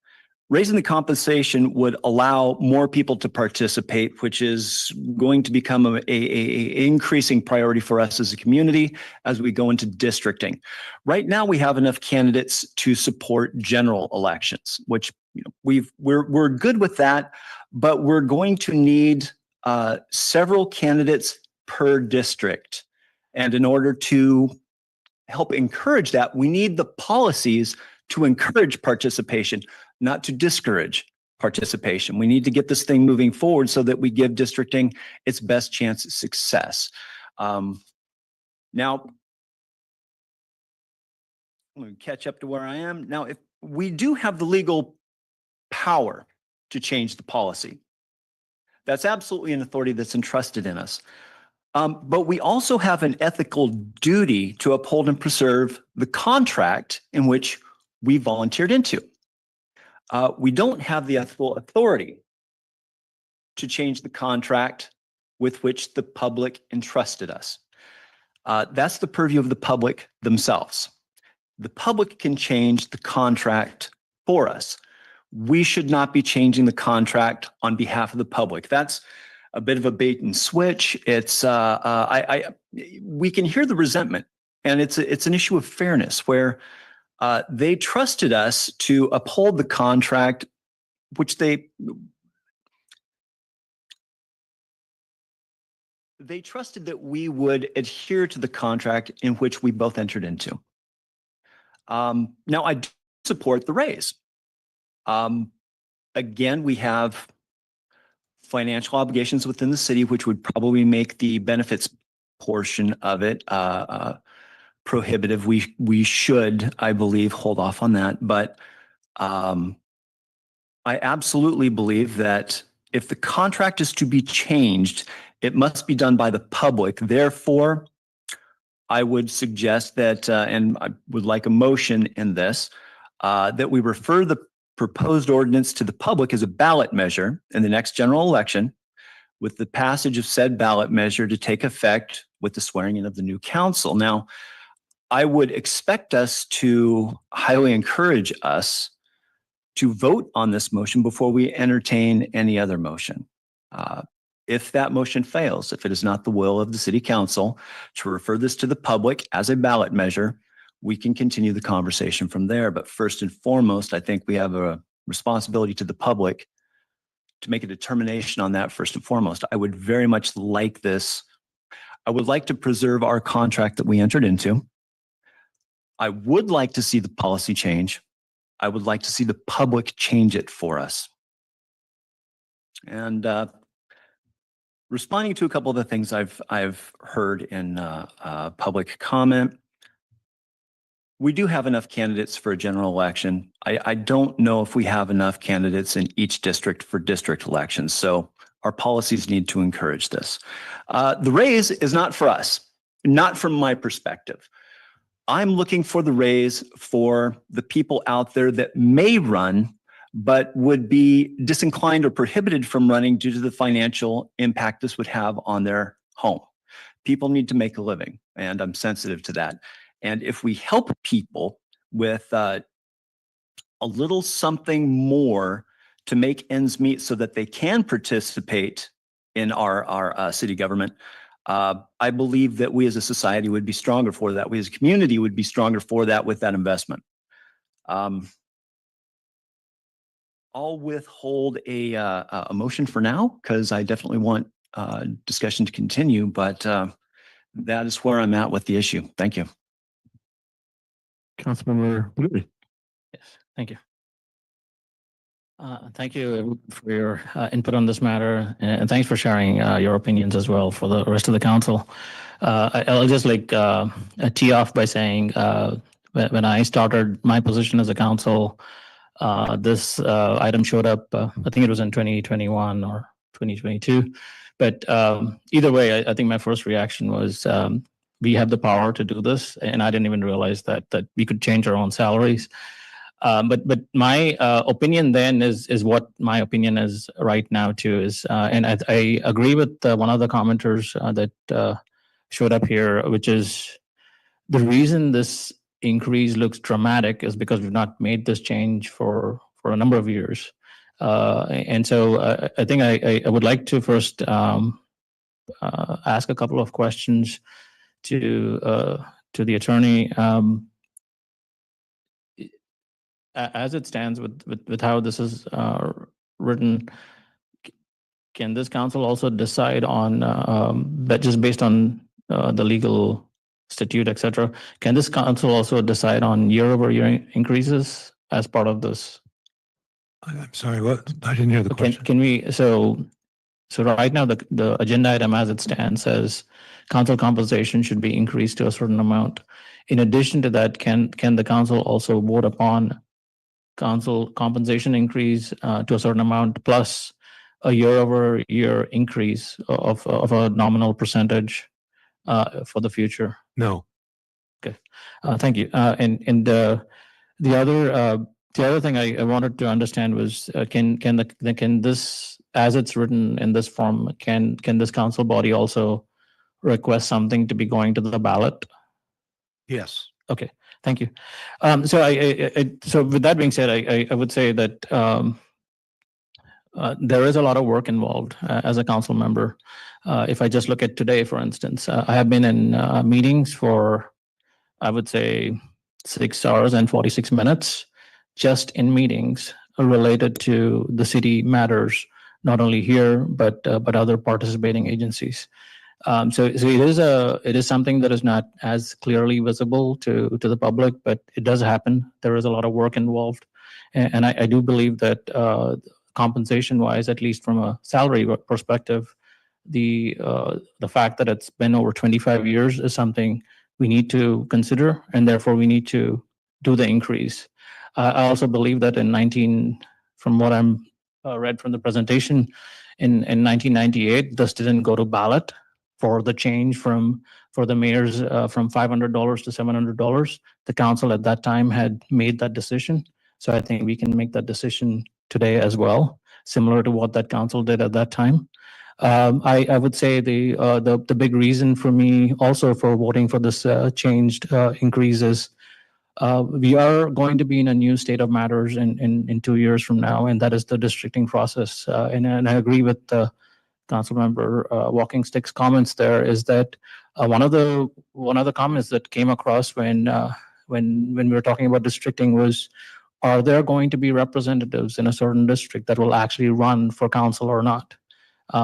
raising the compensation would allow more people to participate, which is going to become a increasing priority for us as a community as we go into districting. Right now, we have enough candidates to support general elections, which we're good with that, but we're going to need several candidates per district. And in order to help encourage that, we need the policies to encourage participation, not to discourage participation. We need to get this thing moving forward so that we give districting its best chance at success. Now, I'm going to catch up to where I am. Now, if we do have the legal power to change the policy, that's absolutely an authority that's entrusted in us. But we also have an ethical duty to uphold and preserve the contract in which we volunteered into. We don't have the ethical authority to change the contract with which the public entrusted us. That's the purview of the public themselves. The public can change the contract for us. We should not be changing the contract on behalf of the public. That's a bit of a bait and switch. It's we can hear the resentment, and it's an issue of fairness where they trusted us to uphold the contract, which they trusted that we would adhere to the contract in which we both entered into. Now, I do support the raise. Again, we have financial obligations within the city, which would probably make the benefits portion of it prohibitive. We should, I believe, hold off on that. But I absolutely believe that if the contract is to be changed, it must be done by the public. Therefore, I would suggest that, and I would like a motion in this, that we refer the proposed ordinance to the public as a ballot measure in the next general election, with the passage of said ballot measure to take effect with the swearing in of the new council. Now, I would expect us to highly encourage us to vote on this motion before we entertain any other motion. If that motion fails, if it is not the will of the city council to refer this to the public as a ballot measure, we can continue the conversation from there. But first and foremost, I think we have a responsibility to the public to make a determination on that first and foremost. I would very much like this. I would like to preserve our contract that we entered into. I would like to see the policy change. I would like to see the public change it for us. And responding to a couple of the things I've heard in public comment, we do have enough candidates for a general election. I don't know if we have enough candidates in each district for district elections. So our policies need to encourage this. The raise is not for us, not from my perspective. I'm looking for the raise for the people out there that may run, but would be disinclined or prohibited from running due to the financial impact this would have on their home. People need to make a living, and I'm sensitive to that. And if we help people with a little something more to make ends meet so that they can participate in our city government, I believe that we as a society would be stronger for that. We as a community would be stronger for that with that investment. I'll withhold a motion for now because I definitely want discussion to continue, but that is where I'm at with the issue. Thank you.
Councilmember Blue.
Yes, thank you. Thank you for your input on this matter, and thanks for sharing your opinions as well for the rest of the council. I'll just tee off by saying when I started my position as a council, this item showed up, I think it was in 2021 or 2022. But either way, I think my first reaction was we have the power to do this, and I didn't even realize that we could change our own salaries. But my opinion then is what my opinion is right now too is, and I agree with one of the commenters that showed up here, which is the reason this increase looks dramatic is because we've not made this change for a number of years. And so I think I would like to first ask a couple of questions to the attorney. As it stands with how this is written, can this council also decide on that just based on the legal statute, et cetera, can this council also decide on year-over-year increases as part of this?
I'm sorry, what? I didn't hear the question.
Can we, so right now, the agenda item as it stands says council compensation should be increased to a certain amount. In addition to that, can the council also vote upon council compensation increase to a certain amount plus a year-over-year increase of a nominal percentage for the future?
No.
Okay, thank you. And the other thing I wanted to understand was can this, as it's written in this form, can this council body also request something to be going to the ballot?
Yes.
Okay, Thank you. So so with that being said, I would say that there is a lot of work involved as a council member. If I just look at today, for instance, I have been in meetings for, I would say, 6 hours and 46 minutes, just in meetings related to the city matters, not only here, but other participating agencies. So it is something that is not as clearly visible to the public, but it does happen. There is a lot of work involved. And I do believe that compensation wise, at least from a salary perspective, the fact that it's been over 25 years is something we need to consider, and therefore we need to do the increase. I also believe that from what I'm read from the presentation, in 1998, this didn't go to ballot for the change for the mayors from $500 to $700. The council at that time had made that decision. So I think we can make that decision today as well, similar to what that council did at that time. I would say the big reason for me also for voting for this changed increase is we are going to be in a new state of matters in 2 years from now, and that is the districting process. And I agree with Council Member Walking Stick's comments. There is that one of the comments that came across when we were talking about districting was, are there going to be representatives in a certain district that will actually run for council or not?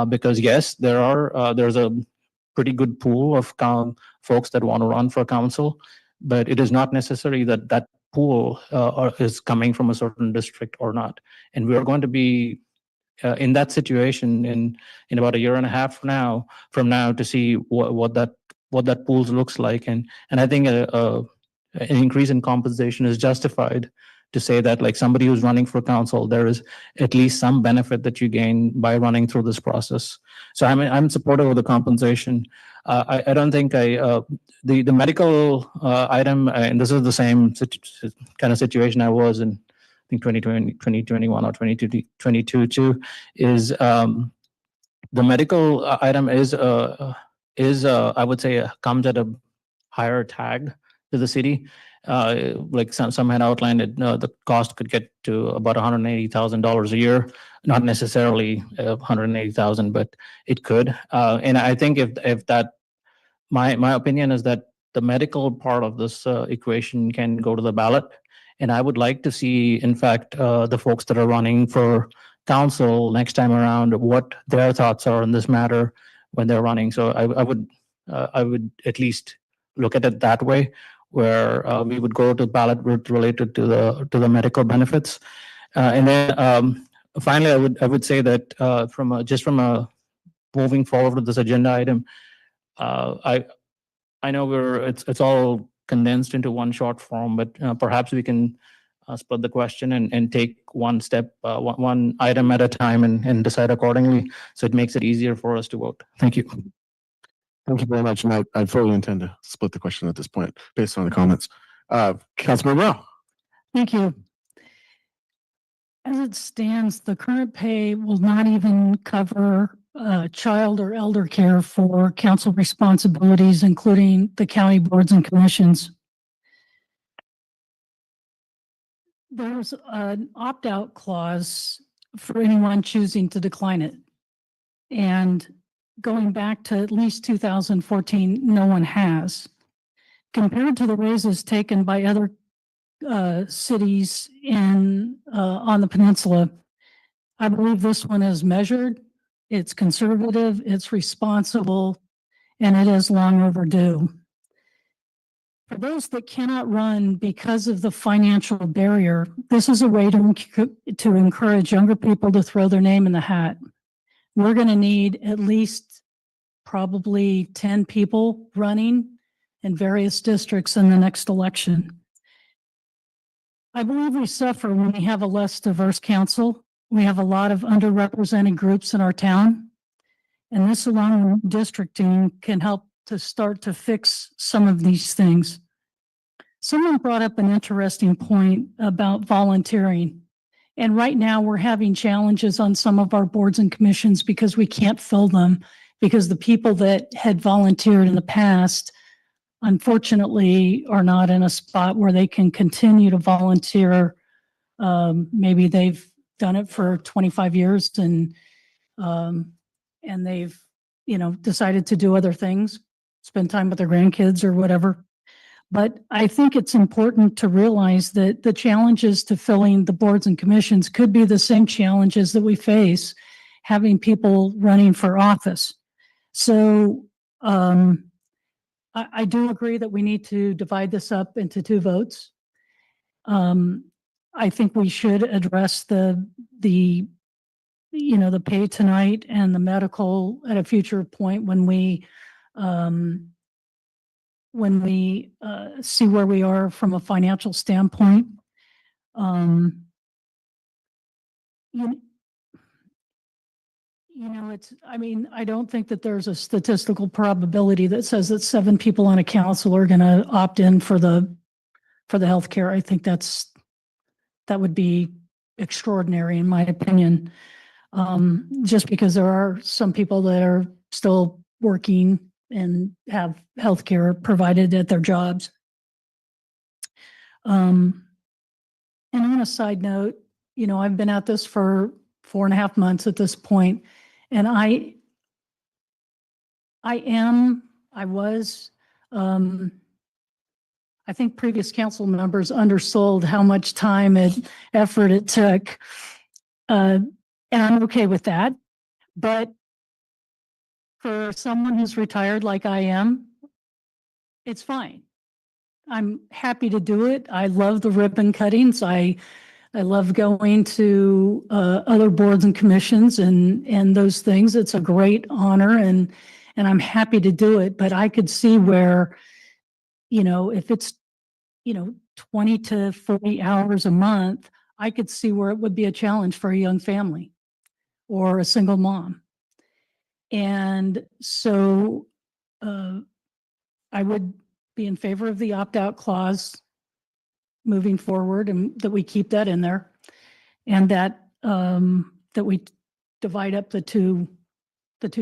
Because yes, there's a pretty good pool of folks that want to run for council, but it is not necessary that that pool is coming from a certain district or not. And we are going to be in that situation in about a year and a half from now to see what that pool looks like. And I think an increase in compensation is justified to say that, like, somebody who's running for council, there is at least some benefit that you gain by running through this process. So I'm supportive of the compensation. I don't think the medical item, and this is the same kind of situation I was in, I think 2020, 2021 or 2022 too, is the medical item is I would say comes at a higher tag to the city. Like some had outlined it, the cost could get to about $180,000 a year, not necessarily 180,000, but it could. And I think if that, my opinion is that the medical part of this equation can go to the ballot. And I would like to see, in fact, the folks that are running for council next time around, what their thoughts are on this matter when they're running. So I would at least look at it that way, where we would go to ballot route related to the medical benefits. And then finally, I would say that from a moving forward with this agenda item, I know it's all condensed into one short form, but perhaps we can split the question and take one step, one item at a time and decide accordingly. So it makes it easier for us to vote. Thank you.
Thank you very much. And I fully intend to split the question at this point based on the comments. Councilmember Rao.
Thank you. As it stands, the current pay will not even cover child or elder care for council responsibilities, including the county boards and commissions. There's an opt-out clause for anyone choosing to decline it. And going back to at least 2014, no one has. Compared to the raises taken by other cities on the peninsula, I believe this one is measured, it's conservative, it's responsible, and it is long overdue. For those that cannot run because of the financial barrier, this is a way to encourage younger people to throw their name in the hat. We're going to need at least probably 10 people running in various districts in the next election. I believe we suffer when we have a less diverse council. We have a lot of underrepresented groups in our town, and this along with districting can help to start to fix some of these things. Someone brought up an interesting point about volunteering. And right now we're having challenges on some of our boards and commissions because we can't fill them, because the people that had volunteered in the past unfortunately are not in a spot where they can continue to volunteer. Maybe they've done it for 25 years and they've, decided to do other things, spend time with their grandkids or whatever. But I think it's important to realize that the challenges to filling the boards and commissions could be the same challenges that we face having people running for office. So I do agree that we need to divide this up into 2 votes. I think we should address the pay tonight and the medical at a future point when we see where we are from a financial standpoint. I don't think that there's a statistical probability that says that 7 people on a council are going to opt in for the healthcare. I think that would be extraordinary in my opinion. Just because there are some people that are still working and have healthcare provided at their jobs. And on a side note, I've been at this for 4.5 months at this point, and I think previous council members undersold how much time and effort it took. And I'm okay with that. But for someone who's retired like I am, it's fine. I'm happy to do it. I love the ribbon cuttings. I love going to other boards and commissions and those things. It's a great honor and I'm happy to do it. But I could see where, if it's, 20 to 40 hours a month, I could see where it would be a challenge for a young family or a single mom. And so I would be in favor of the opt-out clause moving forward and that we keep that in there and that we divide up the two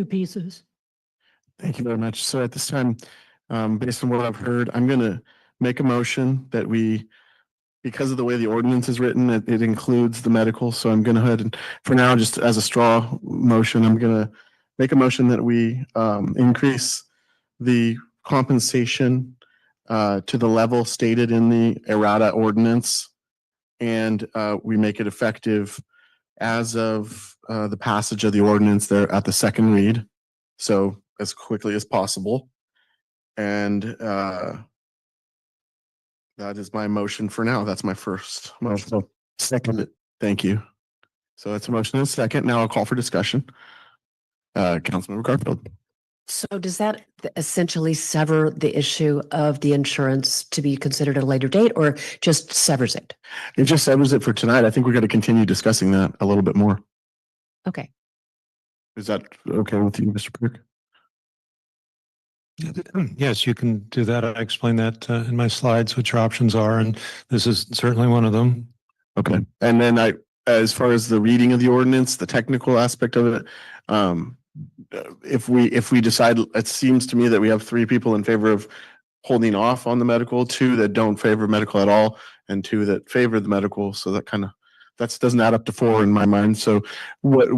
pieces.
Thank you very much. So at this time, based on what I've heard, I'm going to make a motion that because of the way the ordinance is written, it includes the medical. So I'm going to go ahead and for now, just as a straw motion, I'm going to make a motion that we increase the compensation to the level stated in the errata ordinance. And we make it effective as of the passage of the ordinance there at the second read. So as quickly as possible. And that is my motion for now. That's my first motion. Second it. Thank you. So that's a motion and a second. Now I'll call for discussion. Councilmember Garfield.
So does that essentially sever the issue of the insurance to be considered at a later date or just severs it?
It just severs it for tonight. I think we're going to continue discussing that a little bit more.
Okay.
Is that okay with you, Mr. Perk?
Yes, you can do that. I explained that in my slides, what your options are, and this is certainly one of them.
Okay. And then as far as the reading of the ordinance, the technical aspect of it, if we decide, it seems to me that we have 3 people in favor of holding off on the medical, 2 that don't favor medical at all, and 2 that favor the medical. So that doesn't add up to 4 in my mind. So what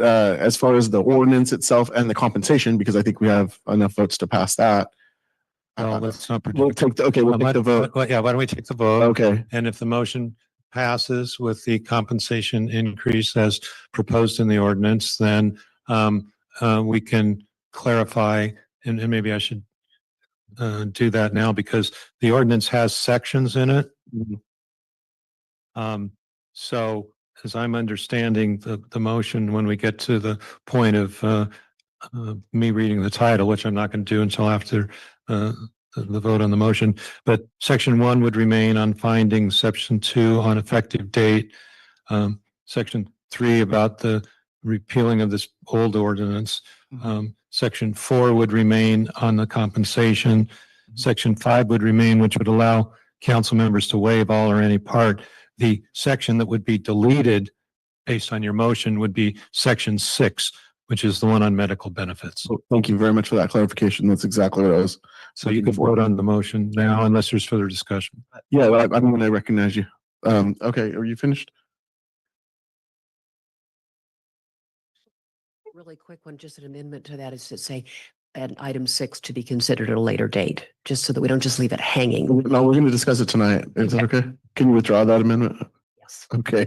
as far as the ordinance itself and the compensation, because I think we have enough votes to pass that.
Well, let's not
We'll take the vote.
Yeah, why don't we take the vote?
Okay.
And if the motion passes with the compensation increase as proposed in the ordinance, then we can clarify, and maybe I should do that now because the ordinance has sections in it. So as I'm understanding the motion, when we get to the point of me reading the title, which I'm not going to do until after the vote on the motion, but section 1 would remain on findings, section 2 on effective date, section 3 about the repealing of this old ordinance, section 4 would remain on the compensation, section 5 would remain, which would allow council members to waive all or any part. The section that would be deleted based on your motion would be section 6, which is the one on medical benefits.
Thank you very much for that clarification. That's exactly what I was
So you could vote on the motion now unless there's further discussion.
Yeah, I'm going to recognize you. Okay, are you finished?
Really quick one, just an amendment to that is to say, and item 6 to be considered at a later date, just so that we don't just leave it hanging.
No, we're going to discuss it tonight. Is that okay? Can you withdraw that amendment?
Yes.
Okay.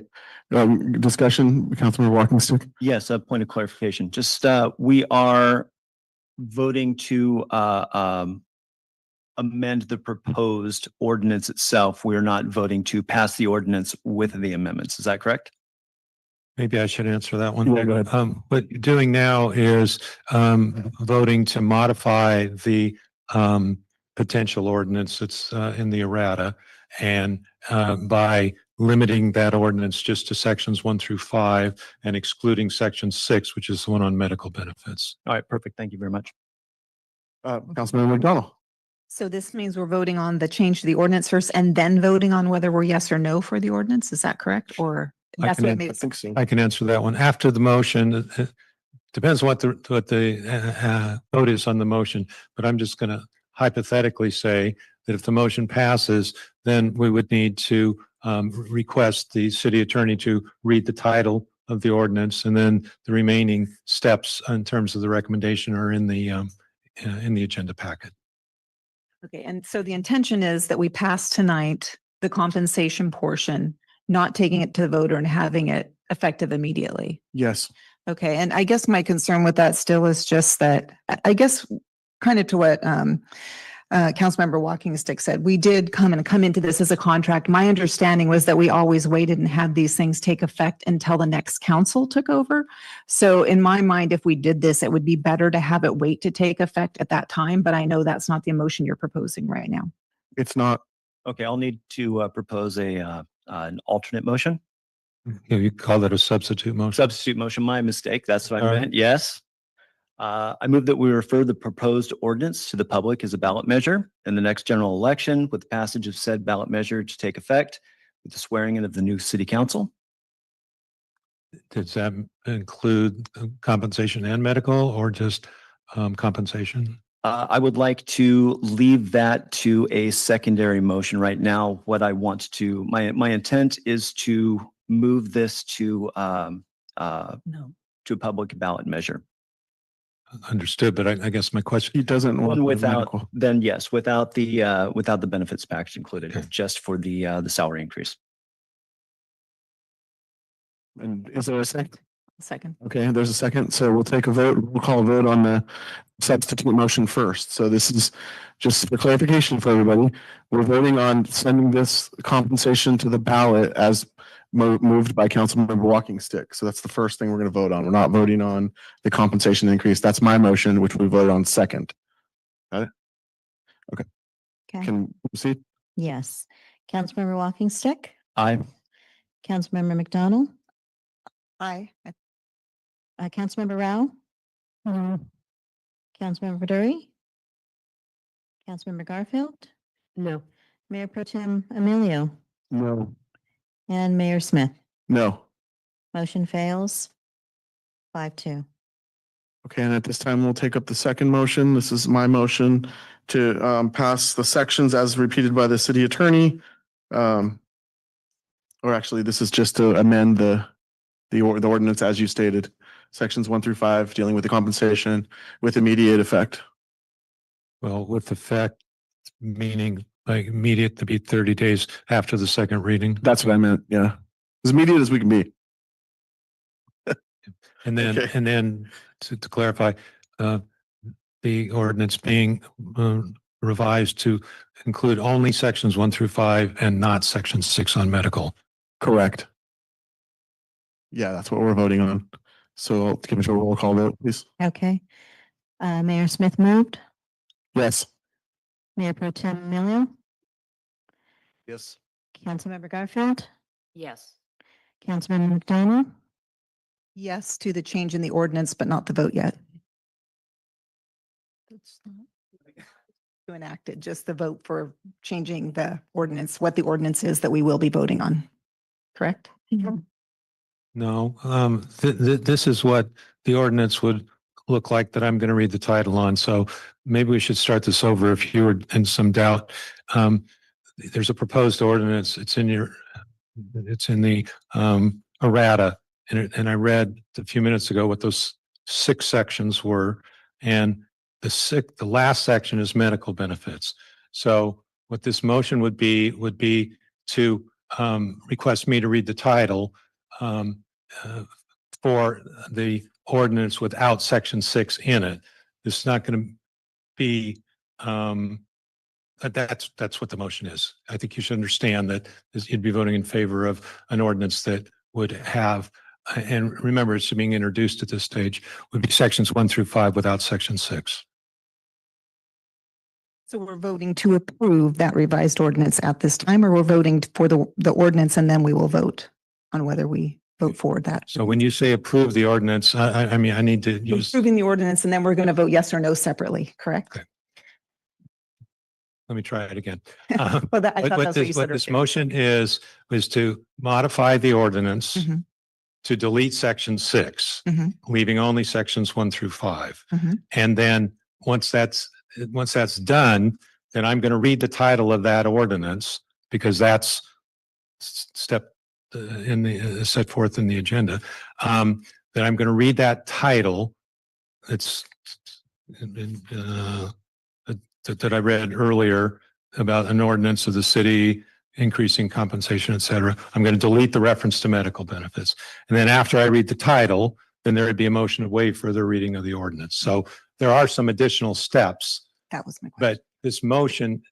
Discussion, Councilmember Walking Stick.
Yes, a point of clarification. Just, we are voting to amend the proposed ordinance itself. We are not voting to pass the ordinance with the amendments. Is that correct?
Maybe I should answer that one.
Yeah, go ahead.
What you're doing now is voting to modify the potential ordinance that's in the errata, and by limiting that ordinance just to sections 1 through 5 and excluding section 6, which is the one on medical benefits.
All right, perfect. Thank you very much.
Councilmember McDonald.
So this means we're voting on the change to the ordinance first and then voting on whether we're yes or no for the ordinance. Is that correct? Or that's what it made it
think so.
I can answer that one. After the motion, depends what the vote is on the motion, but I'm just going to hypothetically say that if the motion passes, then we would need to request the city attorney to read the title of the ordinance, and then the remaining steps in terms of the recommendation are in the agenda packet.
Okay, and so the intention is that we pass tonight the compensation portion, not taking it to the voter and having it effective immediately.
Yes.
Okay, and I guess my concern with that still is just that, I guess, kind of to what Councilmember Walking Stick said, we did come into this as a contract. My understanding was that we always waited and had these things take effect until the next council took over. So in my mind, if we did this, it would be better to have it wait to take effect at that time. But I know that's not the motion you're proposing right now.
It's not.
Okay, I'll need to propose an alternate motion.
You call that a substitute motion?
Substitute motion, my mistake. That's what
All
I
right.
meant. Yes. I move that we refer the proposed ordinance to the public as a ballot measure in the next general election, with the passage of said ballot measure to take effect with the swearing in of the new city council.
Does that include compensation and medical, or just compensation?
I would like to leave that to a secondary motion right now. What I want to, my intent is to move this to to a public ballot measure.
Understood, but I guess my question.
He doesn't want
And
the
without,
medical.
then yes, without the benefits package included, just for the salary increase.
And is there a second?
Second.
Okay, there's a second. So we'll take a vote. We'll call a vote on the substitute motion first. So this is just for clarification for everybody. We're voting on sending this compensation to the ballot as moved by Councilmember Walking Stick. So that's the first thing we're going to vote on. We're not voting on the compensation increase. That's my motion, which we voted on second. Got it? Okay.
Okay.
Can we proceed?
Yes. Councilmember Walking Stick,
Aye.
Councilmember McDonald,
Aye.
Councilmember Rao, Councilmember Vaduri, Councilmember Garfield,
No.
Mayor Pro Tem Emilio,
No.
and Mayor Smith.
No.
Motion fails 5-2.
Okay, and at this time, we'll take up the second motion. This is my motion to pass the sections as repeated by the city attorney. Or actually, this is just to amend the ordinance as you stated, sections 1 through 5, dealing with the compensation with immediate effect.
Well, with effect, meaning like immediate to be 30 days after the second reading.
That's what I meant, yeah. As immediate as we can be.
And then,
Okay.
and then to clarify, the ordinance being revised to include only sections 1 through 5 and not section 6 on medical.
Correct. Yeah, that's what we're voting on. So I'll give it a roll call vote, please.
Okay. Mayor Smith moved.
Yes.
Mayor Pro Tem Emilio,
Yes.
Councilmember Garfield,
Yes.
Councilmember McDonald,
Yes to the change in the ordinance, but not the vote yet. To enact it, just the vote for changing the ordinance, what the ordinance is that we will be voting on. Correct?
No, this is what the ordinance would look like that I'm going to read the title on. So maybe we should start this over if you were in some doubt. There's a proposed ordinance. It's in the errata. And I read a few minutes ago what those 6 sections were. And the last section is medical benefits. So what this motion would be to request me to read the title for the ordinance without section 6 in it. This is not going to be, that's what the motion is. I think you should understand that you'd be voting in favor of an ordinance that would have, and remember it's being introduced at this stage, would be sections 1 through 5 without section 6.
So we're voting to approve that revised ordinance at this time, or we're voting for the ordinance and then we will vote on whether we vote for that.
So when you say approve the ordinance, I mean, I need to use,
Approving the ordinance and then we're going to vote yes or no separately, correct?
Okay. Let me try it again.
Well, I thought that's what you
What
said.
this motion is to modify the ordinance
Mhm.
to delete section 6,
Mhm.
leaving only sections 1 through 5.
Mhm.
And then once that's done, then I'm going to read the title of that ordinance because that's step in the set forth in the agenda. Then I'm going to read that title. It's that I read earlier about an ordinance of the city increasing compensation, et cetera. I'm going to delete the reference to medical benefits. And then after I read the title, then there would be a motion to waive further reading of the ordinance. So there are some additional steps,
That was my question.
but this motion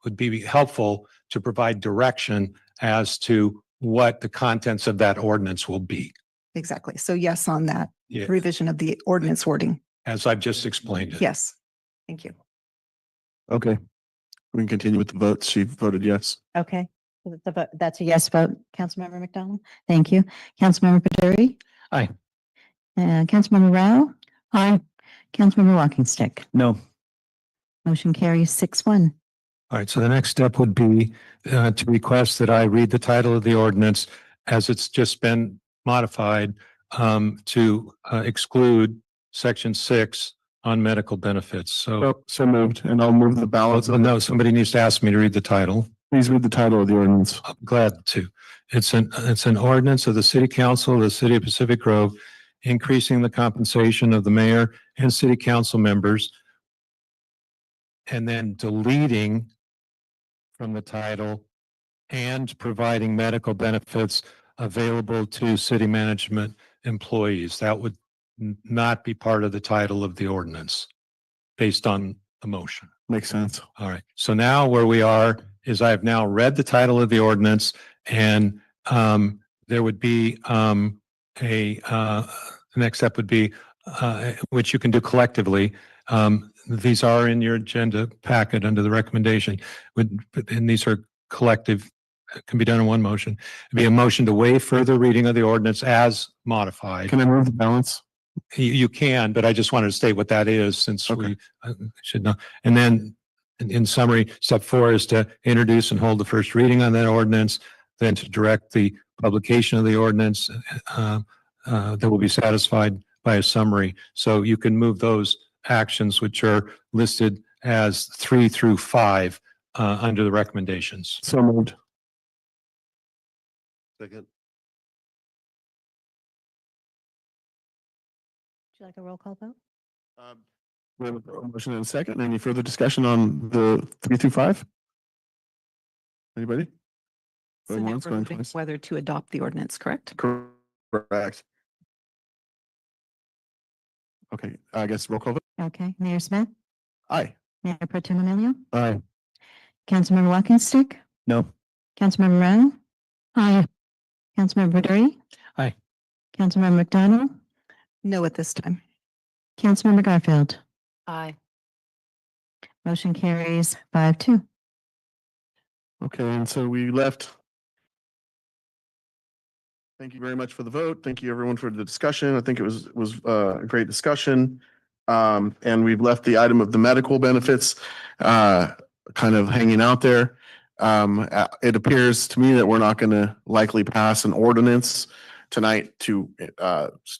would be helpful to provide direction as to what the contents of that ordinance will be,
Exactly. So yes on that
Yeah.
revision of the ordinance wording.
as I've just explained it.
Yes. Thank you.
Okay. We can continue with the votes. She voted yes.
Okay, so that's a yes vote. Councilmember McDonald? Thank you. Councilmember Paturi?
Aye.
Councilmember Rao? Aye. Councilmember Walking Stick?
No.
Motion carries 6-1.
All right, so the next step would be to request that I read the title of the ordinance as it's just been modified to exclude section 6 on medical benefits. So,
So moved, and I'll move the balance.
no, somebody needs to ask me to read the title.
Please read the title of the ordinance.
I'm glad to. It's an ordinance of the City Council of the City of Pacific Grove, increasing the compensation of the mayor and city council members, and then deleting from the title and providing medical benefits available to city management employees. That would not be part of the title of the ordinance based on the motion.
Makes sense.
All right. So now where we are is I have now read the title of the ordinance, and there would be the next step would be which you can do collectively. These are in your agenda packet under the recommendation, and these are collective, can be done in one motion. It'd be a motion to waive further reading of the ordinance as modified.
Can I move the balance?
You can, but I just wanted to state what that is since we should know. And then in summary, step 4 is to introduce and hold the first reading on that ordinance, then to direct the publication of the ordinance that will be satisfied by a summary. So you can move those actions which are listed as 3 through 5 under the recommendations.
So moved.
Second.
Would you like a roll call vote?
We have a motion and a second. Any further discussion on the 3 through 5? Anybody?
So
Going
now
once,
we're
going
voting
twice.
whether to adopt the ordinance, correct?
Correct. Okay, I guess roll call vote.
Okay, Mayor Smith?
Aye.
Mayor Pro Tem Emilio?
Aye.
Councilmember Walking Stick?
No.
Councilmember Rao? Aye. Councilmember Paturi?
Aye.
Councilmember McDonald?
No at this time.
Councilmember Garfield?
Aye.
Motion carries 5-2.
Okay, and so we left. Thank you very much for the vote. Thank you everyone for the discussion. I think it was a great discussion. And we've left the item of the medical benefits kind of hanging out there. It appears to me that we're not going to likely pass an ordinance tonight to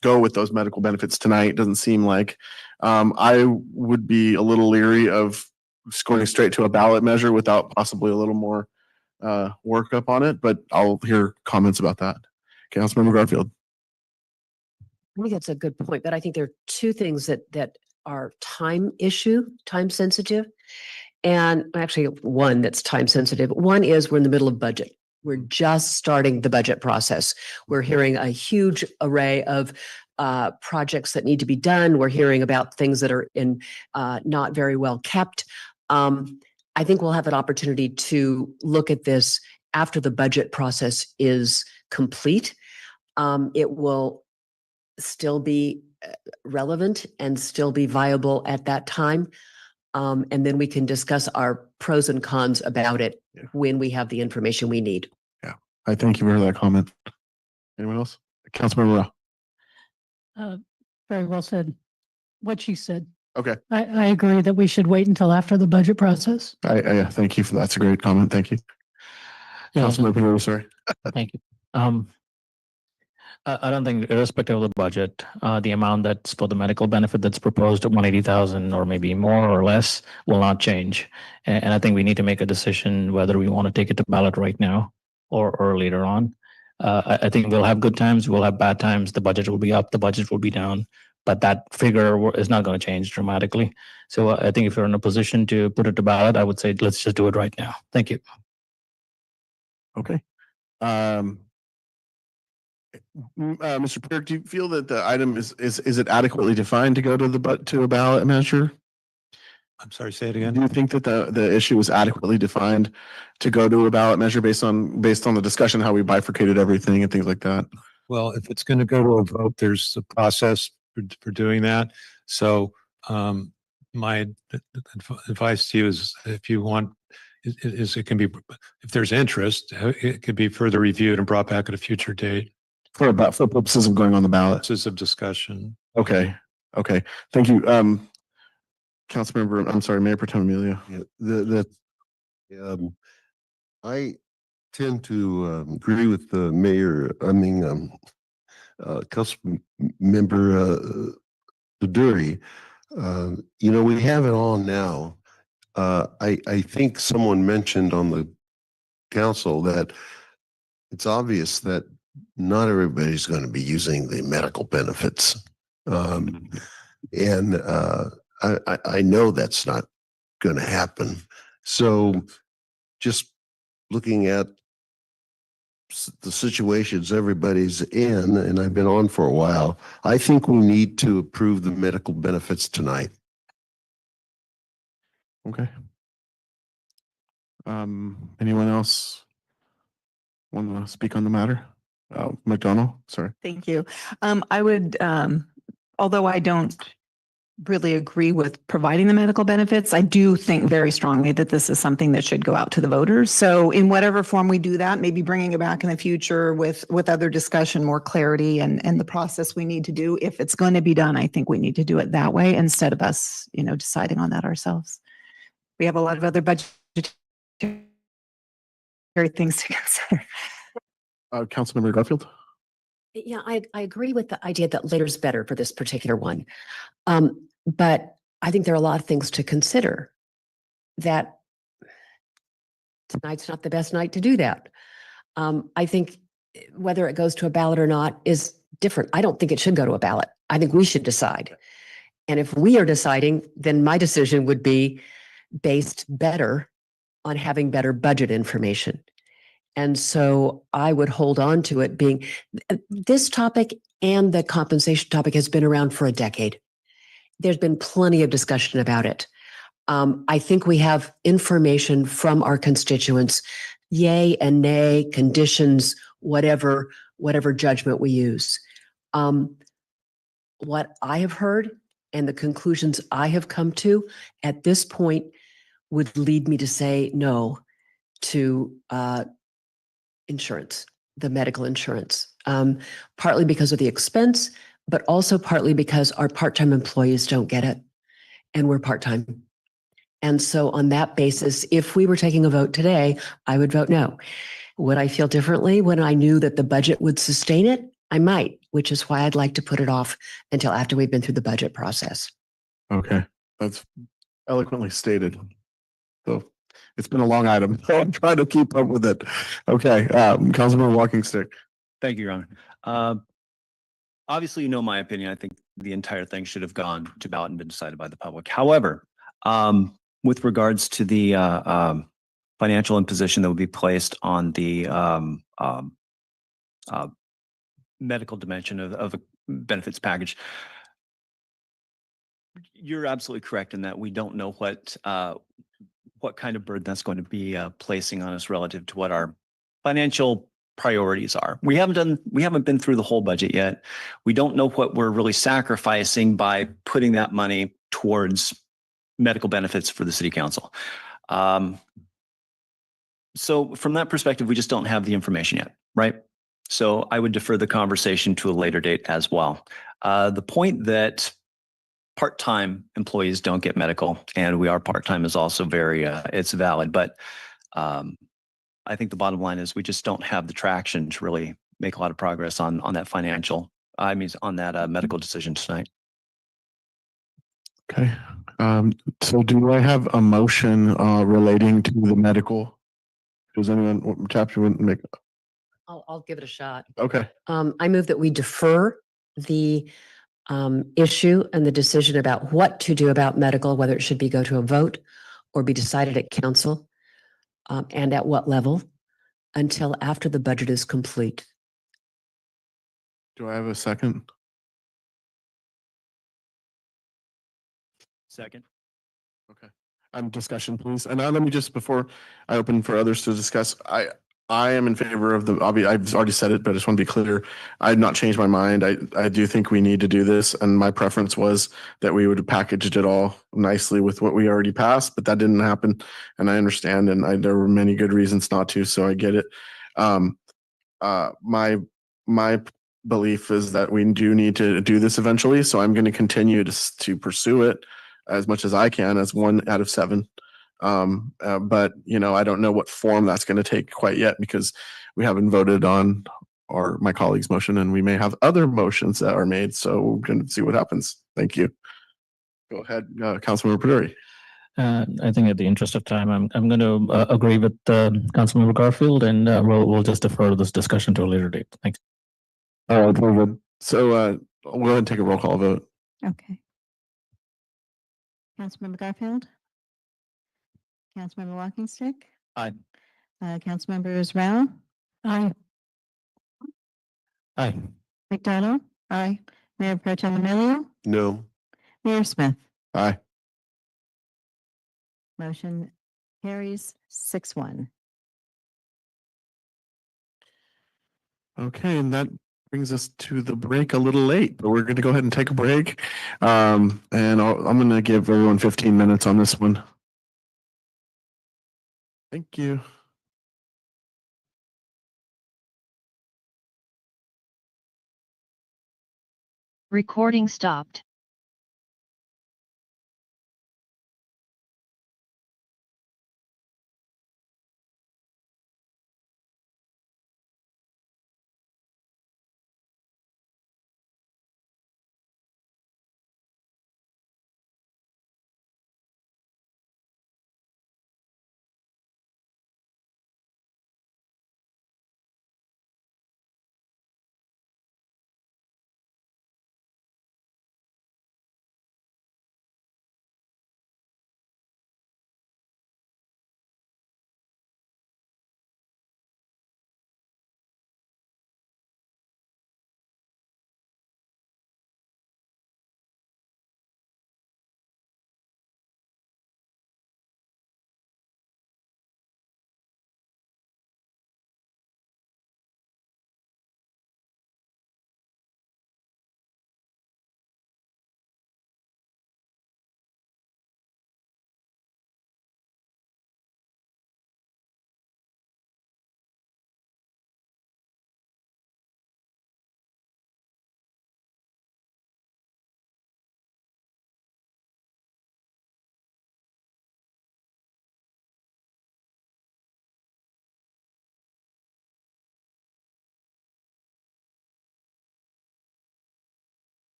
go with those medical benefits tonight. Doesn't seem like. I would be a little leery of just going straight to a ballot measure without possibly a little more workup on it, but I'll hear comments about that. Councilmember Garfield.
I think that's a good point, but I think there are two things that are time sensitive. And actually one that's time sensitive. One is we're in the middle of budget. We're just starting the budget process. We're hearing a huge array of projects that need to be done. We're hearing about things that are in not very well kept. I think we'll have an opportunity to look at this after the budget process is complete. It will still be relevant and still be viable at that time. And then we can discuss our pros and cons about it when we have the information we need.
Yeah, I thank you for that comment. Anyone else? Councilmember Rao.
Very well said. What she said.
Okay.
I agree that we should wait until after the budget process.
I thank you for that. That's a great comment. Thank you. Councilmember Pinero, sorry.
Thank you. I don't think, irrespective of the budget, the amount that's for the medical benefit that's proposed at 180,000 or maybe more or less will not change. And I think we need to make a decision whether we want to take it to ballot right now or later on. I think we'll have good times, we'll have bad times. The budget will be up, the budget will be down, but that figure is not going to change dramatically. So I think if you're in a position to put it to ballot, I would say let's just do it right now. Thank you.
Okay. Mr. Perk, do you feel that the item is it adequately defined to go to a ballot measure?
I'm sorry, say it again.
Do you think that the issue was adequately defined to go to a ballot measure based on the discussion, how we bifurcated everything and things like that?
Well, if it's going to go to a vote, there's a process for doing that. So my advice to you is, if you want, it can be, if there's interest, it could be further reviewed and brought back at a future date.
For purposes of going on the ballot.
Purposes of discussion.
Okay. Okay. Thank you. Councilmember, I'm sorry, Mayor Pro Tem Emilio.
Yeah, I tend to agree with the mayor. Council member Dury. We have it all now. I think someone mentioned on the council that it's obvious that not everybody's going to be using the medical benefits. And I know that's not going to happen. So just looking at the situations everybody's in, and I've been on for a while, I think we need to approve the medical benefits tonight.
Okay. Anyone else want to speak on the matter? McDonald, sorry.
Thank you. I would, although I don't really agree with providing the medical benefits, I do think very strongly that this is something that should go out to the voters. So in whatever form we do that, maybe bringing it back in the future with other discussion, more clarity and the process we need to do. If it's going to be done, I think we need to do it that way instead of us, deciding on that ourselves. We have a lot of other budgetary things to consider.
Councilmember Garfield.
Yeah, I agree with the idea that later's better for this particular one. But I think there are a lot of things to consider, that tonight's not the best night to do that. I think whether it goes to a ballot or not is different. I don't think it should go to a ballot. I think we should decide. And if we are deciding, then my decision would be based better on having better budget information. And so I would hold on to it being, this topic and the compensation topic has been around for a decade. There's been plenty of discussion about it. I think we have information from our constituents, yay and nay, conditions, whatever judgment we use. What I have heard and the conclusions I have come to at this point would lead me to say no to insurance, the medical insurance, partly because of the expense, but also partly because our part-time employees don't get it and we're part-time. And so on that basis, if we were taking a vote today, I would vote no. Would I feel differently when I knew that the budget would sustain it? I might, which is why I'd like to put it off until after we've been through the budget process.
Okay, that's eloquently stated. So it's been a long item. So I'm trying to keep up with it. Okay, Councilman Walking Stick.
Thank you, Your Honor. Obviously, you know my opinion. I think the entire thing should have gone to ballot and been decided by the public. However, with regards to the financial imposition that would be placed on the medical dimension of a benefits package, you're absolutely correct in that we don't know what kind of burden that's going to be placing on us relative to what our financial priorities are. We haven't been through the whole budget yet. We don't know what we're really sacrificing by putting that money towards medical benefits for the city council. So from that perspective, we just don't have the information yet, right? So I would defer the conversation to a later date as well. The point that part-time employees don't get medical, and we are part-time, is also very, it's valid. But I think the bottom line is we just don't have the traction to really make a lot of progress on that on that medical decision tonight.
Okay, so do I have a motion relating to the medical? Does anyone, chapter wouldn't make?
I'll give it a shot.
Okay,
I move that we defer the issue and the decision about what to do about medical, whether it should go to a vote or be decided at council, and at what level, until after the budget is complete.
do I have a second?
Second.
Okay. Discussion, please. And let me just, before I open for others to discuss, I am in favor of I've already said it, but I just want to be clear. I had not changed my mind. I do think we need to do this. And my preference was that we would have packaged it all nicely with what we already passed, but that didn't happen. And I understand. And there were many good reasons not to, so I get it. My belief is that we do need to do this eventually. So I'm going to continue to pursue it as much as I can as 1 out of 7. But I don't know what form that's going to take quite yet, because we haven't voted on my colleague's motion, and we may have other motions that are made. So we're going to see what happens. Thank you. Go ahead, Councilmember Peduri.
I think, at the interest of time, I'm going to agree with Councilmember Garfield, and we'll just defer this discussion to a later date. Thanks.
All right, very good. So we'll go ahead and take a roll call vote.
Okay. Councilmember Garfield? Councilmember Walking Stick?
Aye.
Councilmembers Rao?
Aye.
Aye.
McDonald? Aye. Mayor Pro Tem Emilio?
No.
Mayor Smith?
Aye.
Motion carries 6-1.
Okay, and that brings us to the break a little late, but we're going to go ahead and take a break. And I'm going to give everyone 15 minutes on this one. Thank you.
Recording stopped.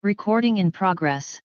Recording in progress.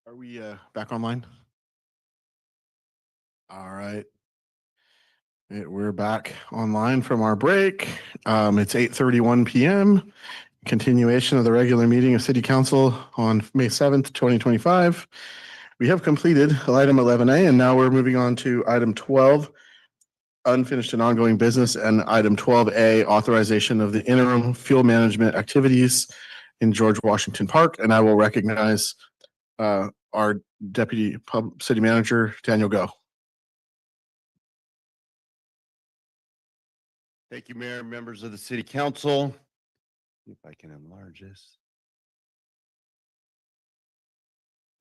Are we back online? All right. We're back online from our break. It's 8:31 p.m. Continuation of the regular meeting of City Council on May 7th, 2025. We have completed item 11A, and now we're moving on to item 12, unfinished and ongoing business, and item 12A, authorization of the interim fuel management activities in George Washington Park. And I will recognize our Deputy City Manager, Daniel Go.
Thank you, Mayor, members of the City Council. If I can enlarge this.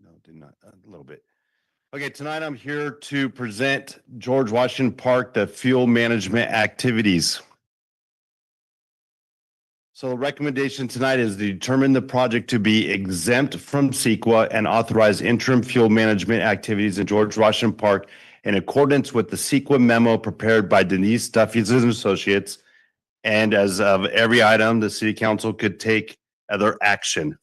No, did not, a little bit. Okay, tonight I'm here to present George Washington Park, the fuel management activities. So the recommendation tonight is to determine the project to be exempt from CEQA and authorize interim fuel management activities in George Washington Park in accordance with the CEQA memo prepared by Denise Duffy's and Associates. And as of every item, the City Council could take other action.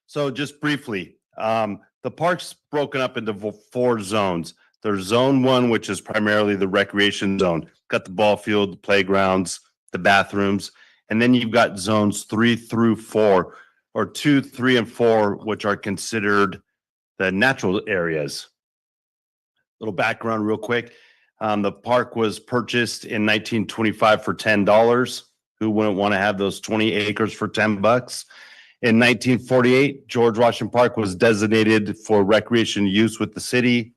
So just briefly, the park's broken up into 4 zones. There's zone 1, which is primarily the recreation zone. Got the ball field, the playgrounds, the bathrooms. And then you've got zones 3 through 4, or 2, 3, and 4, which are considered the natural areas. Little background real quick. The park was purchased in 1925 for $10. Who wouldn't want to have those 20 acres for $10? In 1948, George Washington Park was designated for recreation use with the city.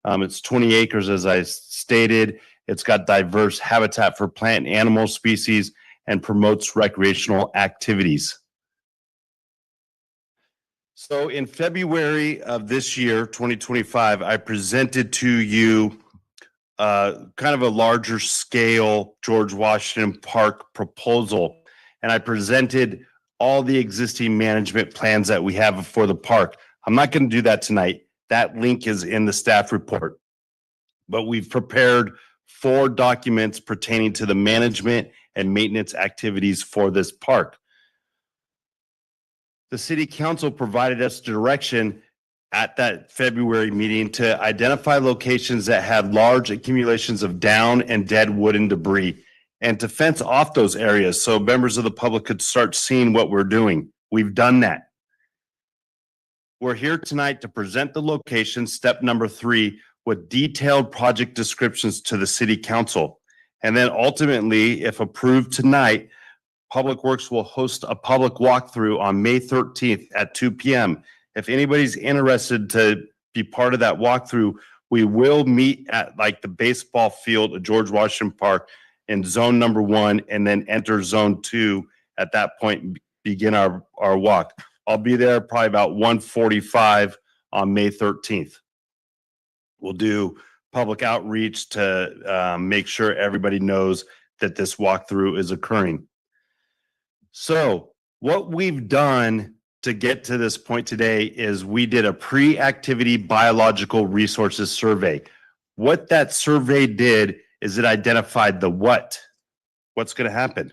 It's 20 acres, as I stated. It's got diverse habitat for plant and animal species and promotes recreational activities. So in February of this year, 2025, I presented to you kind of a larger scale George Washington Park proposal. And I presented all the existing management plans that we have for the park. I'm not going to do that tonight. That link is in the staff report. But we've prepared 4 documents pertaining to the management and maintenance activities for this park. The City Council provided us direction at that February meeting to identify locations that had large accumulations of down and dead wood and debris, and to fence off those areas so members of the public could start seeing what we're doing. We've done that. We're here tonight to present the location, step number 3, with detailed project descriptions to the City Council. And then ultimately, if approved tonight, Public Works will host a public walkthrough on May 13th at 2 p.m. If anybody's interested to be part of that walkthrough, we will meet at like the baseball field at George Washington Park in zone number 1, and then enter zone 2 at that point and begin our walk. I'll be there probably about 1:45 on May 13th. We'll do public outreach to make sure everybody knows that this walkthrough is occurring. So what we've done to get to this point today is we did a pre-activity biological resources survey. What that survey did is it identified the what's going to happen,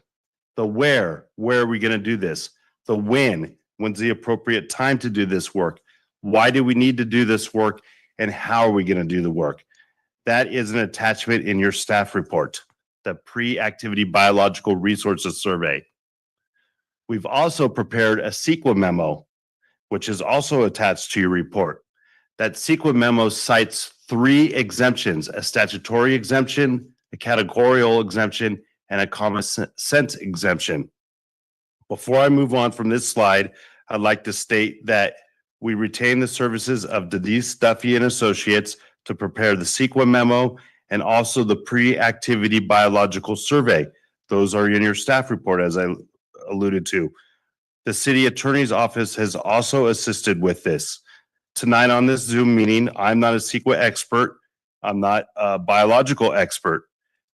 the where are we going to do this, the when's the appropriate time to do this work, why do we need to do this work, and how are we going to do the work. That is an attachment in your staff report, the pre-activity biological resources survey. We've also prepared a CEQA memo.
which is also attached to your report. That CEQA memo cites 3 exemptions: a statutory exemption, a categorical exemption, and a common sense exemption. Before I move on from this slide, I'd like to state that we retain the services of Denise Duffy and Associates to prepare the CEQA memo and also the pre-activity biological survey. Those are in your staff report, as I alluded to. The city attorney's office has also assisted with this. Tonight on this Zoom meeting, I'm not a CEQA expert. I'm not a biological expert.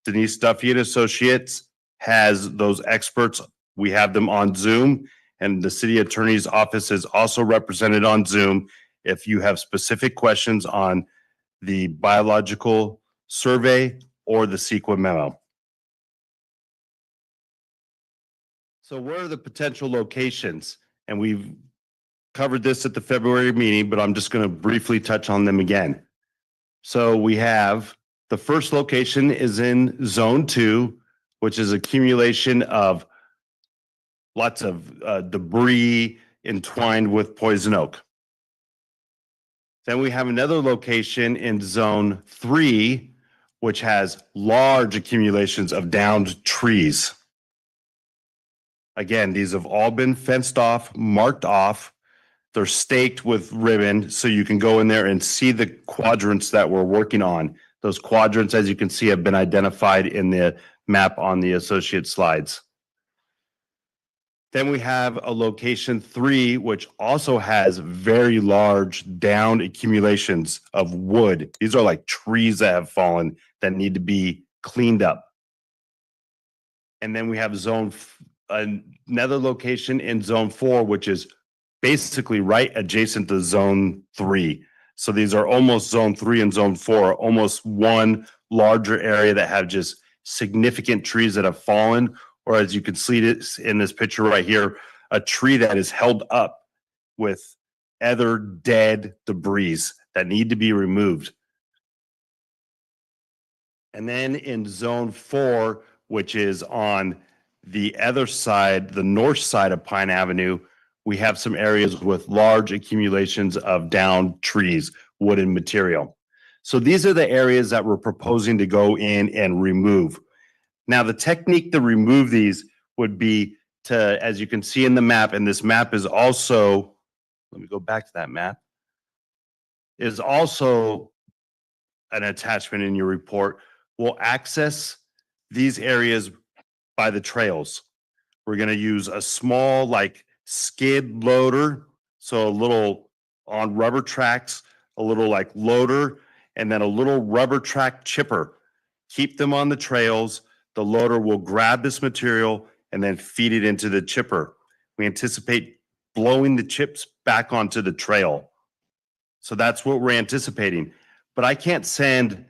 Denise Duffy and Associates has those experts. We have them on Zoom, and the city attorney's office is also represented on Zoom if you have specific questions on the biological survey or the CEQA memo. So where are the potential locations? And we've covered this at the February meeting, but I'm just going to briefly touch on them again. So we have the first location is in Zone 2, which is accumulation of lots of debris entwined with poison oak. Then we have another location in Zone 3, which has large accumulations of downed trees. Again, these have all been fenced off, marked off. They're staked with ribbon, so you can go in there and see the quadrants that we're working on. Those quadrants, as you can see, have been identified in the map on the associate slides. Then we have a location 3, which also has very large downed accumulations of wood. These are like trees that have fallen that need to be cleaned up. And then we have another location in Zone 4, which is basically right adjacent to Zone 3. So these are almost Zone 3 and Zone 4, almost one larger area that have just significant trees that have fallen, or as you can see it in this picture right here, a tree that is held up with other dead debris that need to be removed. And then in Zone 4, which is on the other side, the north side of Pine Avenue, we have some areas with large accumulations of downed trees, wooden material. So these are the areas that we're proposing to go in and remove. Now, the technique to remove these would be to, as you can see in the map, and this map is also, let me go back to that map, is also an attachment in your report. We'll access these areas by the trails. We're going to use a small, like, skid loader, so a little on rubber tracks, a little like loader, and then a little rubber track chipper. Keep them on the trails. The loader will grab this material and then feed it into the chipper. We anticipate blowing the chips back onto the trail. So that's what we're anticipating. But I can't send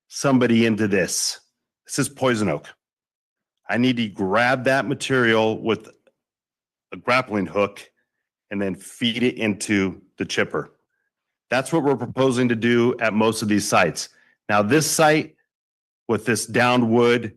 somebody into this. This is poison oak. I need to grab that material with a grappling hook and then feed it into the chipper. That's what we're proposing to do at most of these sites. Now, this site with this downed wood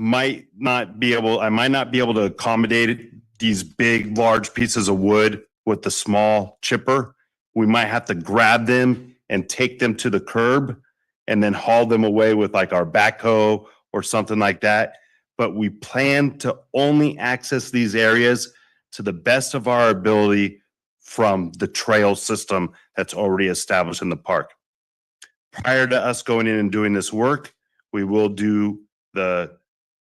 I might not be able to accommodate these big, large pieces of wood with the small chipper. We might have to grab them and take them to the curb and then haul them away with like our backhoe or something like that. But we plan to only access these areas to the best of our ability from the trail system that's already established in the park. Prior to us going in and doing this work, we will do the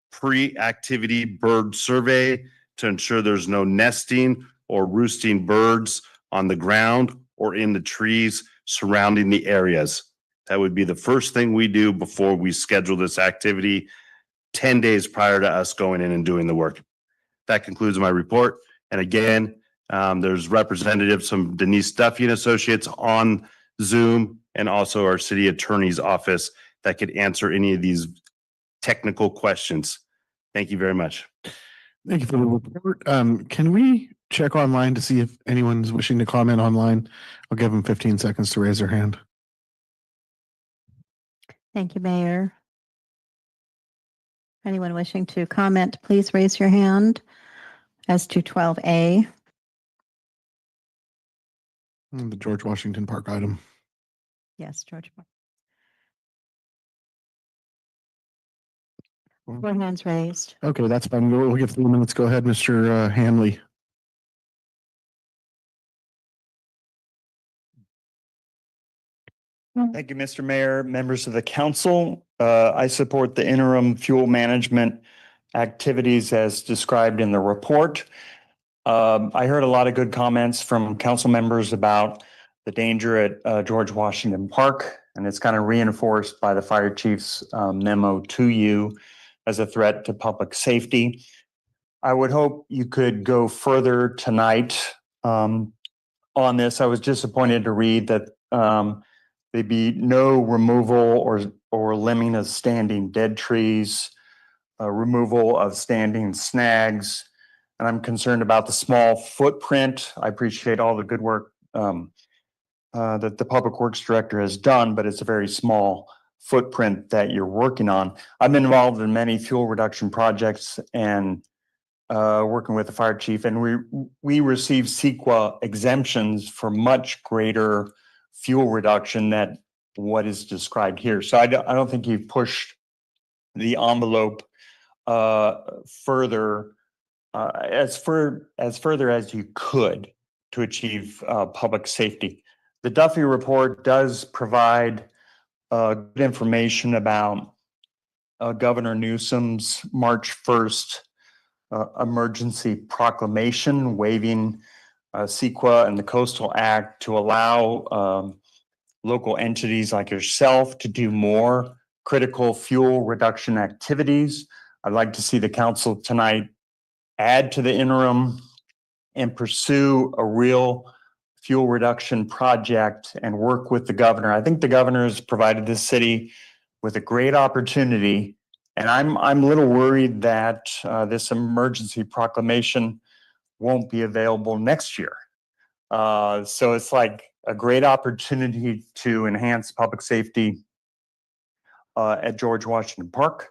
pre-activity bird survey to ensure there's no nesting or roosting birds on the ground or in the trees surrounding the areas. That would be the first thing we do before we schedule this activity 10 days prior to us going in and doing the work. That concludes my report. And again, there's representatives from Denise Duffy and Associates on Zoom and also our city attorney's office that could answer any of these technical questions. Thank you very much.
Thank you for the report. Can we check online to see if anyone's wishing to comment online? I'll give them 15 seconds to raise their hand.
Thank you, Mayor. Anyone wishing to comment, please raise your hand as to 12A.
The George Washington Park item.
Yes, George. Four hands raised.
Okay, that's fine. We'll give 3 minutes. Go ahead, Mr. Hanley.
Thank you, Mr. Mayor, members of the council. I support the interim fuel management activities as described in the report. I heard a lot of good comments from council members about the danger at George Washington Park, and it's kind of reinforced by the fire chief's memo to you as a threat to public safety. I would hope you could go further tonight on this. I was disappointed to read that there'd be no removal or limbing of standing dead trees, removal of standing snags, and I'm concerned about the small footprint. I appreciate all the good work that the Public Works Director has done, but it's a very small footprint that you're working on. I've been involved in many fuel reduction projects and working with the fire chief, and we receive CEQA exemptions for much greater fuel reduction than what is described here. So I don't think you've pushed the envelope further as further as you could to achieve public safety. The Duffy report does provide good information about Governor Newsom's March 1st emergency proclamation waiving CEQA and the Coastal Act to allow local entities like yourself to do more critical fuel reduction activities. I'd like to see the council tonight add to the interim and pursue a real fuel reduction project and work with the governor. I think the governor has provided this city with a great opportunity, and I'm a little worried that this emergency proclamation won't be available next year. So it's like a great opportunity to enhance public safety at George Washington Park.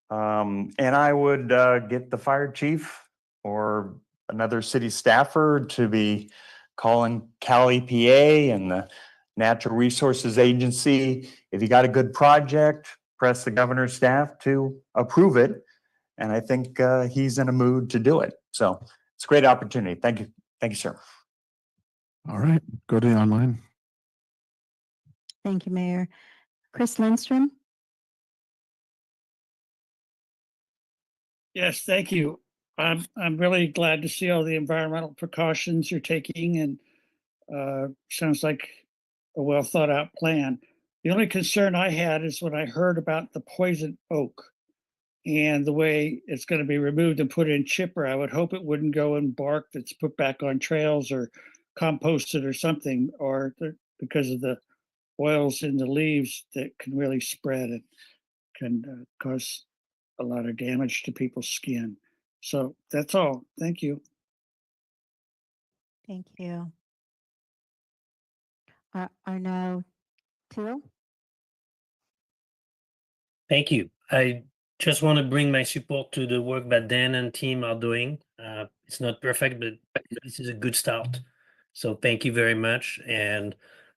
And I would get the fire chief or another city staffer to be calling Cal EPA and the Natural Resources Agency. If you got a good project, press the governor's staff to approve it. And I think he's in a mood to do it. So it's a great opportunity. Thank you. Thank you, sir.
All right, go to the online.
Thank you, Mayor. Chris Lindstrom.
Yes, thank you. I'm really glad to see all the environmental precautions you're taking, and sounds like a well thought out plan. The only concern I had is when I heard about the poison oak and the way it's going to be removed and put in chipper. I would hope it wouldn't go in bark that's put back on trails or composted or something, or because of the oils in the leaves that can really spread and can cause a lot of damage to people's skin. So that's all. Thank you.
Thank you. Arno Teal.
Thank you. I just want to bring my support to the work that Dan and team are doing. It's not perfect, but this is a good start. So thank you very much. And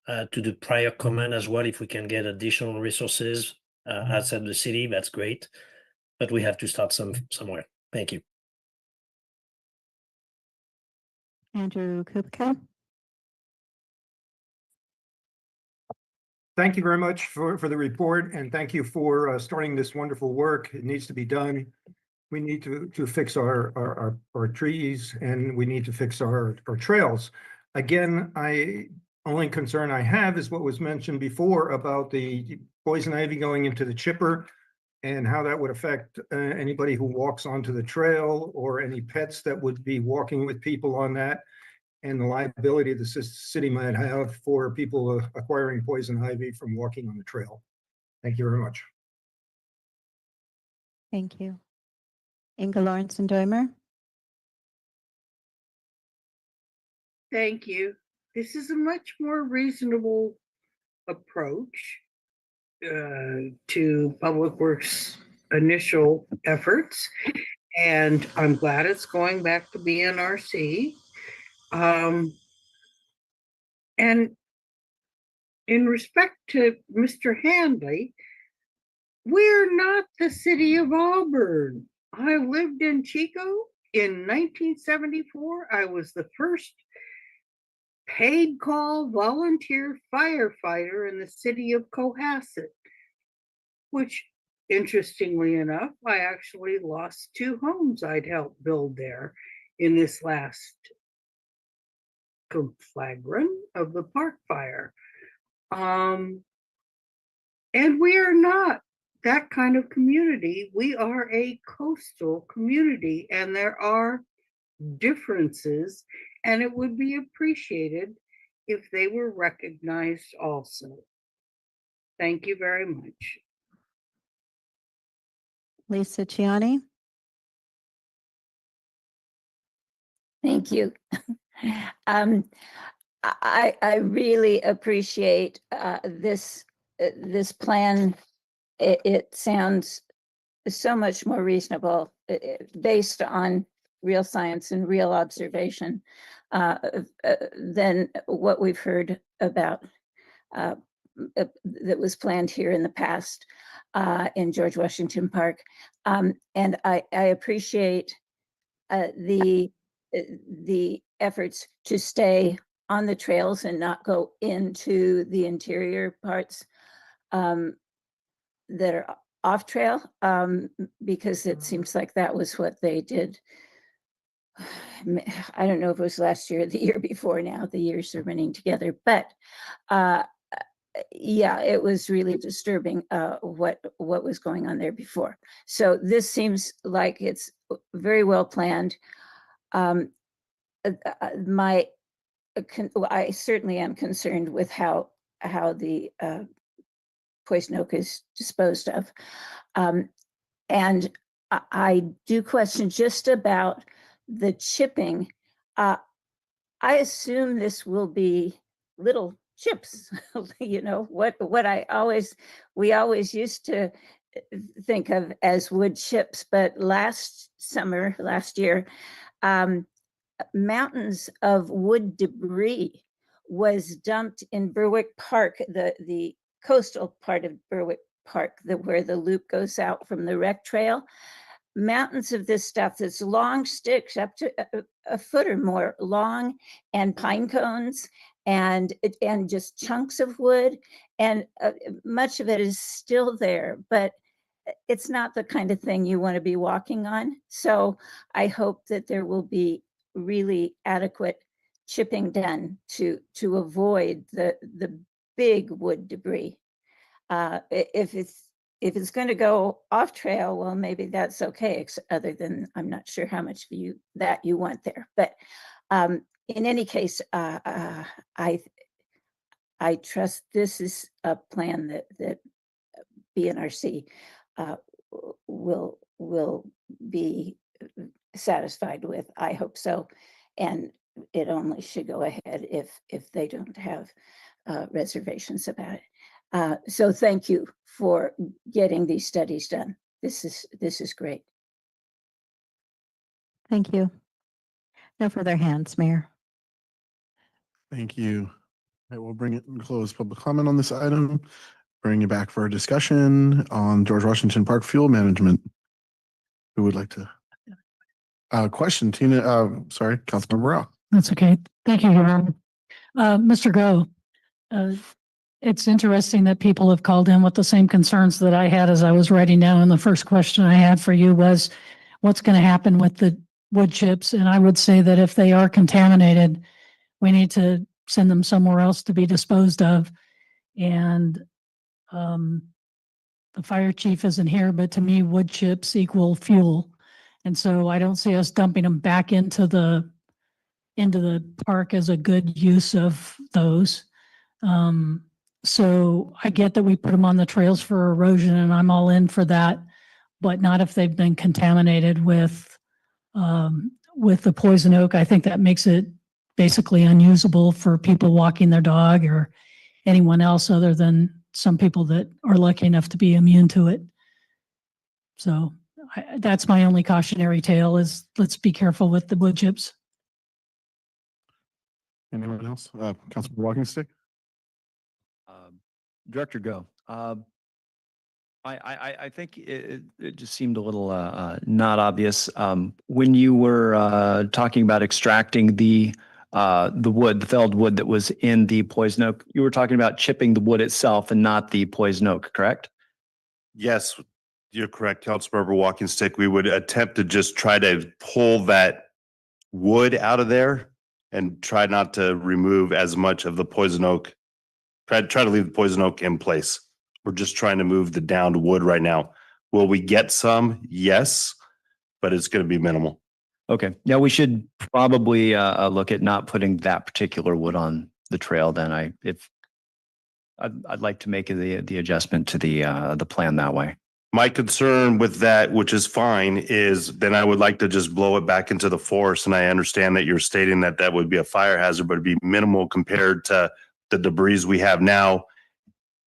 to the prior comment as well, if we can get additional resources outside the city, that's great. But we have to start somewhere. Thank you.
Andrew Kubka.
Thank you very much for the report, and thank you for starting this wonderful work. It needs to be done. We need to fix our trees, and we need to fix our trails. Again, only concern I have is what was mentioned before about the poison ivy going into the chipper and how that would affect anybody who walks onto the trail or any pets that would be walking with people on that, and the liability the city might have for people acquiring poison ivy from walking on the trail. Thank you very much.
Thank you. Inga Lawrence and Doimer.
Thank you. This is a much more reasonable approach to Public Works initial efforts, and I'm glad it's going back to BNRC. And in respect to Mr. Handley, we're not the city of Auburn. I lived in Chico in 1974. I was the first paid call volunteer firefighter in the city of Cohasset, which interestingly enough, I actually lost 2 homes I'd helped build there in this last conflagration of the park fire. And we are not that kind of community. We are a coastal community, and there are differences, and it would be appreciated if they were recognized also. Thank you very much.
Lisa Chiani.
Thank you. I really appreciate this plan. It sounds so much more reasonable based on real science and real observation than what we've heard about that was planned here in the past in George Washington Park. And I appreciate the efforts to stay on the trails and not go into the interior parts that are off trail, because it seems like that was what they did. I don't know if it was last year or the year before now, the years are running together, but yeah, it was really disturbing what was going on there before. So this seems like it's very well planned. I certainly am concerned with how the poison oak is disposed of. And I do question just about the chipping. I assume this will be little chips, you know, what we always used to think of as wood chips, but last year, mountains of wood debris was dumped in Berwick Park, the coastal part of Berwick Park, where the loop goes out from the rec trail. Mountains of this stuff that's long sticks up to a foot or more long, and pine cones, and just chunks of wood, and much of it is still there, but it's not the kind of thing you want to be walking on. So I hope that there will be really adequate chipping done to avoid the big wood debris. If it's going to go off trail, well, maybe that's okay. Other than I'm not sure how much that you want there. But in any case, I trust this is a plan that BNRC will be satisfied with. I hope so, and it only should go ahead if they don't have reservations about it. So thank you for getting these studies done. This is great.
Thank you. No further hands, Mayor.
Thank you. I will bring it and close public comment on this item. Bring it back for a discussion on George Washington Park fuel management. Who would like to? Question, Tina, sorry, Councilmember Rao.
That's okay. Thank you, Jerome. Mr. Go, it's interesting that people have called in with the same concerns that I had as I was writing down. And the first question I had for you was, what's going to happen with the wood chips? And I would say that if they are contaminated, we need to send them somewhere else to be disposed of. And the fire chief isn't here, but to me, wood chips equal fuel. And so I don't see us dumping them back into the park as a good use of those. So I get that we put them on the trails for erosion, and I'm all in for that, but not if they've been contaminated with the poison oak. I think that makes it basically unusable for people walking their dog or anyone else other than some people that are lucky enough to be immune to it. So that's my only cautionary tale is let's be careful with the wood chips.
Anyone else? Councilman Walking Stick?
Director Go. I think it just seemed a little not obvious. When you were talking about extracting the wood, the felled wood that was in the poison oak, you were talking about chipping the wood itself and not the poison oak, correct?
Yes, you're correct, Councilmember Walking Stick. We would attempt to just try to pull that wood out of there and try not to remove as much of the poison oak. Try to leave the poison oak in place. We're just trying to move the downed wood right now. Will we get some? Yes, but it's going to be minimal.
Okay. Yeah, we should probably look at not putting that particular wood on the trail. Then I'd like to make the adjustment to the plan that way.
My concern with that, which is fine, is then I would like to just blow it back into the forest. And I understand that you're stating that that would be a fire hazard, but it'd be minimal compared to the debris we have now.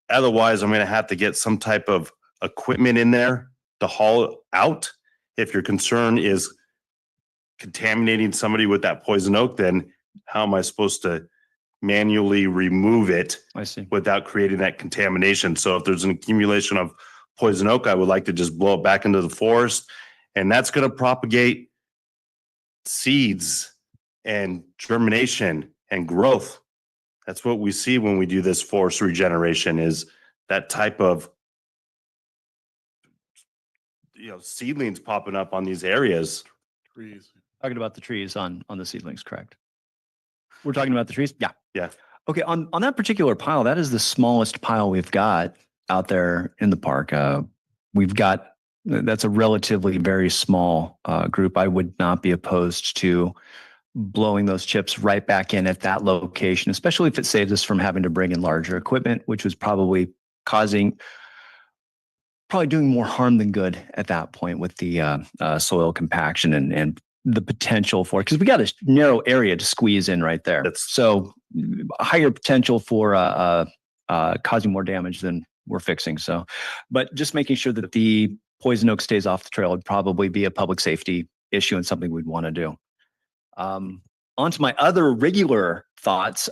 Otherwise, I'm going to have to get some type of equipment in there to haul it out. If your concern is contaminating somebody with that poison oak, then how am I supposed to manually remove it without creating that contamination? So if there's an accumulation of poison oak, I would like to just blow it back into the forest, and that's going to propagate seeds and germination and growth. That's what we see when we do this forest regeneration, is that type of seedlings popping up on these areas.
Trees.
Talking about the trees on the seedlings, correct? We're talking about the trees? Yeah.
Yeah.
Okay, on that particular pile, that is the smallest pile we've got out there in the park. That's a relatively very small group. I would not be opposed to blowing those chips right back in at that location, especially if it saves us from having to bring in larger equipment, which was probably doing more harm than good at that point with the soil compaction and the potential for, because we got a narrow area to squeeze in right there. So a higher potential for causing more damage than we're fixing. So, but just making sure that the poison oak stays off the trail would probably be a public safety issue and something we'd want to do. On to my other regular thoughts.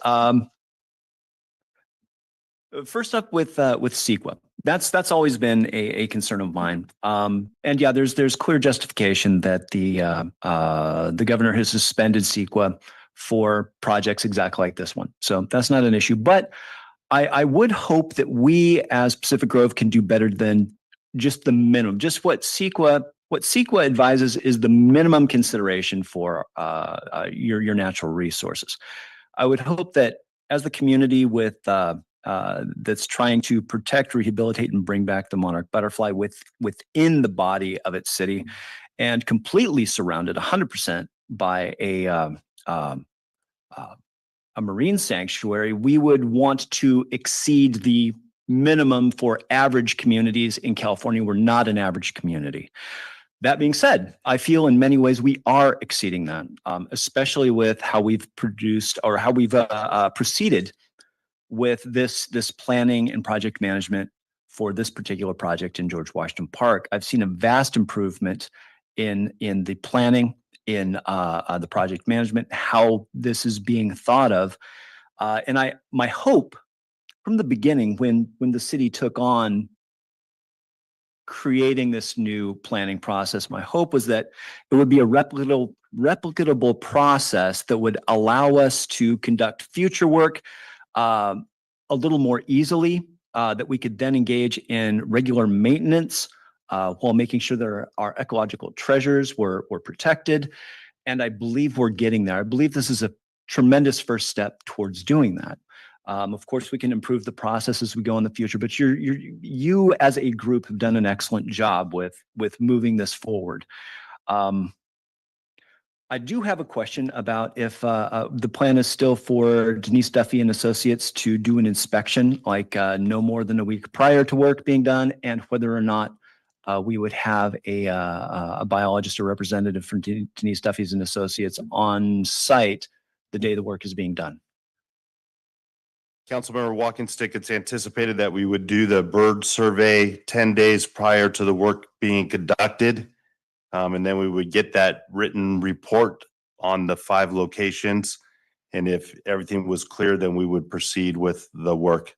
First up with CEQA. That's always been a concern of mine. And yeah, there's clear justification that the governor has suspended CEQA for projects exactly like this one. So that's not an issue. But I would hope that we as Pacific Grove can do better than just the minimum. Just what CEQA advises is the minimum consideration for your natural resources. I would hope that as the community that's trying to protect, rehabilitate, and bring back the monarch butterfly within the body of its city, and completely surrounded 100% by a marine sanctuary, we would want to exceed the minimum for average communities in California. We're not an average community. That being said, I feel in many ways we are exceeding that, especially with how we've produced or how we've proceeded with this planning and project management for this particular project in George Washington Park. I've seen a vast improvement in the planning, in the project management, how this is being thought of. And my hope from the beginning, when the city took on creating this new planning process, my hope was that it would be a replicable process that would allow us to conduct future work a little more easily, that we could then engage in regular maintenance while making sure that our ecological treasures were protected. And I believe we're getting there. I believe this is a tremendous first step towards doing that. Of course, we can improve the process as we go in the future, but you as a group have done an excellent job with moving this forward. I do have a question about if the plan is still for Denise Duffy and Associates to do an inspection, like no more than a week prior to work being done, and whether or not we would have a biologist or representative from Denise Duffy's and Associates on site the day the work is being done.
Councilmember Walking Stick, it's anticipated that we would do the bird survey 10 days prior to the work being conducted. And then we would get that written report on the 5 locations. And if everything was clear, then we would proceed with the work.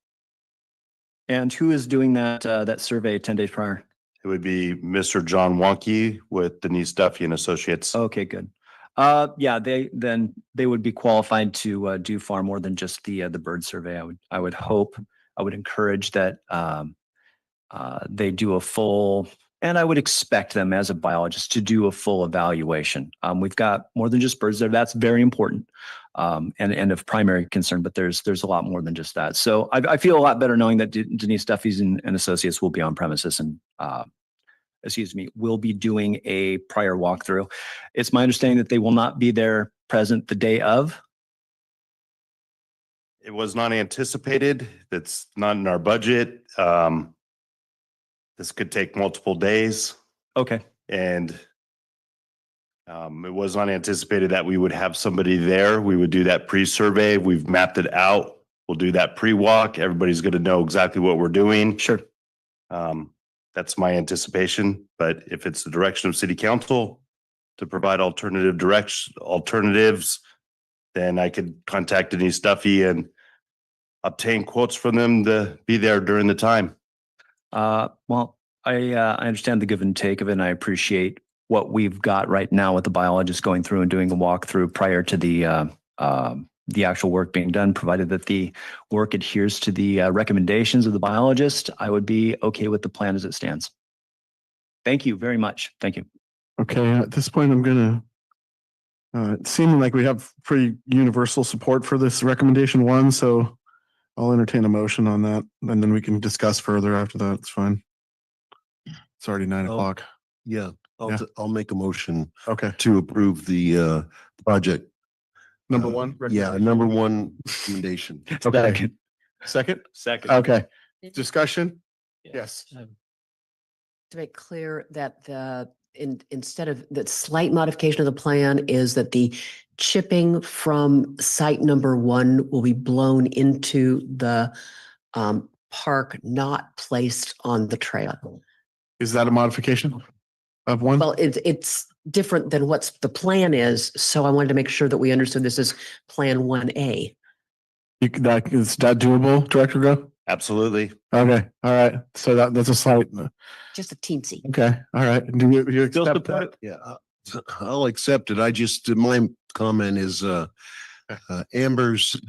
And who is doing that survey 10 days prior?
It would be Mr. John Wonky with Denise Duffy and Associates.
Okay, good. Yeah, they would be qualified to do far more than just the bird survey. I would hope, I would encourage that they do a full, and I would expect them as a biologist to do a full evaluation. We've got more than just birds there. That's very important and of primary concern, but there's a lot more than just that. So I feel a lot better knowing that Denise Duffy's and Associates will be on premises and will be doing a prior walkthrough. It's my understanding that they will not be there present the day of.
It was not anticipated. That's not in our budget. This could take multiple days.
Okay.
And it was not anticipated that we would have somebody there. We would do that pre-survey. We've mapped it out. We'll do that pre-walk. Everybody's going to know exactly what we're doing.
Sure.
That's my anticipation. But if it's the direction of City Council to provide alternatives, then I could contact Denise Duffy and obtain quotes from them to be there during the time.
Well, I understand the give and take of it, and I appreciate what we've got right now with the biologist going through and doing a walkthrough prior to the actual work being done, provided that the work adheres to the recommendations of the biologist. I would be okay with the plan as it stands. Thank you very much. Thank you.
Okay, at this point, I'm gonna, seeming like we have pretty universal support for this recommendation one, so I'll entertain a motion on that, and then we can discuss further after that. It's fine. It's already 9 o'clock.
Yeah,
Yeah.
I'll make a motion
Okay,
to approve the project.
number one.
Yeah, number one recommendation.
Okay. Second?
Second.
Okay, discussion? Yes.
To make clear that instead of the slight modification of the plan is that the chipping from site number 1 will be blown into the park, not placed on the trail.
Is that a modification of one?
Well, it's different than what's the plan is, so I wanted to make sure that we understood this is Plan 1A.
Is that doable, Director Go?
Absolutely.
Okay, all right. So that's a slight,
Just a teensy.
okay, all right. Do you accept that?
Yeah, I'll accept it. I just, my comment is, Ambers,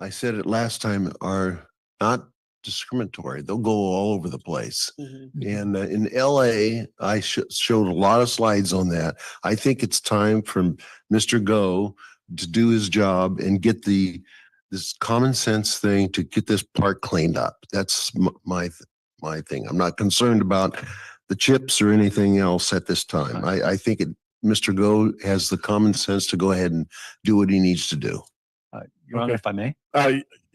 I said it last time, are not discriminatory. They'll go all over the place. And in LA, I showed a lot of slides on that. I think it's time for Mr. Go to do his job and get this common sense thing to get this park cleaned up. That's my thing. I'm not concerned about the chips or anything else at this time. I think Mr. Go has the common sense to go ahead and do what he needs to do.
Your Honor, if I may.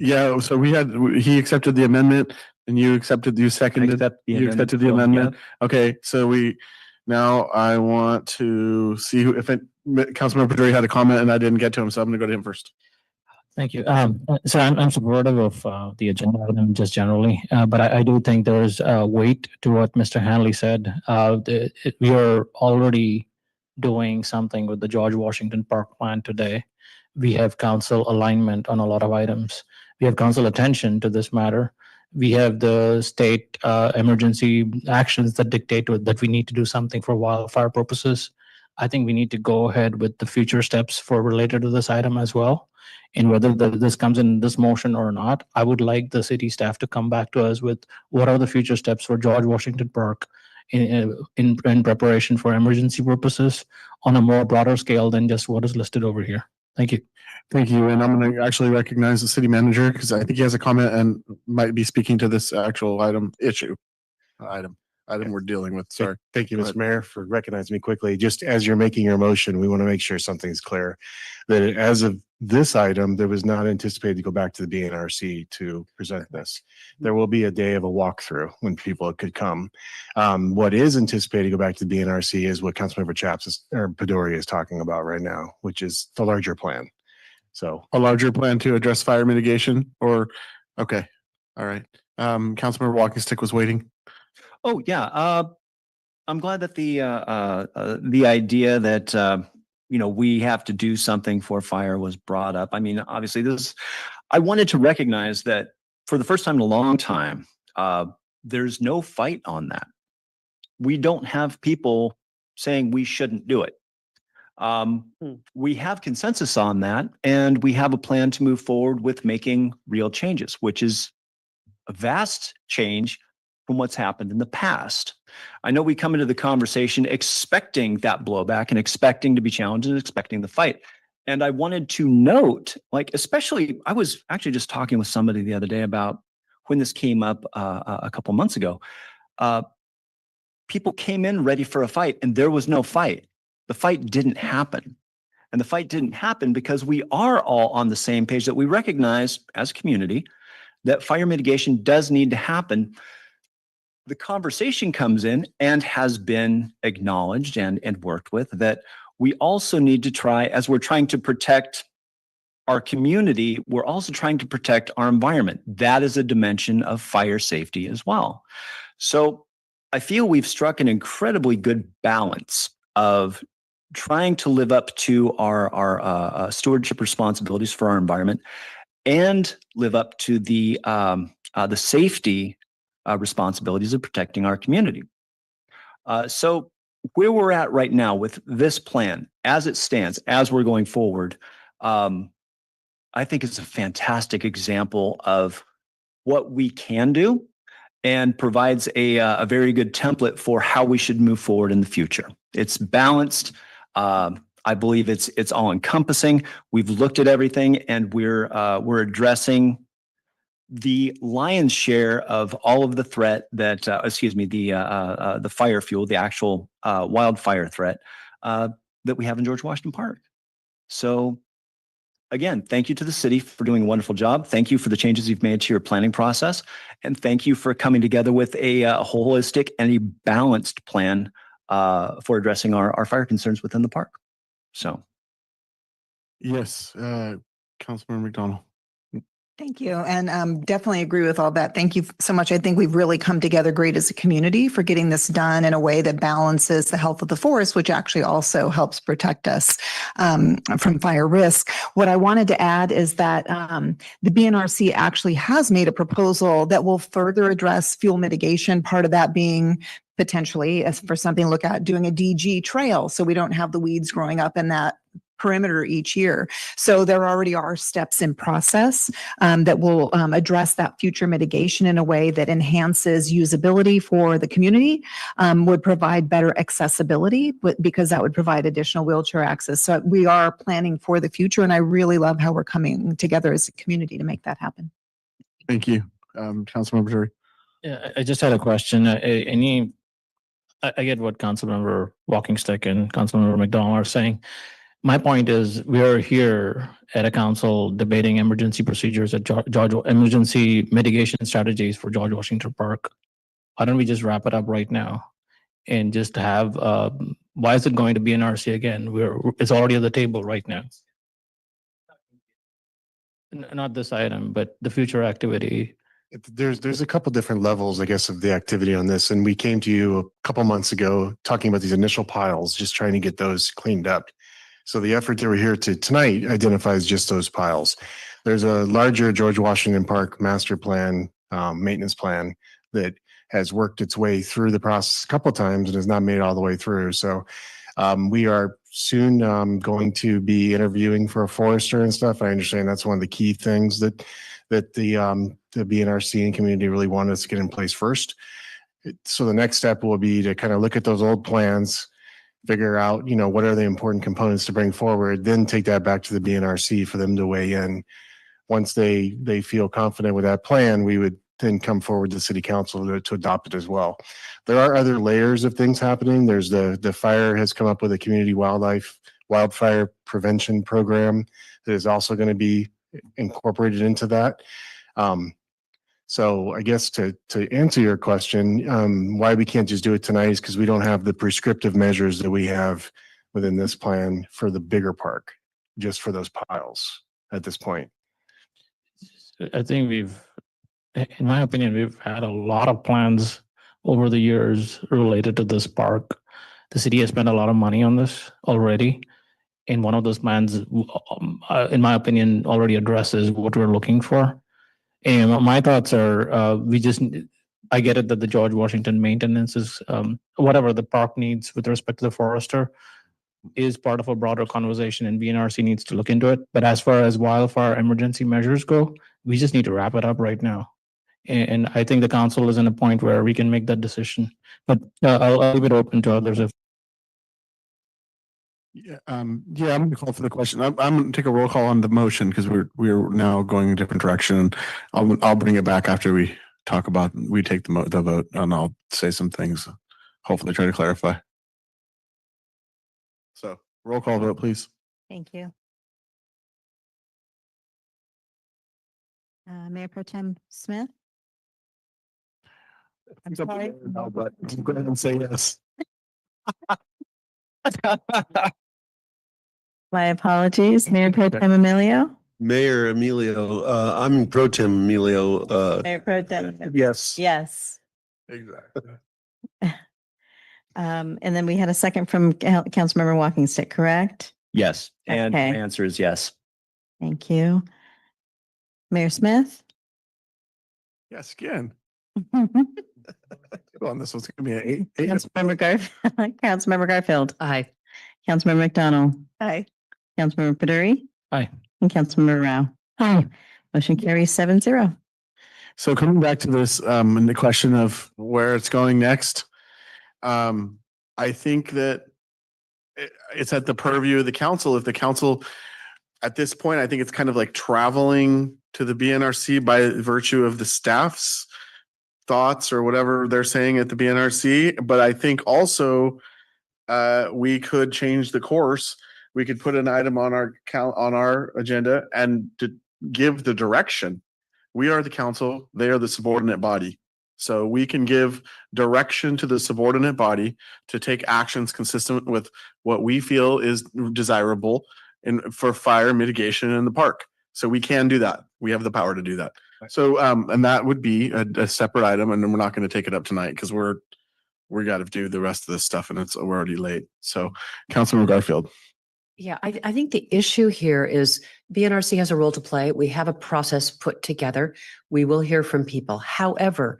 Yeah, so he accepted the amendment and you seconded, you accepted the amendment. Okay, so I want to see Councilmember Peduri had a comment and I didn't get to him, so I'm gonna go to him first.
Thank you. So I'm supportive of the agenda item just generally, but I do think there is weight to what Mr. Hanley said. We are already doing something with the George Washington Park plan today. We have council alignment on a lot of items. We have council attention to this matter. We have the state emergency actions that dictate that we need to do something for wildfire purposes. I think we need to go ahead with the future steps related to this item as well. And whether this comes in this motion or not, I would like the city staff to come back to us with what are the future steps for George Washington Park in preparation for emergency purposes on a more broader scale than just what is listed over here. Thank you.
Thank you. And I'm going to actually recognize the city manager because I think he has a comment and might be speaking to this actual item we're dealing with. Sorry.
Thank you,
Go
Mr.
ahead.
Mayor, for recognizing me quickly. Just as you're making your motion, we want to make sure something's clear. That as of this item, there was not anticipated to go back to the BNRC to present this. There will be a day of a walkthrough when people could come. What is anticipated to go back to the BNRC is what Councilmember Peduri is talking about right now, which is the larger plan. So
A larger plan to address fire mitigation okay. All right. Councilmember Walking Stick was waiting.
Oh, yeah. I'm glad that the idea that we have to do something for fire was brought up. I mean, obviously I wanted to recognize that for the first time in a long time, there's no fight on that. We don't have people saying we shouldn't do it. We have consensus on that, and we have a plan to move forward with making real changes, which is a vast change from what's happened in the past. I know we come into the conversation expecting that blowback and expecting to be challenged and expecting the fight. And I wanted to note, especially, I was actually just talking with somebody the other day about when this came up a couple months ago. People came in ready for a fight, and there was no fight. The fight didn't happen. And the fight didn't happen because we are all on the same page, that we recognize as a community that fire mitigation does need to happen. The conversation comes in and has been acknowledged and worked with, that we also need to try, as we're trying to protect our community, we're also trying to protect our environment. That is a dimension of fire safety as well. So I feel we've struck an incredibly good balance of trying to live up to our stewardship responsibilities for our environment and live up to the safety responsibilities of protecting our community. So where we're at right now with this plan, as it stands, as we're going forward, I think it's a fantastic example of what we can do and provides a very good template for how we should move forward in the future. It's balanced. I believe it's all encompassing. We've looked at everything, and we're addressing the lion's share of all of the threat that, the fire fuel, the actual wildfire threat that we have in George Washington Park. So again, thank you to the city for doing a wonderful job. Thank you for the changes you've made to your planning process. And thank you for coming together with a holistic and a balanced plan for addressing our fire concerns within the park. So.
Yes, Councilmember McDonald.
Thank you. And definitely agree with all that. Thank you so much. I think we've really come together great as a community for getting this done in a way that balances the health of the forest, which actually also helps protect us from fire risk. What I wanted to add is that the BNRC actually has made a proposal that will further address fuel mitigation, part of that being potentially, as for something to look at, doing a DG trail so we don't have the weeds growing up in that perimeter each year. So there already are steps in process that will address that future mitigation in a way that enhances usability for the community, would provide better accessibility, but because that would provide additional wheelchair access. So we are planning for the future, and I really love how we're coming together as a community to make that happen.
Thank you. Councilmember Drury.
Yeah, I just had a question. I get what Councilmember Walkingstick and Councilmember McDonald are saying. My point is, we are here at a council debating emergency procedures at emergency mitigation strategies for George Washington Park. Why don't we just wrap it up right now and just have, why is it going to be an RC again? It's already on the table right now. Not this item, but the future activity.
There's a couple different levels, I guess, of the activity on this. And we came to you a couple months ago talking about these initial piles, just trying to get those cleaned up. So the effort that we're here to tonight identifies just those piles. There's a larger George Washington Park master plan, maintenance plan that has worked its way through the process a couple of times and has not made it all the way through. So we are soon going to be interviewing for a forester and stuff. I understand that's one of the key things that the BNRC and community really want us to get in place first. So the next step will be to kind of look at those old plans, figure out, what are the important components to bring forward, then take that back to the BNRC for them to weigh in. Once they feel confident with that plan, we would then come forward to the city council to adopt it as well. There are other layers of things happening. There's the fire has come up with a community wildfire prevention program that is also going to be incorporated into that. So I guess to answer your question, why we can't just do it tonight is because we don't have the prescriptive measures that we have within this plan for the bigger park, just for those piles at this point.
I think in my opinion, we've had a lot of plans over the years related to this park. The city has spent a lot of money on this already. in one of those plans, in my opinion, already addresses what we're looking for. And my thoughts are, I get it that the George Washington maintenance is, whatever the park needs with respect to the forester is part of a broader conversation, and BNRC needs to look into it. But as far as wildfire emergency measures go, we just need to wrap it up right now. And I think the council is in a point where we can make that decision. But I'll leave it open to others if.
Yeah, I'm going to call for the question. I'm going to take a roll call on the motion because we're now going a different direction. I'll bring it back after we take the vote, and I'll say some things. Hopefully, try to clarify. So, roll call vote, please.
Thank you. Mayor Pro Tem Smith? I'm sorry.
No, but go ahead and say yes.
My apologies. Mayor Pro Tem Emilio?
Mayor Emilio, I'm pro tem Emilio.
Mayor Pro Tem.
Yes.
Yes.
Exactly.
And then we had a second from Councilmember Walking Stick, correct?
Yes, and my
Okay.
answer is yes.
Thank you. Mayor Smith?
Yes, again. On this one's going to be an 8.
Councilmember Garfield?
Aye.
Councilmember McDonald?
Aye.
Councilmember Paduri?
Aye.
And Councilmember Rao? Aye. Motion carries 7-0.
So coming back to this, and the question of where it's going next, I think that it's at the purview of the council. If the council, at this point, I think it's kind of like traveling to the BNRC by virtue of the staff's thoughts or whatever they're saying at the BNRC. But I think also we could change the course. We could put an item on our agenda and to give the direction. We are the council, they are the subordinate body. So we can give direction to the subordinate body to take actions consistent with what we feel is desirable for fire mitigation in the park. So we can do that. We have the power to do that. So, and that would be a separate item, and then we're not going to take it up tonight because we got to do the rest of this stuff, and we're already late. So, Councilmember Garfield.
Yeah, I think the issue here is BNRC has a role to play. We have a process put together. We will hear from people. However,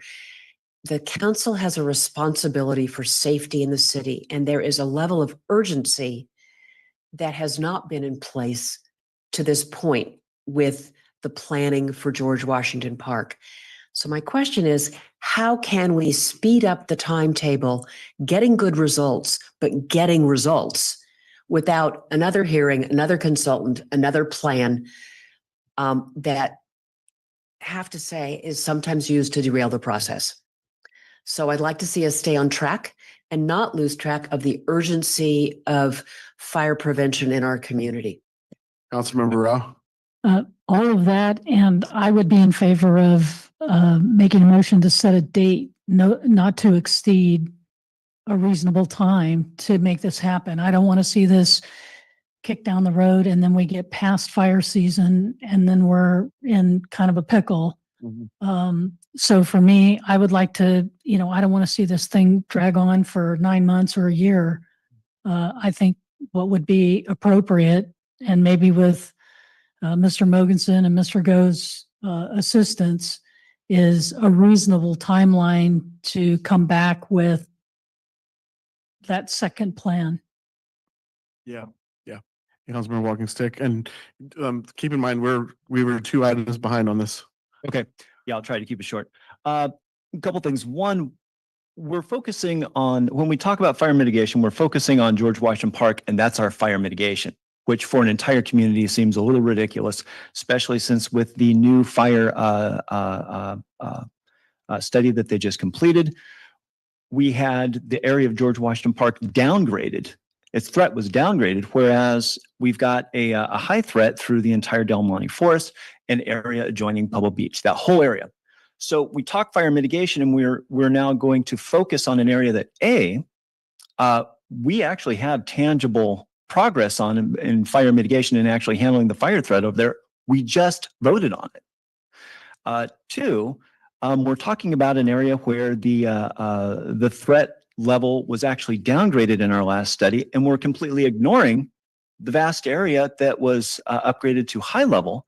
the council has a responsibility for safety in the city, and there is a level of urgency that has not been in place to this point with the planning for George Washington Park. So my question is, how can we speed up the timetable, getting good results, but getting results without another hearing, another consultant, another plan that I have to say is sometimes used to derail the process. So I'd like to see us stay on track and not lose track of the urgency of fire prevention in our community.
Councilmember Rao.
All of that, and I would be in favor of making a motion to set a date, not to exceed a reasonable time to make this happen. I don't want to see this kick down the road and then we get past fire season and then we're in kind of a pickle. So for me, I would like to, I don't want to see this thing drag on for 9 months or a year. I think what would be appropriate, and maybe with Mr. Mogensen and Mr. Go's assistance, is a reasonable timeline to come back with that second plan.
Yeah. Councilmember Walking Stick, and keep in mind we were 2 items behind on this.
Okay. Yeah, I'll try to keep it short. A couple things. One, we're focusing on, when we talk about fire mitigation, we're focusing on George Washington Park, and that's our fire mitigation, which for an entire community seems a little ridiculous, especially since with the new fire study that they just completed, we had the area of George Washington Park downgraded. Its threat was downgraded, whereas we've got a high threat through the entire Del Monte Forest and area adjoining Pebble Beach, that whole area. So we talk fire mitigation, and we're now going to focus on an area that we actually have tangible progress on in fire mitigation and actually handling the fire threat over there. We just voted on it. Two, we're talking about an area where the threat level was actually downgraded in our last study, and we're completely ignoring the vast area that was upgraded to high level,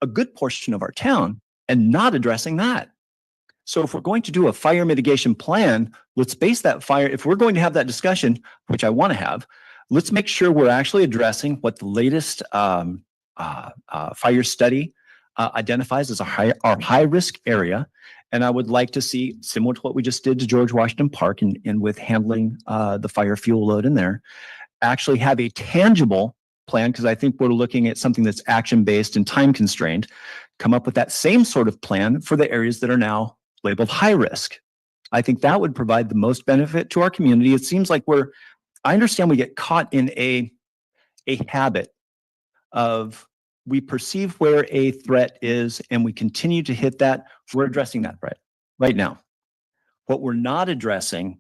a good portion of our town, and not addressing that. So if we're going to do a fire mitigation plan, let's base that fire, if we're going to have that discussion, which I want to have, let's make sure we're actually addressing what the latest fire study identifies as our high risk area. And I would like to see, similar to what we just did to George Washington Park and with handling the fire fuel load in there, actually have a tangible plan, because I think we're looking at something that's action-based and time constrained, come up with that same sort of plan for the areas that are now labeled high risk. I think that would provide the most benefit to our community. It seems like I understand we get caught in a habit of we perceive where a threat is and we continue to hit that. We're addressing that right now. What we're not addressing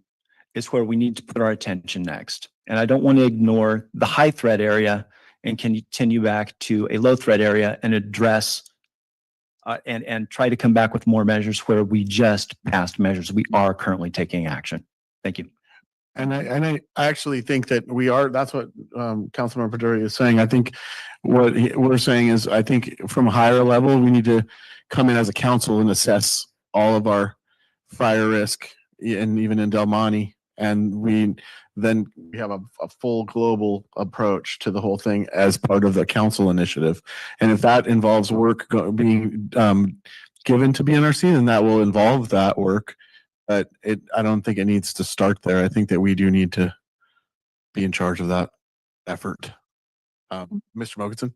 is where we need to put our attention next. And I don't want to ignore the high threat area and continue back to a low threat area and address and try to come back with more measures where we just passed measures. We are currently taking action. Thank you.
And I actually think that that's what Councilmember Paduri is saying. I think what we're saying is, I think from a higher level, we need to come in as a council and assess all of our fire risk, and even in Del Monte. And we have a full global approach to the whole thing as part of the council initiative. And if that involves work being given to BNRC, then that will involve that work. But I don't think it needs to start there. I think that we do need to be in charge of that effort. Mr. Mogensen,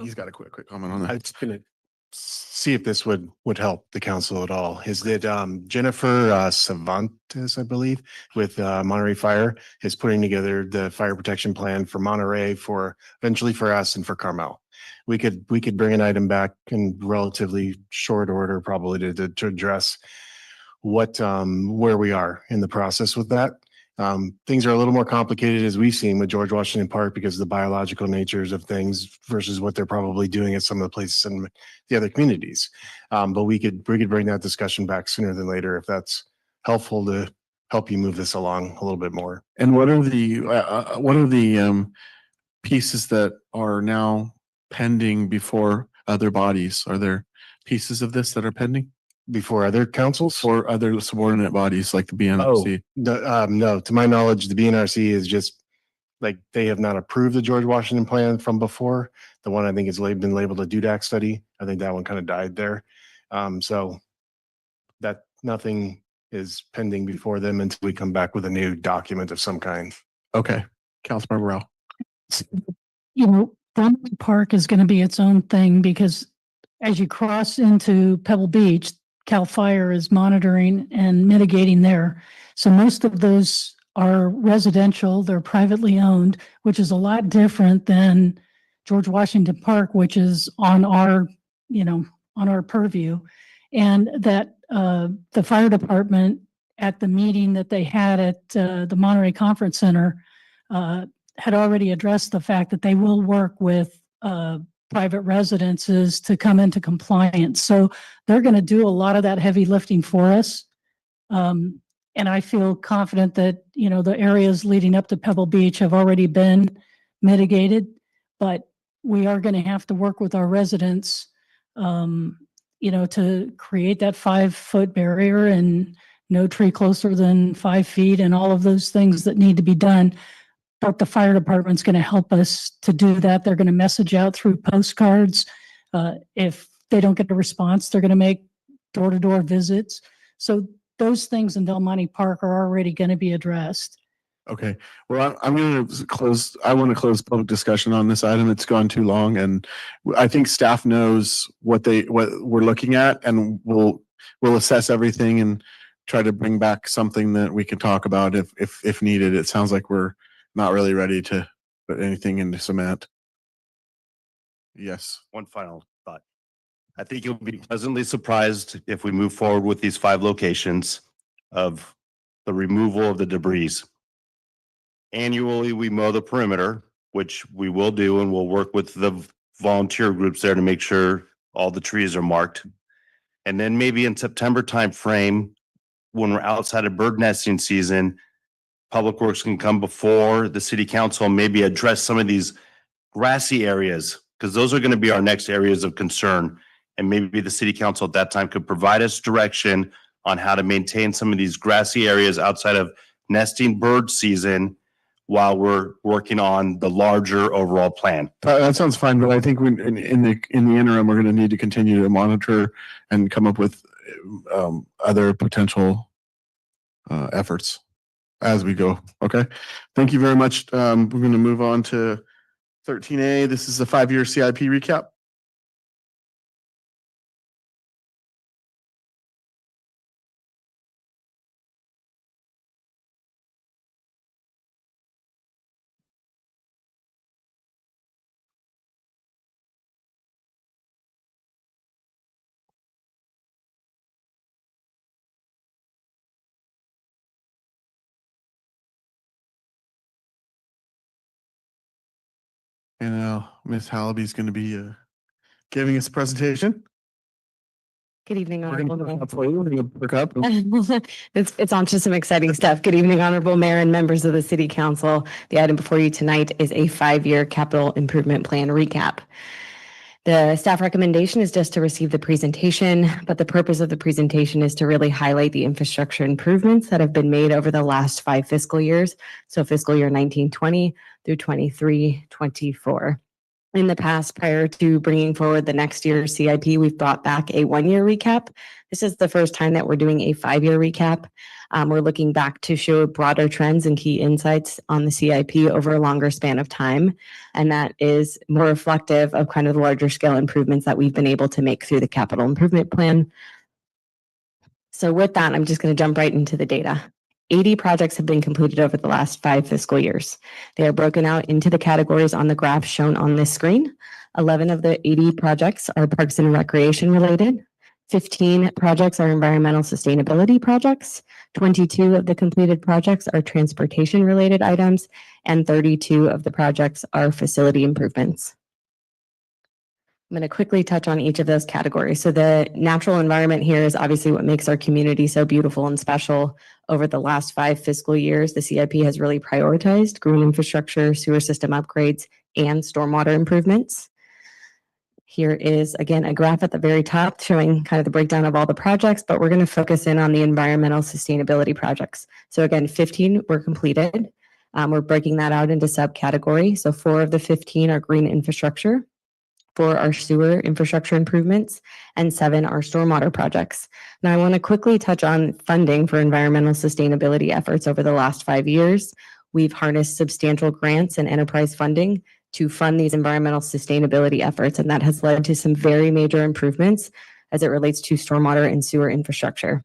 he's got a quick comment on that.
I was going to see if this would help the council at all. Is that Jennifer Cervantes, I believe, with Monterey Fire, is putting together the fire protection plan for Monterey, eventually for us and for Carmel. We could bring an item back in relatively short order, probably to address where we are in the process with that. Things are a little more complicated, as we've seen with George Washington Park, because of the biological natures of things versus what they're probably doing at some of the places in the other communities. But we could bring that discussion back sooner than later if that's helpful to help you move this along a little bit more.
And what are the pieces that are now pending before other bodies? Are there pieces of this that are pending
before other councils
or other subordinate bodies like the BNRC?
No, to my knowledge, the BNRC is just like, they have not approved the George Washington plan from before. The one I think has been labeled a DUDAC study. I think that one kind of died there. So that nothing is pending before them until we come back with a new document of some kind.
Okay. Councilmember Rao.
Brumley Park is going to be its own thing, because as you cross into Pebble Beach, CAL FIRE is monitoring and mitigating there. So most of those are residential, they're privately owned, which is a lot different than George Washington Park, which is on our purview. And that the fire department, at the meeting that they had at the Monterey Conference Center, had already addressed the fact that they will work with private residences to come into compliance. So they're going to do a lot of that heavy lifting for us. And I feel confident that, the areas leading up to Pebble Beach have already been mitigated, but we are going to have to work with our residents, to create that 5-foot barrier and no tree closer than 5 feet and all of those things that need to be done. But the fire department's going to help us to do that. They're going to message out through postcards. If they don't get a response, they're going to make door-to-door visits. So those things in Del Monte Park are already going to be addressed.
Okay. Well, I'm going to close. I want to close public discussion on this item. It's gone too long, and I think staff knows what we're looking at, and we'll assess everything and try to bring back something that we can talk about if needed. It sounds like we're not really ready to put anything into cement. Yes.
One final thought. I think you'll be pleasantly surprised if we move forward with these 5 locations of the removal of the debris. Annually, we mow the perimeter, which we will do, and we'll work with the volunteer groups there to make sure all the trees are marked. And then maybe in September timeframe, when we're outside of bird nesting season, Public Works can come before the city council and maybe address some of these grassy areas, because those are going to be our next areas of concern. And maybe the city council at that time could provide us direction on how to maintain some of these grassy areas outside of nesting bird season while we're working on the larger overall plan.
That sounds fine, but I think in the interim, we're going to need to continue to monitor and come up with other potential efforts as we go. Okay. Thank you very much. We're going to move on to 13A. This is a 5-year CIP recap. And now Ms. Hallaby is going to be giving us a presentation.
Good evening,
We're going
Honorable
to
Mayor.
perk up for you. We're going to perk up.
It's on to some exciting stuff. Good evening, Honorable Mayor and members of the City Council. The item before you tonight is a 5-year capital improvement plan recap. The staff recommendation is just to receive the presentation, but the purpose of the presentation is to really highlight the infrastructure improvements that have been made over the last 5 fiscal years. So fiscal year 1920 through 23-24. In the past, prior to bringing forward the next year's CIP, we've brought back a 1-year recap. This is the first time that we're doing a 5-year recap. We're looking back to show broader trends and key insights on the CIP over a longer span of time. And that is more reflective of kind of the larger scale improvements that we've been able to make through the capital improvement plan. So with that, I'm just going to jump right into the data. 80 projects have been completed over the last 5 fiscal years. They are broken out into the categories on the graph shown on this screen. 11 of the 80 projects are parks and recreation related. 15 projects are environmental sustainability projects. 22 of the completed projects are transportation related items, and 32 of the projects are facility improvements. I'm going to quickly touch on each of those categories. So the natural environment here is obviously what makes our community so beautiful and special. Over the last 5 fiscal years, the CIP has really prioritized green infrastructure, sewer system upgrades, and stormwater improvements. Here is, again, a graph at the very top showing kind of the breakdown of all the projects, but we're going to focus in on the environmental sustainability projects. So again, 15 were completed. We're breaking that out into subcategories. So 4 of the 15 are green infrastructure. 4 are sewer infrastructure improvements, and 7 are stormwater projects. Now, I want to quickly touch on funding for environmental sustainability efforts over the last 5 years. We've harnessed substantial grants and enterprise funding to fund these environmental sustainability efforts, and that has led to some very major improvements as it relates to stormwater and sewer infrastructure.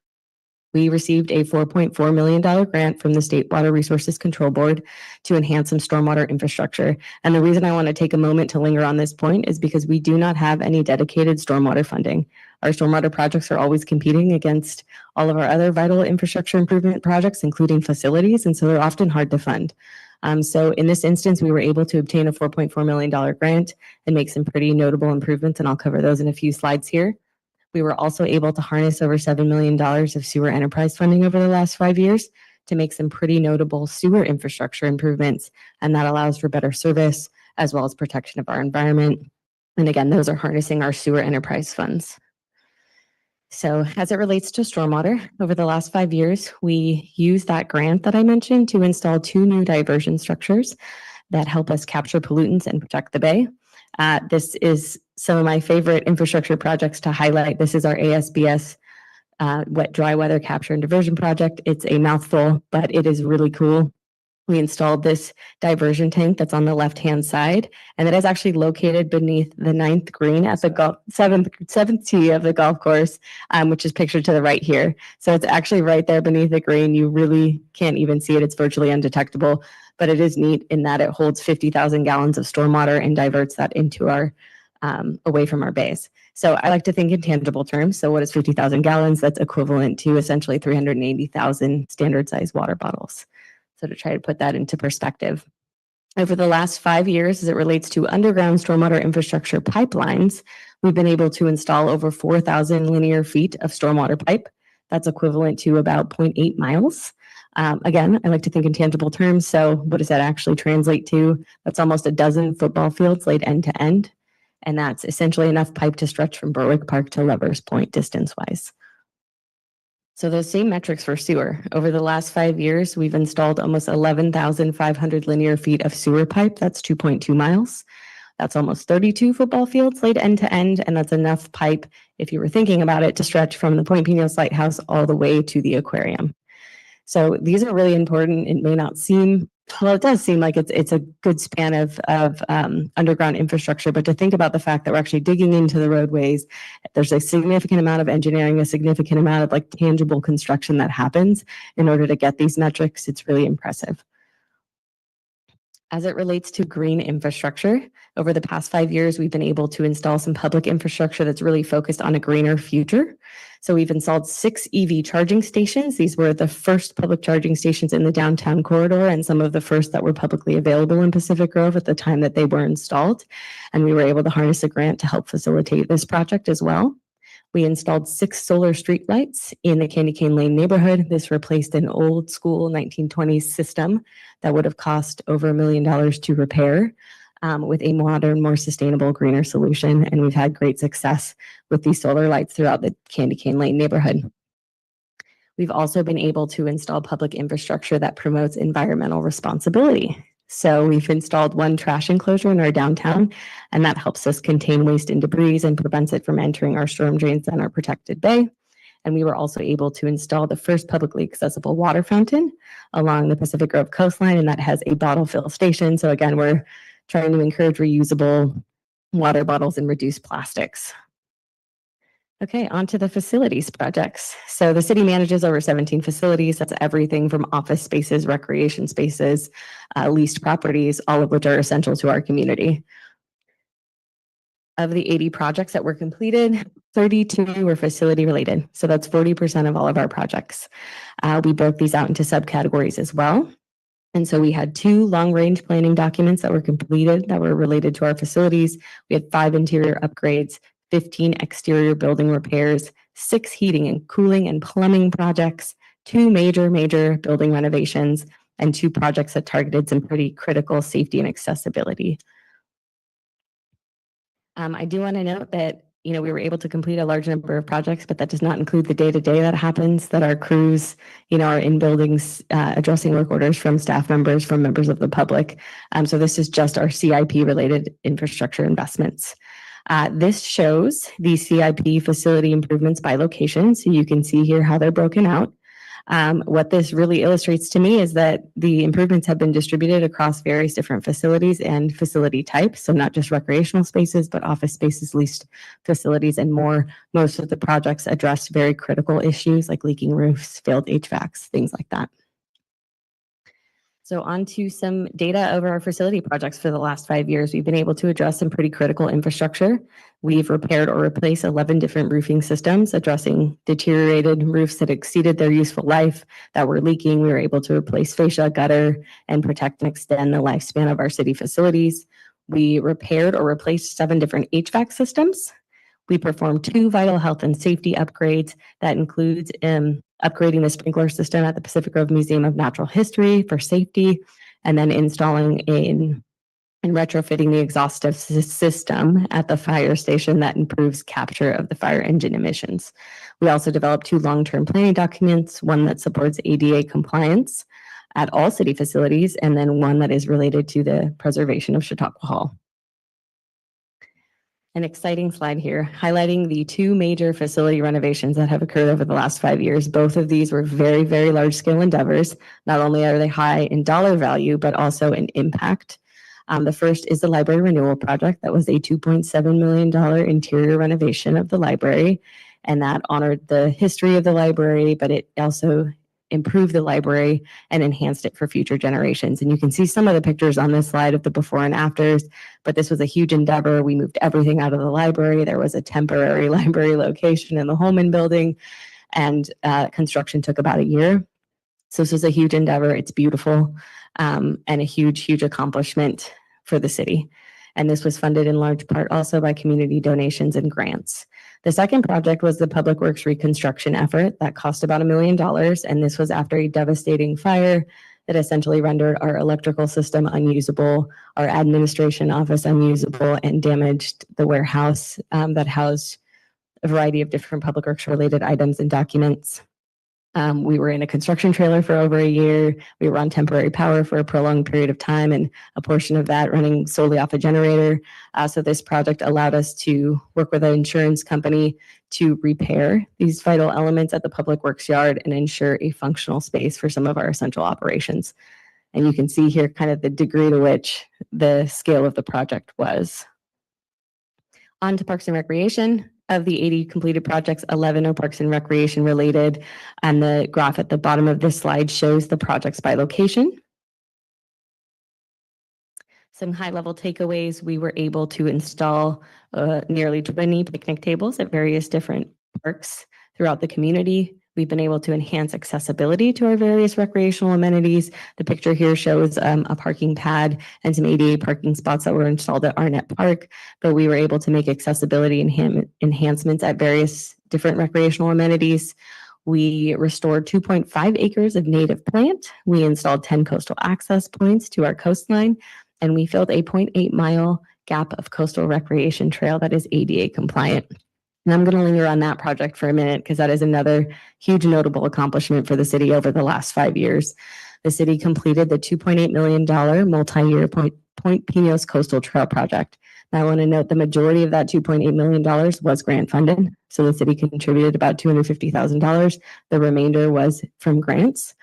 We received a $4.4 million grant from the State Water Resources Control Board to enhance some stormwater infrastructure. And the reason I want to take a moment to linger on this point is because we do not have any dedicated stormwater funding. Our stormwater projects are always competing against all of our other vital infrastructure improvement projects, including facilities, and so they're often hard to fund. So in this instance, we were able to obtain a $4.4 million grant and make some pretty notable improvements, and I'll cover those in a few slides here. We were also able to harness over $7 million of sewer enterprise funding over the last 5 years to make some pretty notable sewer infrastructure improvements, and that allows for better service as well as protection of our environment. And again, those are harnessing our sewer enterprise funds. So as it relates to stormwater, over the last 5 years, we used that grant that I mentioned to install 2 new diversion structures that help us capture pollutants and protect the bay. This is some of my favorite infrastructure projects to highlight. This is our ASBS wet dry weather capture and diversion project. It's a mouthful, but it is really cool. We installed this diversion tank that's on the left-hand side, and it is actually located beneath the 9th green at the seventh tee of the golf course, which is pictured to the right here. So it's actually right there beneath the green. You really can't even see it. It's virtually undetectable, but it is neat in that it holds 50,000 gallons of stormwater and diverts that into our away from our bays. So I like to think in tangible terms. So what is 50,000 gallons? That's equivalent to essentially 380,000 standard size water bottles. So to try to put that into perspective, over the last 5 years, as it relates to underground stormwater infrastructure pipelines, we've been able to install over 4,000 linear feet of stormwater pipe. That's equivalent to about 0.8 miles. Again, I like to think in tangible terms. So what does that actually translate to? That's almost a dozen football fields laid end to end. And that's essentially enough pipe to stretch from Berwick Park to Lovers Point distance-wise. So those same metrics for sewer. Over the last 5 years, we've installed almost 11,500 linear feet of sewer pipe. That's 2.2 miles. That's almost 32 football fields laid end to end. And that's enough pipe, if you were thinking about it, to stretch from the Point Pinos Lighthouse all the way to the aquarium. So these are really important. It may not seem, well, it does seem like it's a good span of underground infrastructure, but to think about the fact that we're actually digging into the roadways, there's a significant amount of engineering, a significant amount of like tangible construction that happens in order to get these metrics. It's really impressive. As it relates to green infrastructure, over the past 5 years, we've been able to install some public infrastructure that's really focused on a greener future. So we've installed 6 EV charging stations. These were the first public charging stations in the downtown corridor and some of the first that were publicly available in Pacific Grove at the time that they were installed. And we were able to harness a grant to help facilitate this project as well. We installed 6 solar streetlights in the Candy Cane Lane neighborhood. This replaced an old school 1920s system that would have cost over $1 million to repair with a modern, more sustainable, greener solution. And we've had great success with these solar lights throughout the Candy Cane Lane neighborhood. We've also been able to install public infrastructure that promotes environmental responsibility. So we've installed 1 trash enclosure in our downtown, and that helps us contain waste and debris and prevents it from entering our storm drains and our protected bay. And we were also able to install the first publicly accessible water fountain along the Pacific Grove coastline, and that has a bottle fill station. So again, we're trying to encourage reusable water bottles and reduce plastics. Okay, on to the facilities projects. So the city manages over 17 facilities. That's everything from office spaces, recreation spaces, leased properties, all of which are essential to our community. Of the 80 projects that were completed, 32 were facility related. So that's 40% of all of our projects. We broke these out into subcategories as well. And so we had 2 long-range planning documents that were completed that were related to our facilities. We had 5 interior upgrades, 15 exterior building repairs, 6 heating and cooling and plumbing projects, 2 major building renovations, and 2 projects that targeted some pretty critical safety and accessibility. I do want to note that, we were able to complete a large number of projects, but that does not include the day-to-day that happens, that our crews, are in buildings addressing work orders from staff members, from members of the public. So this is just our CIP-related infrastructure investments. This shows the CIP facility improvements by location. So you can see here how they're broken out. What this really illustrates to me is that the improvements have been distributed across various different facilities and facility types. So not just recreational spaces, but office spaces, leased facilities, and more. Most of the projects address very critical issues like leaking roofs, failed HVACs, things like that. So on to some data over our facility projects for the last 5 years. We've been able to address some pretty critical infrastructure. We've repaired or replaced 11 different roofing systems, addressing deteriorated roofs that exceeded their useful life, that were leaking. We were able to replace fascia, gutter, and protect and extend the lifespan of our city facilities. We repaired or replaced 7 different HVAC systems. We performed 2 vital health and safety upgrades. That includes upgrading the sprinkler system at the Pacific Grove Museum of Natural History for safety, and then installing and retrofitting the exhaustive system at the fire station that improves capture of the fire engine emissions. We also developed 2 long-term planning documents, one that supports ADA compliance at all city facilities, and then one that is related to the preservation of Chautauqua Hall. An exciting slide here highlighting the 2 major facility renovations that have occurred over the last 5 years. Both of these were very, very large scale endeavors. Not only are they high in dollar value, but also in impact. The first is the library renewal project. That was a $2.7 million interior renovation of the library. And that honored the history of the library, but it also improved the library and enhanced it for future generations. And you can see some of the pictures on this slide of the before and afters, but this was a huge endeavor. We moved everything out of the library. There was a temporary library location in the Holman building, and construction took about a year. So this was a huge endeavor. It's beautiful, and a huge accomplishment for the city. And this was funded in large part also by community donations and grants. The second project was the Public Works reconstruction effort that cost about $1 million. And this was after a devastating fire that essentially rendered our electrical system unusable, our administration office unusable, and damaged the warehouse that housed a variety of different public works related items and documents. We were in a construction trailer for over a year. We were on temporary power for a prolonged period of time, and a portion of that running solely off a generator. So this project allowed us to work with an insurance company to repair these vital elements at the public works yard and ensure a functional space for some of our essential operations. And you can see here kind of the degree to which the scale of the project was. On to Parks and Recreation. Of the 80 completed projects, 11 are Parks and Recreation related. And the graph at the bottom of this slide shows the projects by location. Some high-level takeaways: we were able to install nearly 20 picnic tables at various different parks throughout the community. We've been able to enhance accessibility to our various recreational amenities. The picture here shows a parking pad and some ADA parking spots that were installed at Arnett Park, but we were able to make accessibility enhancements at various different recreational amenities. We restored 2.5 acres of native plant. We installed 10 coastal access points to our coastline, and we filled a 0.8 mile gap of coastal recreation trail that is ADA compliant. And I'm going to linger on that project for a minute because that is another huge notable accomplishment for the city over the last 5 years. The city completed the $2.8 million multi-year Point Pinos Coastal Trail project. Now, I want to note the majority of that $2.8 million was grant funded. So the city contributed about $250,000. The remainder was from grants.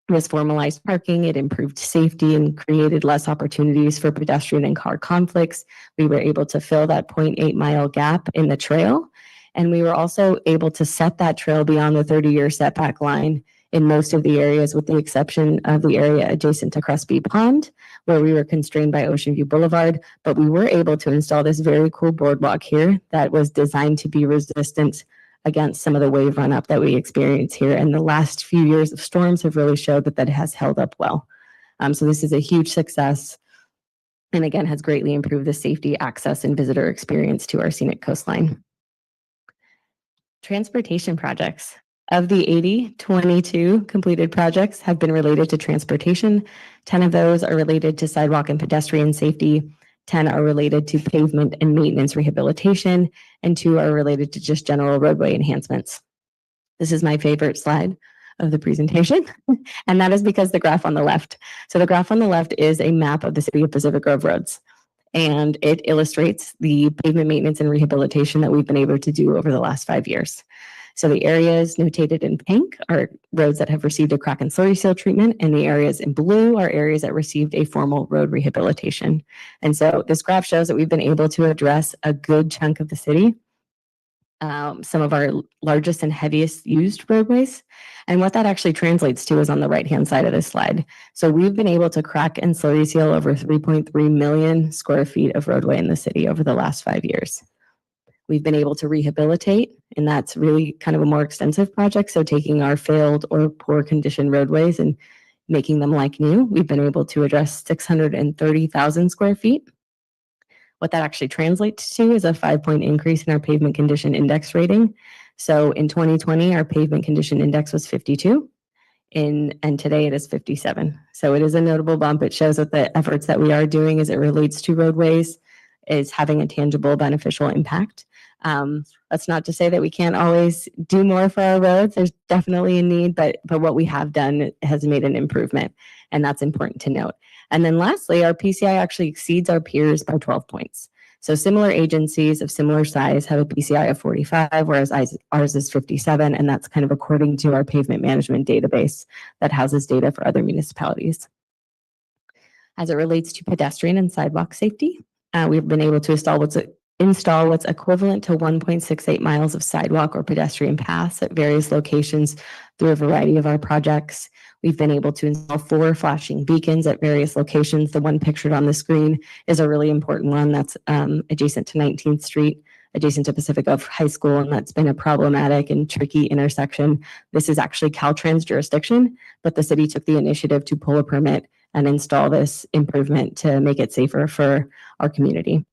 This formalized parking, it improved safety and created less opportunities for pedestrian and car conflicts. We were able to fill that 0.8 mile gap in the trail. And we were also able to set that trail beyond the 30-year setback line in most of the areas, with the exception of the area adjacent to Crespi Pond, where we were constrained by Ocean View Boulevard. But we were able to install this very cool boardwalk here that was designed to be resistant against some of the wave run up that we experience here. And the last few years of storms have really showed that that has held up well. So this is a huge success, and again, has greatly improved the safety, access, and visitor experience to our scenic coastline. Transportation projects. Of the 80, 22 completed projects have been related to transportation. 10 of those are related to sidewalk and pedestrian safety. 10 are related to pavement and maintenance rehabilitation, and 2 are related to just general roadway enhancements. This is my favorite slide of the presentation, and that is because the graph on the left. So the graph on the left is a map of the city of Pacific Grove roads, and it illustrates the pavement maintenance and rehabilitation that we've been able to do over the last 5 years. So the areas notated in pink are roads that have received a crack and slurry seal treatment, and the areas in blue are areas that received a formal road rehabilitation. And so this graph shows that we've been able to address a good chunk of the city, some of our largest and heaviest used roadways. And what that actually translates to is on the right-hand side of this slide. So we've been able to crack and slurry seal over 3.3 million square feet of roadway in the city over the last 5 years. We've been able to rehabilitate, and that's really kind of a more extensive project. So taking our failed or poor condition roadways and making them like new, we've been able to address 630,000 square feet. What that actually translates to is a 5-point increase in our pavement condition index rating. So in 2020, our pavement condition index was 52, and today it is 57. So it is a notable bump. It shows that the efforts that we are doing as it relates to roadways is having a tangible, beneficial impact. That's not to say that we can't always do more for our roads. There's definitely a need, but what we have done has made an improvement, and that's important to note. And then lastly, our PCI actually exceeds our peers by 12 points. So similar agencies of similar size have a PCI of 45, whereas ours is 57, and that's kind of according to our pavement management database that houses data for other municipalities. As it relates to pedestrian and sidewalk safety, we've been able to install what's equivalent to 1.68 miles of sidewalk or pedestrian paths at various locations through a variety of our projects. We've been able to install 4 flashing beacons at various locations. The one pictured on the screen is a really important one that's adjacent to 19th Street, adjacent to Pacific Grove High School, and that's been a problematic and tricky intersection. This is actually Caltrans jurisdiction, but the city took the initiative to pull a permit and install this improvement to make it safer for our community.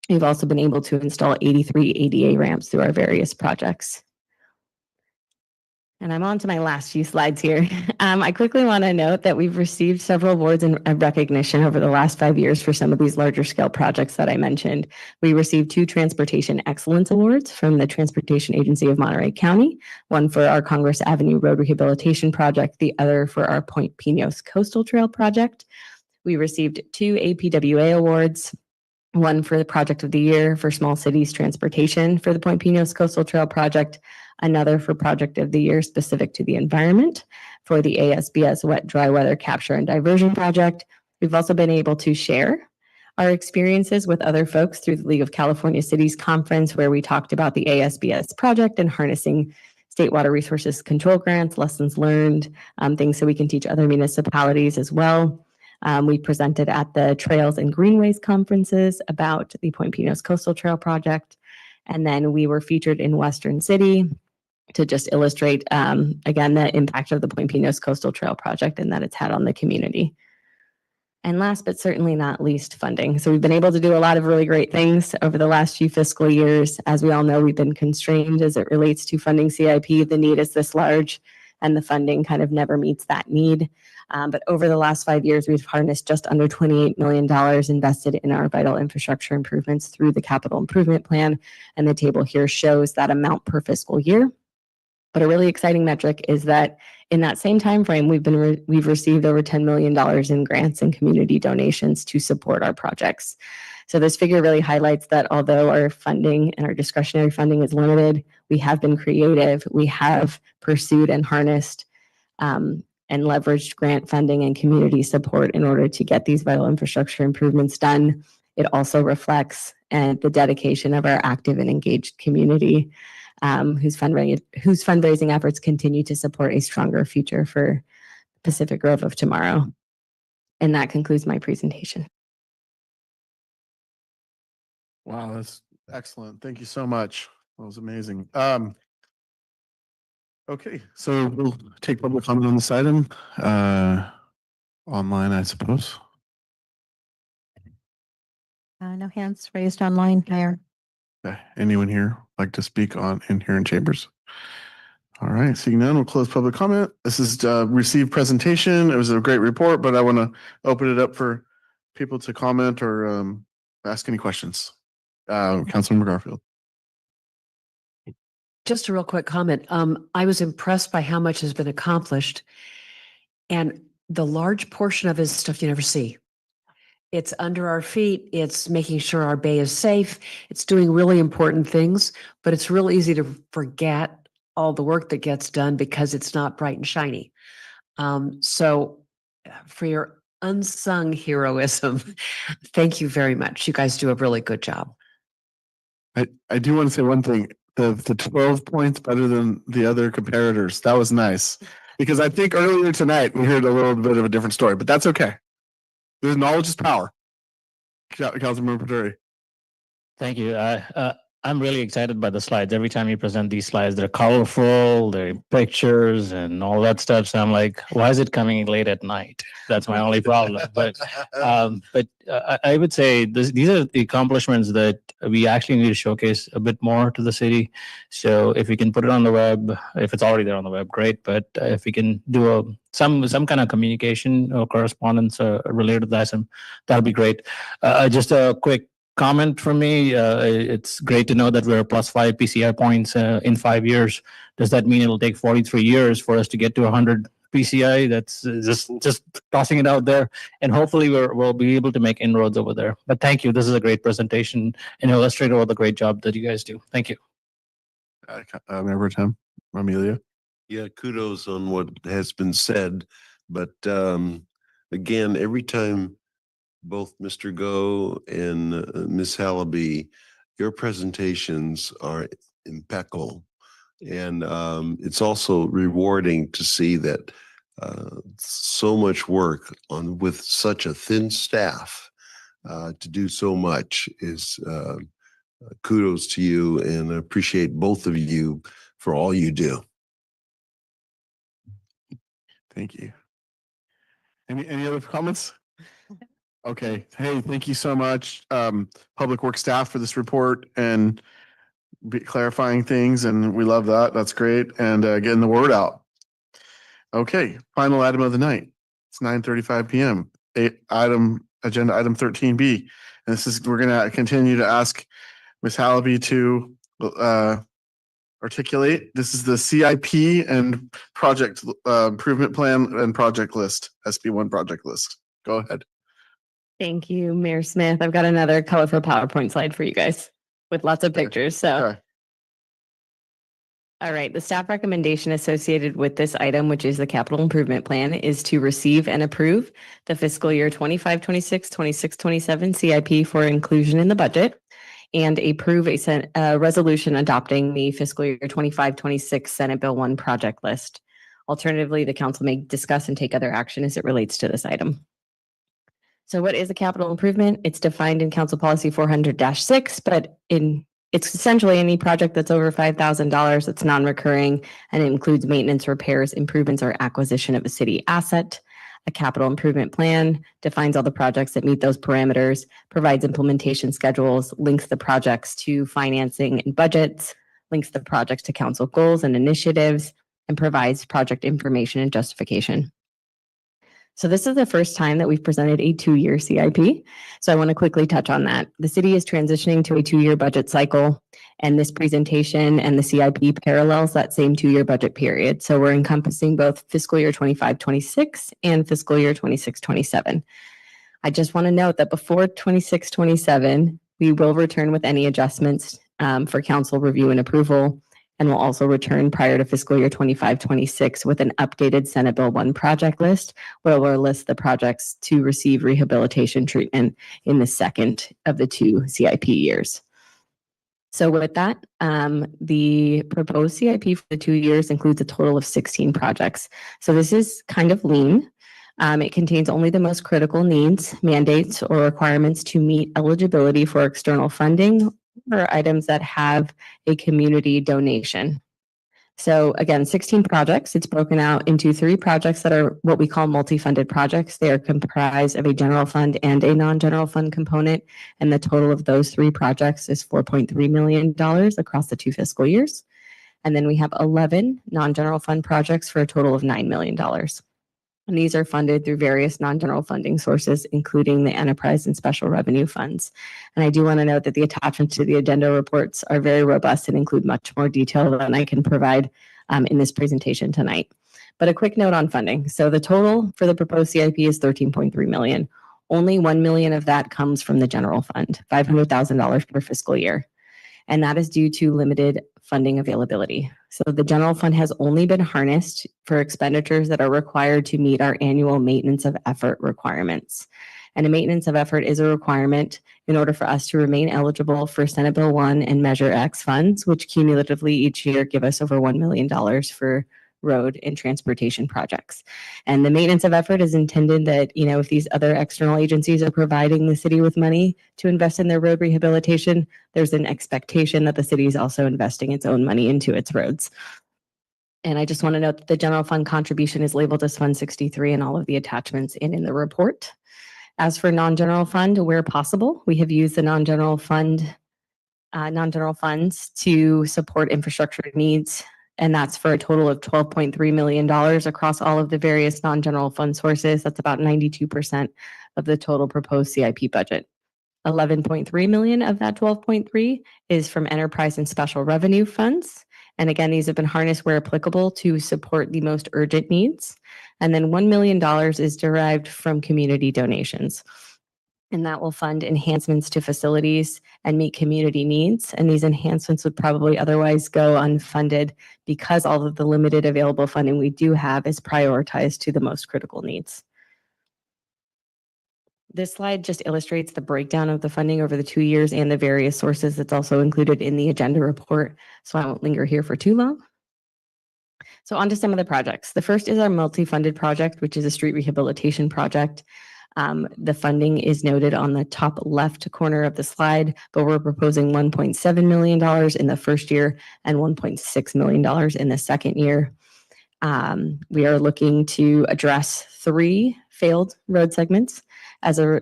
We've also been able to install 83 ADA ramps through our various projects. And I'm on to my last few slides here. I quickly want to note that we've received several awards and recognition over the last 5 years for some of these larger scale projects that I mentioned. We received 2 Transportation Excellence Awards from the Transportation Agency of Monterey County, one for our Congress Avenue Road Rehabilitation Project, the other for our Point Pinos Coastal Trail Project. We received 2 APWA awards, one for the Project of the Year for Small Cities Transportation for the Point Pinos Coastal Trail Project, another for Project of the Year specific to the environment for the ASBS Wet Dry Weather Capture and Diversion Project. We've also been able to share our experiences with other folks through the League of California Cities Conference, where we talked about the ASBS project and harnessing state water resources control grants, lessons learned, things so we can teach other municipalities as well. We presented at the Trails and Greenways conferences about the Point Pinos Coastal Trail Project. And then we were featured in Western City to just illustrate, again, the impact of the Point Pinos Coastal Trail Project and that it's had on the community. And last but certainly not least, funding. So we've been able to do a lot of really great things over the last few fiscal years. As we all know, we've been constrained as it relates to funding CIP. The need is this large and the funding kind of never meets that need. But over the last 5 years, we've harnessed just under $28 million invested in our vital infrastructure improvements through the capital improvement plan. And the table here shows that amount per fiscal year. But a really exciting metric is that in that same time frame, we've received over $10 million in grants and community donations to support our projects. So this figure really highlights that although our funding and our discretionary funding is limited, we have been creative. We have pursued and harnessed and leveraged grant funding and community support in order to get these vital infrastructure improvements done. It also reflects the dedication of our active and engaged community, whose fundraising efforts continue to support a stronger future for Pacific Grove of tomorrow. And that concludes my presentation.
Wow, that's excellent. Thank you so much. That was amazing. Okay, so we'll take public comment on this item. Online, I suppose.
No hands raised online, Mayor.
Okay, anyone here like to speak on in here in chambers? All right, seeing none, we'll close public comment. This is received presentation. It was a great report, but I want to open it up for people to comment or ask any questions. Councilmember Garfield.
Just a real quick comment. I was impressed by how much has been accomplished, and the large portion of it is stuff you never see. It's under our feet. It's making sure our bay is safe. It's doing really important things, but it's real easy to forget all the work that gets done because it's not bright and shiny. So for your unsung heroism, thank you very much. You guys do a really good job.
I do want to say one thing. The 12 points better than the other comparators. That was nice. Because I think earlier tonight we heard a little bit of a different story, but that's okay. There's knowledge is power. Councilmember Paturi.
Thank you. I'm really excited by the slides. Every time you present these slides, they're colorful, they're pictures and all that stuff. So I'm like, why is it coming late at night? That's my only problem. But I would say these are the accomplishments that we actually need to showcase a bit more to the city. So if we can put it on the web, if it's already there on the web, great. But if we can do some kind of communication or correspondence related to that, that'll be great. Just a quick comment from me. It's great to know that we're +5 PCI points in 5 years. Does that mean it'll take 43 years for us to get to 100 PCI? That's just tossing it out there, and hopefully we'll be able to make inroads over there. But thank you. This is a great presentation and illustrated all the great job that you guys do. Thank you.
Member Tim, Amelia.
Yeah, kudos on what has been said. But again, every time both Mr. Go and Ms. Hallaby, your presentations are impeccable. And it's also rewarding to see that so much work with such a thin staff to do so much is kudos to you, and I appreciate both of you for all you do.
Thank you. Any other comments? Okay, hey, thank you so much, Public Works staff for this report and clarifying things, and we love that. That's great. And getting the word out. Okay, final item of the night. It's 9:35 PM. Agenda item 13B. And this is, we're gonna continue to ask Ms. Hallaby to articulate. This is the CIP and project improvement plan and project list, SB1 project list. Go ahead.
Thank you, Mayor Smith. I've got another colorful PowerPoint slide for you guys with lots of pictures. So, all right, the staff recommendation associated with this item, which is the capital improvement plan, is to receive and approve the fiscal year 25-26, 26-27 CIP for inclusion in the budget, and approve a resolution adopting the fiscal year 25-26 Senate Bill 1 project list. Alternatively, the council may discuss and take other action as it relates to this item. So what is a capital improvement? It's defined in Council Policy 400-6, but it's essentially any project that's over $5,000 that's non-recurring, and it includes maintenance, repairs, improvements, or acquisition of a city asset. A capital improvement plan defines all the projects that meet those parameters, provides implementation schedules, links the projects to financing and budgets, links the projects to council goals and initiatives, and provides project information and justification. So this is the first time that we've presented a 2-year CIP. So I want to quickly touch on that. The city is transitioning to a 2-year budget cycle, and this presentation and the CIP parallels that same 2-year budget period. So we're encompassing both fiscal year 25-26 and fiscal year 26-27. I just want to note that before 26-27, we will return with any adjustments for council review and approval, and will also return prior to fiscal year 25-26 with an updated Senate Bill 1 project list, where we'll list the projects to receive rehabilitation treatment in the second of the 2 CIP years. So with that, the proposed CIP for the 2 years includes a total of 16 projects. So this is kind of lean. It contains only the most critical needs, mandates, or requirements to meet eligibility for external funding, or items that have a community donation. So again, 16 projects. It's broken out into 3 projects that are what we call multi-funded projects. They are comprised of a general fund and a non-general fund component. And the total of those 3 projects is $4.3 million across the 2 fiscal years. And then we have 11 non-general fund projects for a total of $9 million. And these are funded through various non-general funding sources, including the enterprise and special revenue funds. And I do want to note that the attachments to the agenda reports are very robust and include much more detail than I can provide in this presentation tonight. But a quick note on funding. So the total for the proposed CIP is $13.3 million. Only $1 million of that comes from the general fund, $500,000 per fiscal year. And that is due to limited funding availability. So the general fund has only been harnessed for expenditures that are required to meet our annual maintenance of effort requirements. And a maintenance of effort is a requirement in order for us to remain eligible for Senate Bill 1 and Measure X funds, which cumulatively each year give us over $1 million for road and transportation projects. And the maintenance of effort is intended that, you know, if these other external agencies are providing the city with money to invest in their road rehabilitation, there's an expectation that the city is also investing its own money into its roads. And I just want to note that the general fund contribution is labeled as Fund 63 in all of the attachments and in the report. As for non-general fund, where possible, we have used the non-general funds to support infrastructure needs. And that's for a total of $12.3 million across all of the various non-general fund sources. That's about 92% of the total proposed CIP budget. 11.3 million of that 12.3 is from enterprise and special revenue funds. And again, these have been harnessed where applicable to support the most urgent needs. And then $1 million is derived from community donations. And that will fund enhancements to facilities and meet community needs. And these enhancements would probably otherwise go unfunded because all of the limited available funding we do have is prioritized to the most critical needs. This slide just illustrates the breakdown of the funding over the 2 years and the various sources that's also included in the agenda report. So I won't linger here for too long. So on to some of the projects. The first is our multi-funded project, which is a street rehabilitation project. The funding is noted on the top left corner of the slide, but we're proposing $1.7 million in the first year and $1.6 million in the second year. We are looking to address 3 failed road segments.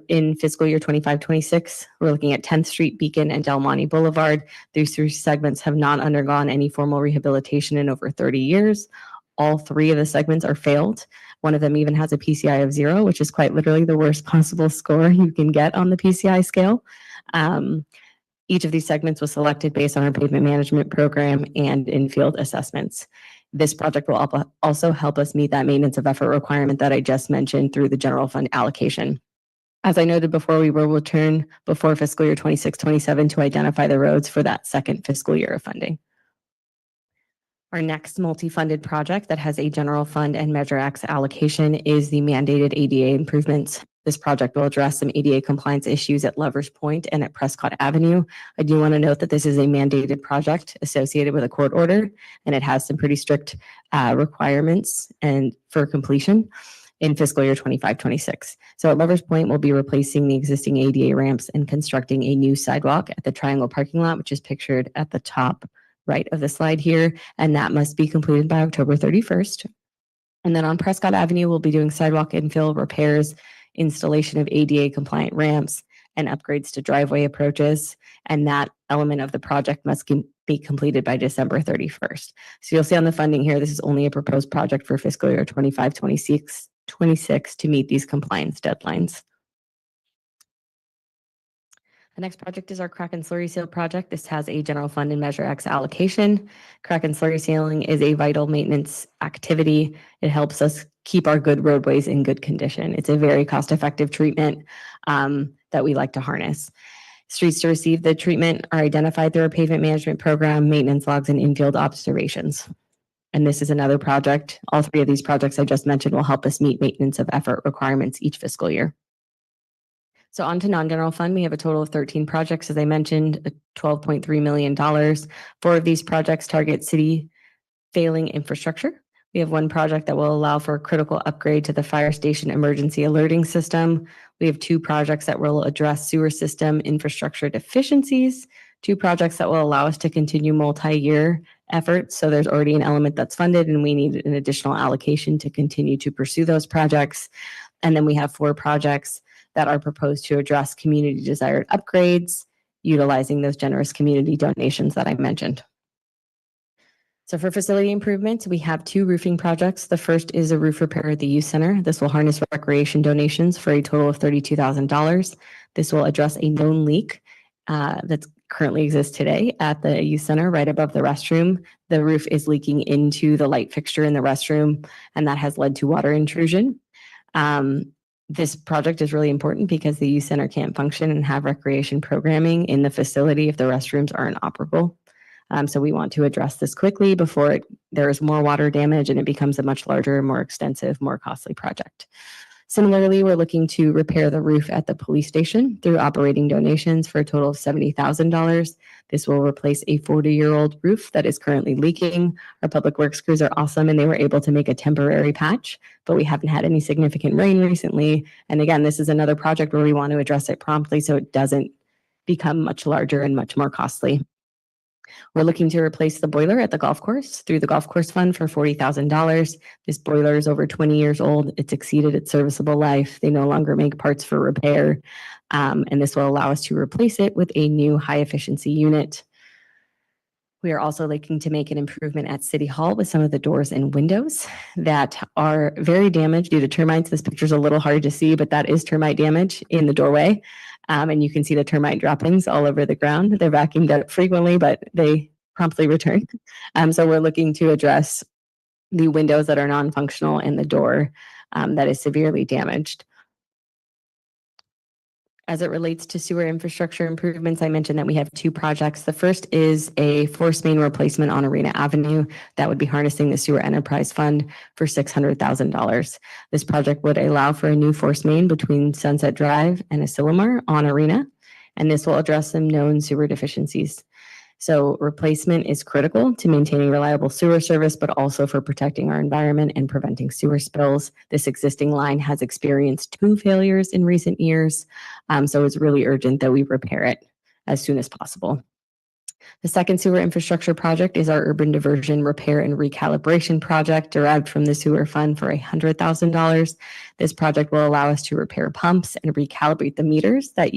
In fiscal year 25-26, we're looking at 10th Street, Beacon, and Del Monte Boulevard. These three segments have not undergone any formal rehabilitation in over 30 years. All three of the segments are failed. One of them even has a PCI of 0, which is quite literally the worst possible score you can get on the PCI scale. Each of these segments was selected based on our pavement management program and in-field assessments. This project will also help us meet that maintenance of effort requirement that I just mentioned through the general fund allocation. As I noted before, we will return before fiscal year 26-27 to identify the roads for that second fiscal year of funding. Our next multi-funded project that has a general fund and Measure X allocation is the mandated ADA improvements. This project will address some ADA compliance issues at Lovers Point and at Prescott Avenue. I do want to note that this is a mandated project associated with a court order, and it has some pretty strict requirements and for completion in fiscal year 25-26. So at Lovers Point, we'll be replacing the existing ADA ramps and constructing a new sidewalk at the Triangle parking lot, which is pictured at the top right of the slide here, and that must be completed by October 31st. And then on Prescott Avenue, we'll be doing sidewalk infill repairs, installation of ADA compliant ramps, and upgrades to driveway approaches. And that element of the project must be completed by December 31st. So you'll see on the funding here, this is only a proposed project for fiscal year 25-26 to meet these compliance deadlines. The next project is our crack and slurry seal project. This has a general fund and Measure X allocation. Crack and slurry sealing is a vital maintenance activity. It helps us keep our good roadways in good condition. It's a very cost-effective treatment that we like to harness. Streets to receive the treatment are identified through our pavement management program, maintenance logs, and infield observations. And this is another project. All three of these projects I just mentioned will help us meet maintenance of effort requirements each fiscal year. So on to non-general fund, we have a total of 13 projects, as I mentioned, $12.3 million. 4 of these projects target city failing infrastructure. We have one project that will allow for a critical upgrade to the fire station emergency alerting system. We have 2 projects that will address sewer system infrastructure deficiencies, 2 projects that will allow us to continue multi-year efforts. So there's already an element that's funded and we need an additional allocation to continue to pursue those projects. And then we have 4 projects that are proposed to address community desired upgrades, utilizing those generous community donations that I mentioned. So for facility improvements, we have 2 roofing projects. The first is a roof repair at the youth center. This will harness recreation donations for a total of $32,000. This will address a known leak that currently exists today at the youth center right above the restroom. The roof is leaking into the light fixture in the restroom, and that has led to water intrusion. This project is really important because the youth center can't function and have recreation programming in the facility if the restrooms aren't operable. So we want to address this quickly before there is more water damage and it becomes a much larger, more extensive, more costly project. Similarly, we're looking to repair the roof at the police station through operating donations for a total of $70,000. This will replace a 40-year-old roof that is currently leaking. Our public works crews are awesome and they were able to make a temporary patch, but we haven't had any significant rain recently. And again, this is another project where we want to address it promptly so it doesn't become much larger and much more costly. We're looking to replace the boiler at the golf course through the golf course fund for $40,000. This boiler is over 20 years old. It's exceeded its serviceable life. They no longer make parts for repair. And this will allow us to replace it with a new high efficiency unit. We are also looking to make an improvement at City Hall with some of the doors and windows that are very damaged due to termites. This picture is a little hard to see, but that is termite damage in the doorway. And you can see the termite droppings all over the ground. They're vacuumed up frequently, but they promptly return. So we're looking to address the windows that are non-functional and the door that is severely damaged. As it relates to sewer infrastructure improvements, I mentioned that we have 2 projects. The first is a force main replacement on Arena Avenue that would be harnessing the Sewer Enterprise Fund for $600,000. This project would allow for a new force main between Sunset Drive and Asilomar on Arena, and this will address some known sewer deficiencies. So replacement is critical to maintaining reliable sewer service, but also for protecting our environment and preventing sewer spills. This existing line has experienced 2 failures in recent years, so it's really urgent that we repair it as soon as possible. The second sewer infrastructure project is our urban diversion repair and recalibration project derived from the sewer fund for $100,000. This project will allow us to repair pumps and recalibrate the meters that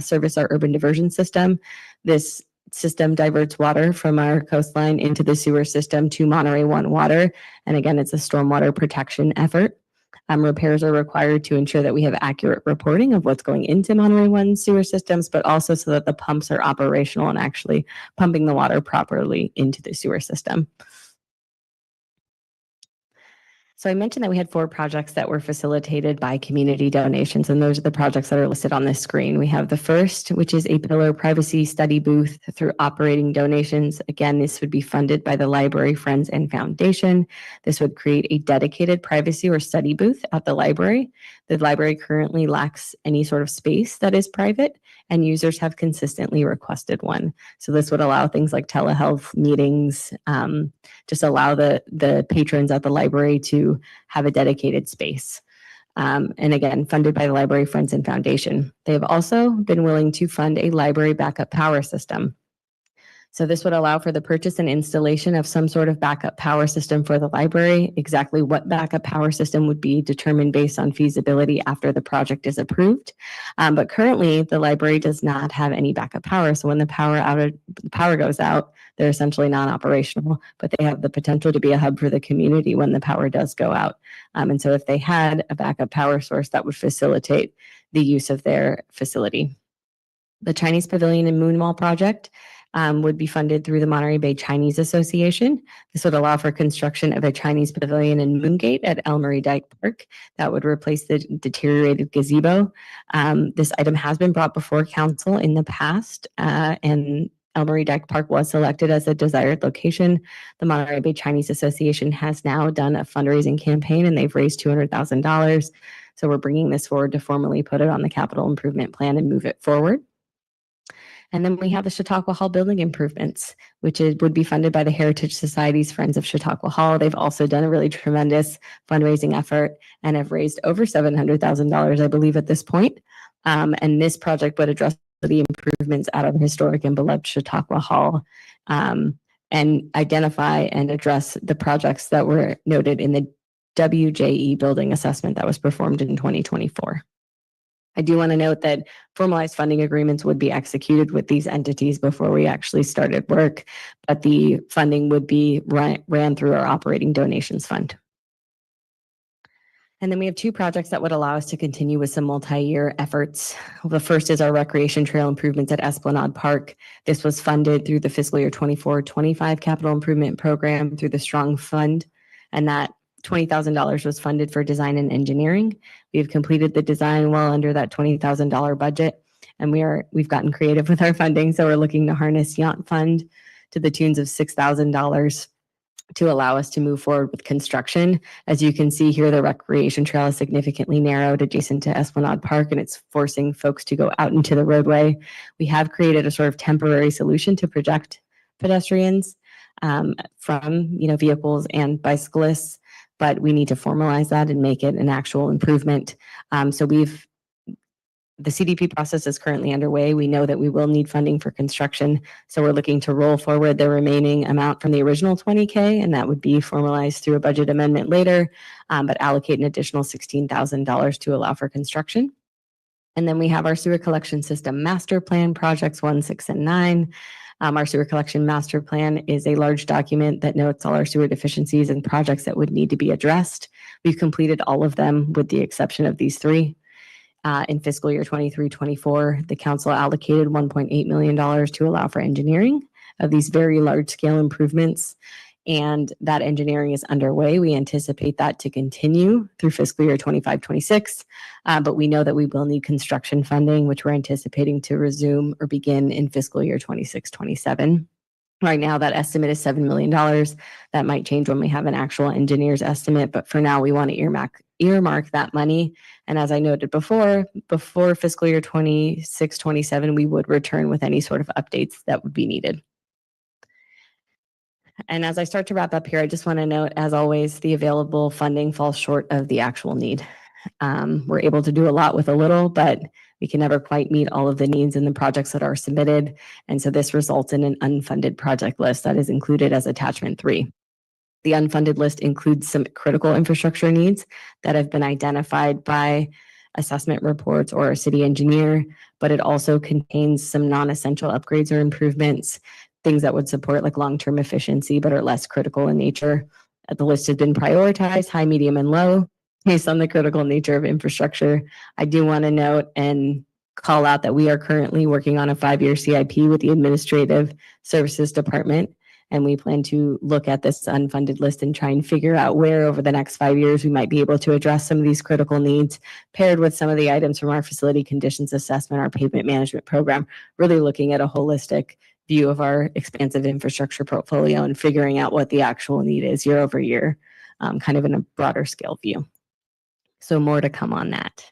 service our urban diversion system. This system diverts water from our coastline into the sewer system to Monterey One Water. And again, it's a stormwater protection effort. Repairs are required to ensure that we have accurate reporting of what's going into Monterey One sewer systems, but also so that the pumps are operational and actually pumping the water properly into the sewer system. So I mentioned that we had 4 projects that were facilitated by community donations, and those are the projects that are listed on this screen. We have the first, which is a pillar privacy study booth through operating donations. Again, this would be funded by the Library Friends and Foundation. This would create a dedicated privacy or study booth at the library. The library currently lacks any sort of space that is private, and users have consistently requested one. So this would allow things like telehealth meetings, just allow the patrons at the library to have a dedicated space. And again, funded by the Library Friends and Foundation. They have also been willing to fund a library backup power system. So this would allow for the purchase and installation of some sort of backup power system for the library. Exactly what backup power system would be determined based on feasibility after the project is approved. But currently, the library does not have any backup power. So when the power goes out, they're essentially non-operational, but they have the potential to be a hub for the community when the power does go out. And so if they had a backup power source, that would facilitate the use of their facility. The Chinese Pavilion and Moon Mall project would be funded through the Monterey Bay Chinese Association. This would allow for construction of a Chinese pavilion and moongate at Elmery Dyke Park that would replace the deteriorated gazebo. This item has been brought before council in the past, and Elmery Dyke Park was selected as a desired location. The Monterey Bay Chinese Association has now done a fundraising campaign, and they've raised $200,000. So we're bringing this forward to formally put it on the capital improvement plan and move it forward. And then we have the Chautauqua Hall building improvements, which would be funded by the Heritage Society's Friends of Chautauqua Hall. They've also done a really tremendous fundraising effort and have raised over $700,000, I believe, at this point. And this project would address the improvements at our historic and beloved Chautauqua Hall, and identify and address the projects that were noted in the WJE building assessment that was performed in 2024. I do want to note that formalized funding agreements would be executed with these entities before we actually started work, but the funding would be ran through our operating donations fund. And then we have 2 projects that would allow us to continue with some multi-year efforts. The first is our recreation trail improvements at Esplanade Park. This was funded through the fiscal year 24-25 capital improvement program through the Strong Fund, and that $20,000 was funded for design and engineering. We've completed the design well under that $20,000 budget, and we've gotten creative with our funding. So we're looking to harness Yant Fund to the tunes of $6,000 to allow us to move forward with construction. As you can see here, the recreation trail is significantly narrowed adjacent to Esplanade Park, and it's forcing folks to go out into the roadway. We have created a sort of temporary solution to project pedestrians from vehicles and bicyclists, but we need to formalize that and make it an actual improvement. The CDP process is currently underway. We know that we will need funding for construction, so we're looking to roll forward the remaining amount from the original $20K, and that would be formalized through a budget amendment later, but allocate an additional $16,000 to allow for construction. And then we have our sewer collection system master plan, projects 1, 6, and 9. Our sewer collection master plan is a large document that notes all our sewer deficiencies and projects that would need to be addressed. We've completed all of them with the exception of these 3. In fiscal year 23-24, the council allocated $1.8 million to allow for engineering of these very large scale improvements, and that engineering is underway. We anticipate that to continue through fiscal year 25-26, but we know that we will need construction funding, which we're anticipating to resume or begin in fiscal year 26-27. Right now, that estimate is $7 million. That might change when we have an actual engineer's estimate, but for now, we want to earmark that money. And as I noted before fiscal year 26-27, we would return with any sort of updates that would be needed. And as I start to wrap up here, I just want to note, as always, the available funding falls short of the actual need. We're able to do a lot with a little, but we can never quite meet all of the needs in the projects that are submitted. And so this results in an unfunded project list that is included as attachment 3. The unfunded list includes some critical infrastructure needs that have been identified by assessment reports or a city engineer, but it also contains some non-essential upgrades or improvements, things that would support like long-term efficiency, but are less critical in nature. The list has been prioritized, high, medium, and low, based on the critical nature of infrastructure. I do want to note and call out that we are currently working on a 5-year CIP with the Administrative Services Department. And we plan to look at this unfunded list and try and figure out where over the next 5 years we might be able to address some of these critical needs, paired with some of the items from our facility conditions assessment, our pavement management program, really looking at a holistic view of our expansive infrastructure portfolio and figuring out what the actual need is year over year, kind of in a broader scale view. So more to come on that.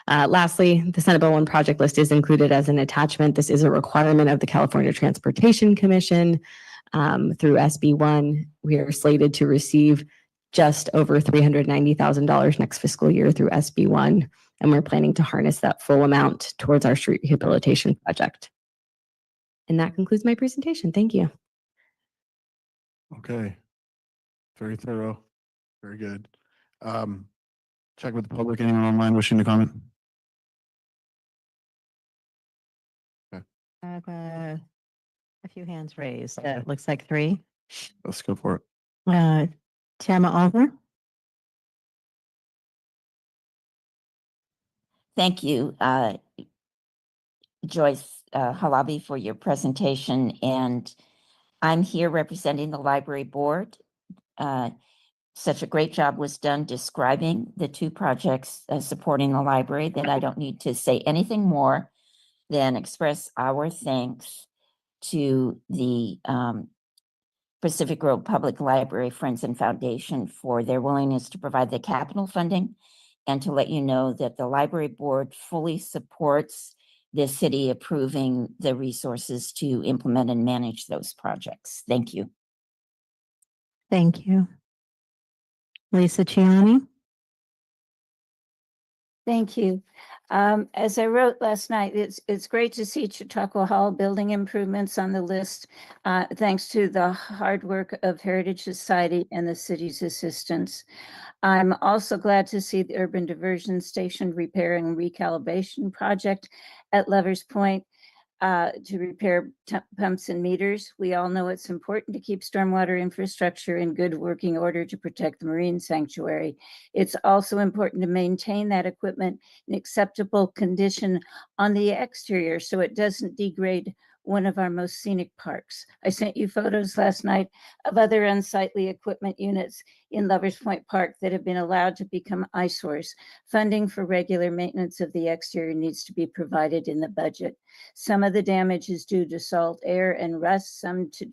Lastly, the Senate Bill 1 project list is included as an attachment. This is a requirement of the California Transportation Commission. Through SB 1, we are slated to receive just over $390,000 next fiscal year through SB 1, and we're planning to harness that full amount towards our street rehabilitation project. And that concludes my presentation. Thank you.
Okay. Very thorough. Very good. Check with the public. Anyone online wishing to comment?
I have a few hands raised. Looks like 3.
Let's go for it.
Tama Oliver.
Thank you, Joyce Halabi, for your presentation. And I'm here representing the library board. Such a great job was done describing the 2 projects supporting the library that I don't need to say anything more than express our thanks to the Pacific Grove Public Library Friends and Foundation for their willingness to provide the capital funding, and to let you know that the library board fully supports the city approving the resources to implement and manage those projects. Thank you.
Thank you. Lisa Ciani.
Thank you. As I wrote last night, it's great to see Chautauqua Hall building improvements on the list, thanks to the hard work of Heritage Society and the city's assistance. I'm also glad to see the Urban Diversion Station repair and recalibration project at Lovers Point to repair pumps and meters. We all know it's important to keep stormwater infrastructure in good working order to protect the marine sanctuary. It's also important to maintain that equipment in acceptable condition on the exterior so it doesn't degrade one of our most scenic parks. I sent you photos last night of other unsightly equipment units in Lovers Point Park that have been allowed to become eyesores. Funding for regular maintenance of the exterior needs to be provided in the budget. Some of the damage is due to salt air and rust, some to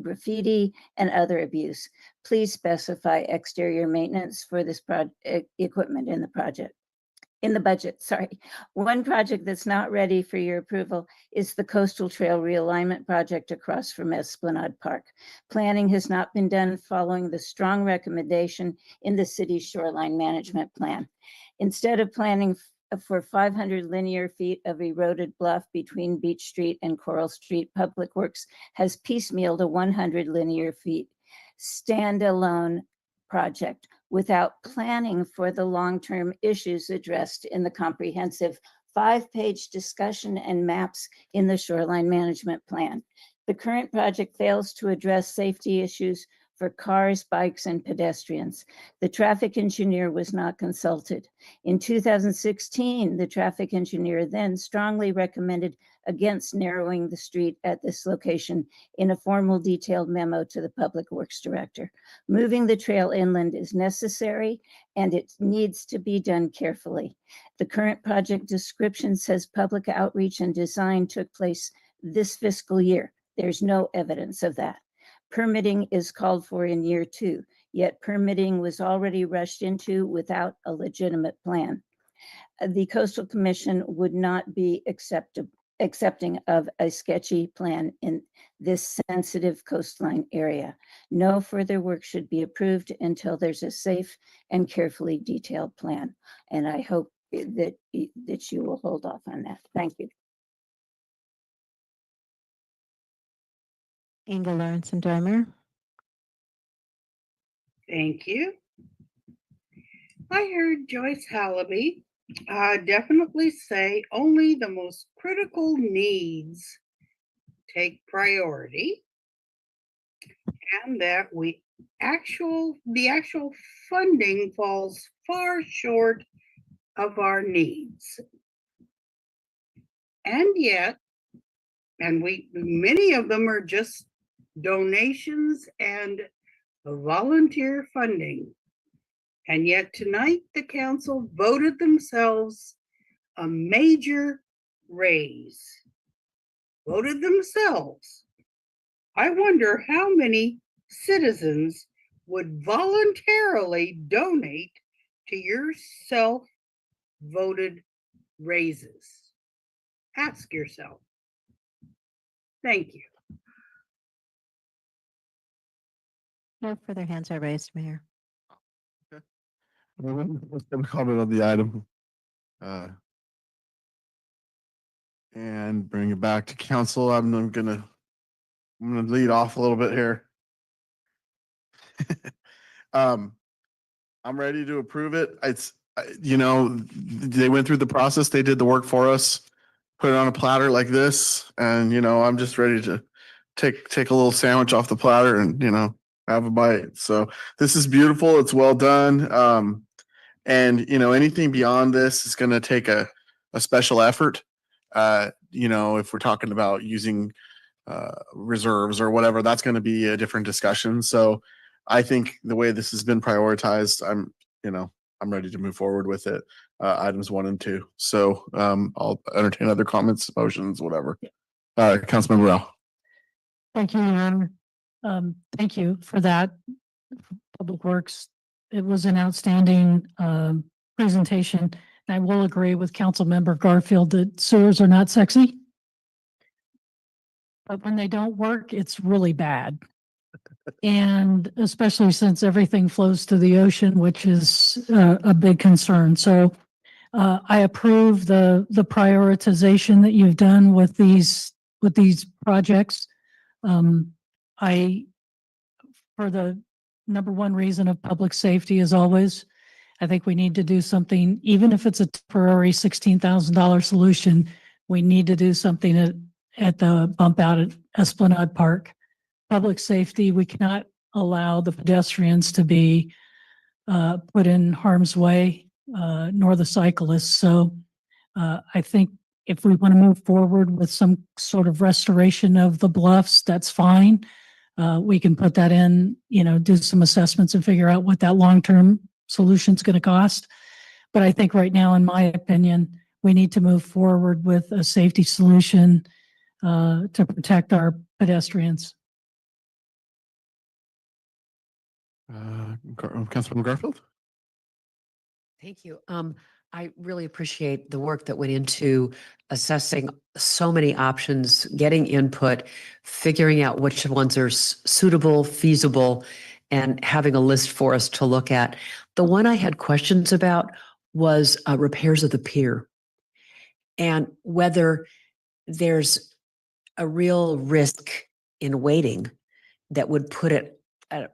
graffiti and other abuse. Please specify exterior maintenance for this equipment in the budget. Sorry. One project that's not ready for your approval is the Coastal Trail Realignment Project across from Esplanade Park. Planning has not been done following the strong recommendation in the city's shoreline management plan. Instead of planning for 500 linear feet of eroded bluff between Beach Street and Coral Street, Public Works has piecemealed a 100 linear feet standalone project without planning for the long-term issues addressed in the comprehensive 5-page discussion and maps in the shoreline management plan. The current project fails to address safety issues for cars, bikes, and pedestrians. The traffic engineer was not consulted. In 2016, the traffic engineer then strongly recommended against narrowing the street at this location in a formal detailed memo to the Public Works Director. Moving the trail inland is necessary and it needs to be done carefully. The current project description says public outreach and design took place this fiscal year. There's no evidence of that. Permitting is called for in year 2, yet permitting was already rushed into without a legitimate plan. The Coastal Commission would not be accepting of a sketchy plan in this sensitive coastline area. No further work should be approved until there's a safe and carefully detailed plan. And I hope that you will hold off on that. Thank you.
Inga Lawrenson Dormer.
Thank you. I heard Joyce Hallaby definitely say only the most critical needs take priority, and that the actual funding falls far short of our needs. And yet, many of them are just donations and volunteer funding. And yet tonight, the council voted themselves a major raise. Voted themselves. I wonder how many citizens would voluntarily donate to your self-voted raises. Ask yourself. Thank you.
No further hands are raised, Mayor.
Let's have a comment on the item. And bring it back to council. I'm gonna lead off a little bit here. I'm ready to approve it. They went through the process. They did the work for us, put it on a platter like this, and I'm just ready to take a little sandwich off the platter and have a bite. So this is beautiful. It's well done. And anything beyond this is going to take a special effort. If we're talking about using reserves or whatever, that's going to be a different discussion. So I think the way this has been prioritized, I'm ready to move forward with it. Items 1 and 2. So I'll entertain other comments, motions, whatever. Councilmember Rao.
Thank you, Your Honor. Thank you for that. Public Works, it was an outstanding presentation. And I will agree with Councilmember Garfield that sewers are not sexy. But when they don't work, it's really bad. And especially since everything flows to the ocean, which is a big concern. So I approve the prioritization that you've done with these projects. For the number one reason of public safety, as always, I think we need to do something, even if it's a temporary $16,000 solution. We need to do something at the bump out at Esplanade Park. Public safety, we cannot allow the pedestrians to be put in harm's way, nor the cyclists. So I think if we want to move forward with some sort of restoration of the bluffs, that's fine. We can put that in, do some assessments and figure out what that long-term solution is going to cost. But I think right now, in my opinion, we need to move forward with a safety solution to protect our pedestrians.
Councilman Garfield.
Thank you. I really appreciate the work that went into assessing so many options, getting input, figuring out which ones are suitable, feasible, and having a list for us to look at. The one I had questions about was repairs of the pier and whether there's a real risk in waiting that would put it at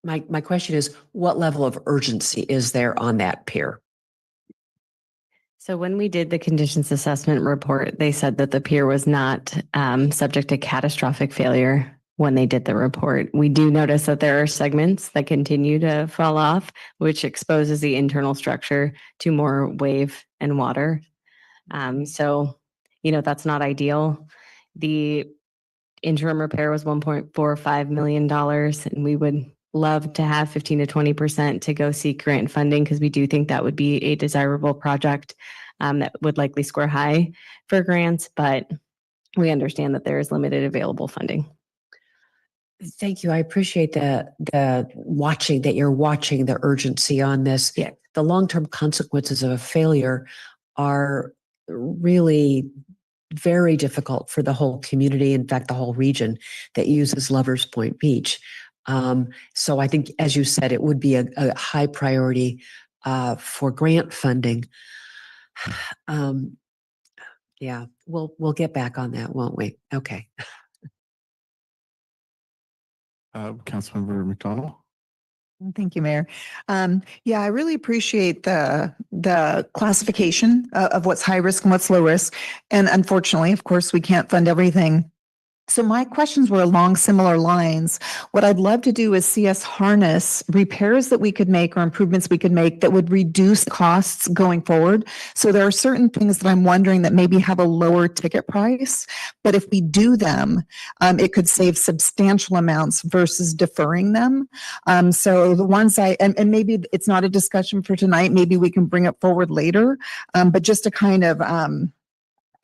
my question is, what level of urgency is there on that pier?
So when we did the conditions assessment report, they said that the pier was not subject to catastrophic failure when they did the report. We do notice that there are segments that continue to fall off, which exposes the internal structure to more wave and water. So, that's not ideal. The interim repair was $1.45 million, and we would love to have 15 to 20% to go seek grant funding because we do think that would be a desirable project that would likely score high for grants, but we understand that there is limited available funding.
Thank you. I appreciate the watching that you're watching the urgency on this.
Yeah.
The long-term consequences of a failure are really very difficult for the whole community, in fact, the whole region that uses Lovers Point Beach. So I think, as you said, it would be a high priority for grant funding. Yeah, we'll get back on that, won't we? Okay.
Councilmember McDonald?
Thank you, Mayor. Yeah, I really appreciate the classification of what's high risk and what's low risk. And unfortunately, of course, we can't fund everything. So my questions were along similar lines. What I'd love to do is see us harness repairs that we could make or improvements we could make that would reduce costs going forward. So there are certain things that I'm wondering that maybe have a lower ticket price, but if we do them, it could save substantial amounts versus deferring them. So the ones and maybe it's not a discussion for tonight, maybe we can bring it forward later, but just to kind of,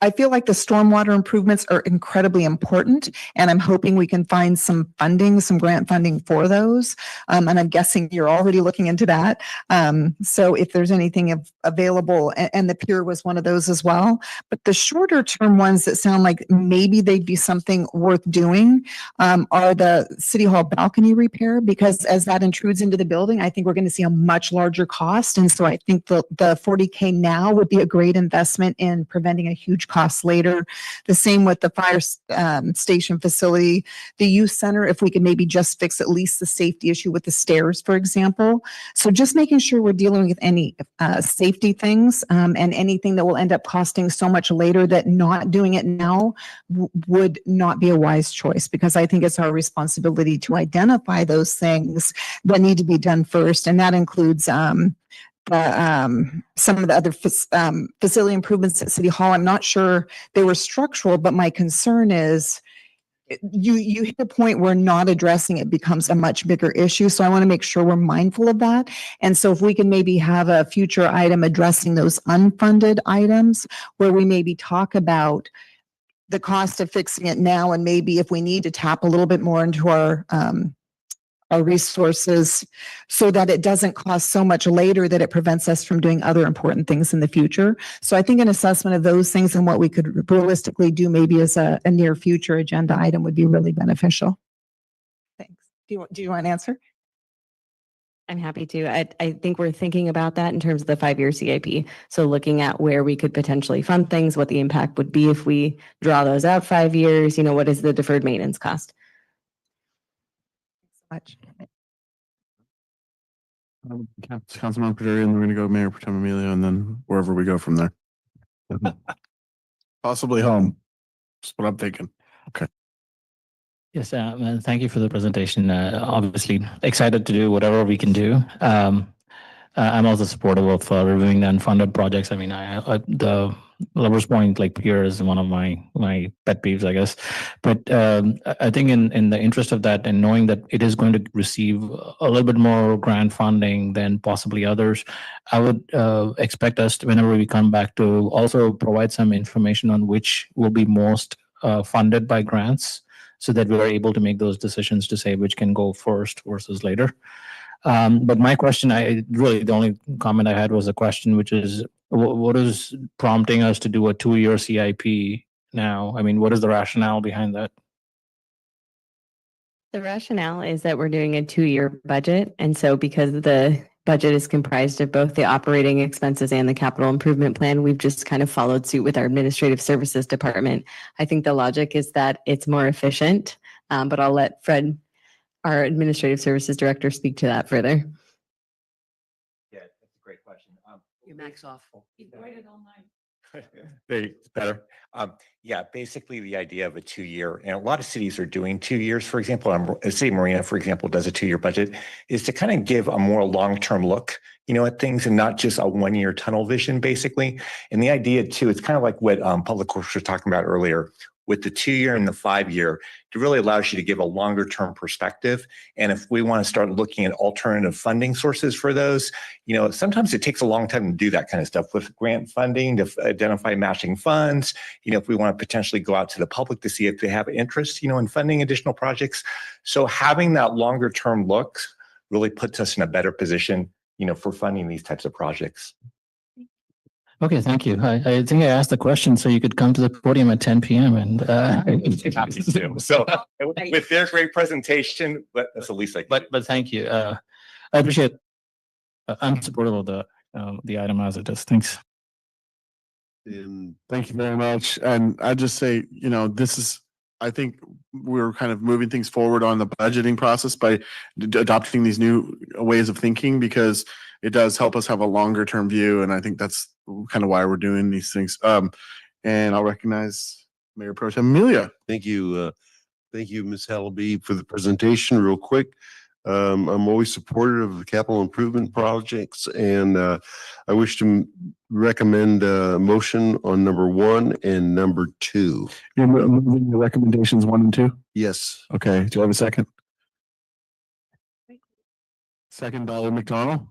I feel like the stormwater improvements are incredibly important, and I'm hoping we can find some funding, some grant funding for those. And I'm guessing you're already looking into that. So if there's anything available, and the pier was one of those as well. But the shorter term ones that sound like maybe they'd be something worth doing are the City Hall balcony repair, because as that intrudes into the building, I think we're going to see a much larger cost. And so I think the $40K now would be a great investment in preventing a huge cost later. The same with the fire station facility, the youth center, if we could maybe just fix at least the safety issue with the stairs, for example. So just making sure we're dealing with any safety things and anything that will end up costing so much later that not doing it now would not be a wise choice, because I think it's our responsibility to identify those things that need to be done first. And that includes some of the other facility improvements at City Hall. I'm not sure they were structural, but my concern is you hit a point where not addressing it becomes a much bigger issue. So I want to make sure we're mindful of that. And so if we can maybe have a future item addressing those unfunded items where we maybe talk about the cost of fixing it now, and maybe if we need to tap a little bit more into our resources so that it doesn't cost so much later that it prevents us from doing other important things in the future. So I think an assessment of those things and what we could realistically do maybe as a near future agenda item would be really beneficial. Thanks. Do you want an answer?
I'm happy to. I think we're thinking about that in terms of the 5-year CIP. So looking at where we could potentially fund things, what the impact would be if we draw those out 5 years, what is the deferred maintenance cost?
Much.
Councilman Peduri, and we're going to go Mayor Protem Emilio, and then wherever we go from there. Possibly home. That's what I'm thinking. Okay.
Yes, and thank you for the presentation. Obviously excited to do whatever we can do. I'm also supportive of reviewing the unfunded projects. I mean, the Lovers Point pier is one of my pet peeves, I guess. But I think in the interest of that, and knowing that it is going to receive a little bit more grant funding than possibly others, I would expect us to, whenever we come back, to also provide some information on which will be most funded by grants, so that we are able to make those decisions to say which can go first versus later. But my question, the only comment I had was a question, which is, what is prompting us to do a 2-year CIP now? I mean, what is the rationale behind that?
The rationale is that we're doing a 2-year budget. And so because the budget is comprised of both the operating expenses and the capital improvement plan, we've just kind of followed suit with our administrative services department. I think the logic is that it's more efficient, but I'll let Fred, our administrative services director, speak to that further.
Yeah, that's a great question.
Your mic's off.
Better. Yeah, basically the idea of a 2-year, and a lot of cities are doing 2 years. For example, City of Marina, for example, does a 2-year budget, is to kind of give a more long-term look, at things, and not just a 1-year tunnel vision, basically. And the idea too, it's kind of like what Public Works was talking about earlier. With the 2-year and the 5-year, it really allows you to give a longer term perspective. And if we want to start looking at alternative funding sources for those, sometimes it takes a long time to do that kind of stuff with grant funding, to identify matching funds. If we want to potentially go out to the public to see if they have interest, in funding additional projects. So having that longer term look really puts us in a better position, for funding these types of projects.
Okay, thank you. I think I asked the question so you could come to the podium at 10 p.m. and
So with their great presentation, that's the least I can.
but thank you. I appreciate. I'm supportive of the item as it is. Thanks.
And thank you very much. And I just say, I think we're kind of moving things forward on the budgeting process by adopting these new ways of thinking, because it does help us have a longer term view. And I think that's kind of why we're doing these things. And I'll recognize Mayor Pro Tem Amelia.
Thank you. Thank you, Ms. Hallaby, for the presentation. Real quick. I'm always supportive of the capital improvement projects, and I wish to recommend a motion on number 1 and number 2.
You're moving the recommendations 1 and 2?
Yes.
Okay. Do you have a second? Second by McDonald.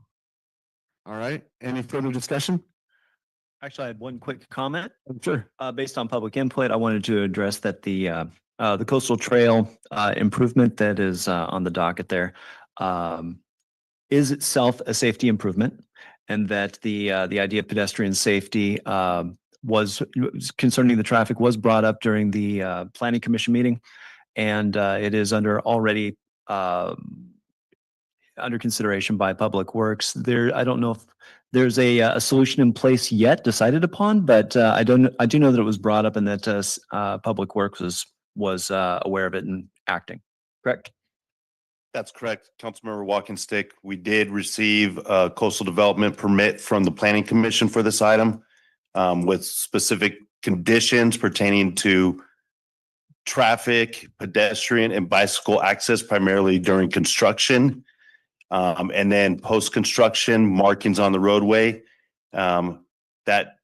All right. Any further discussion?
Actually, I had one quick comment.
Sure.
Based on public input, I wanted to address that the coastal trail improvement that is on the docket there is itself a safety improvement, and that the idea of pedestrian safety was concerning the traffic was brought up during the planning commission meeting, and it is already under consideration by Public Works. I don't know if there's a solution in place yet decided upon, but I do know that it was brought up and that Public Works was aware of it and acting. Correct?
That's correct. Councilmember Walking Stick, we did receive a coastal development permit from the Planning Commission for this item with specific conditions pertaining to traffic, pedestrian, and bicycle access, primarily during construction. And then post-construction markings on the roadway. That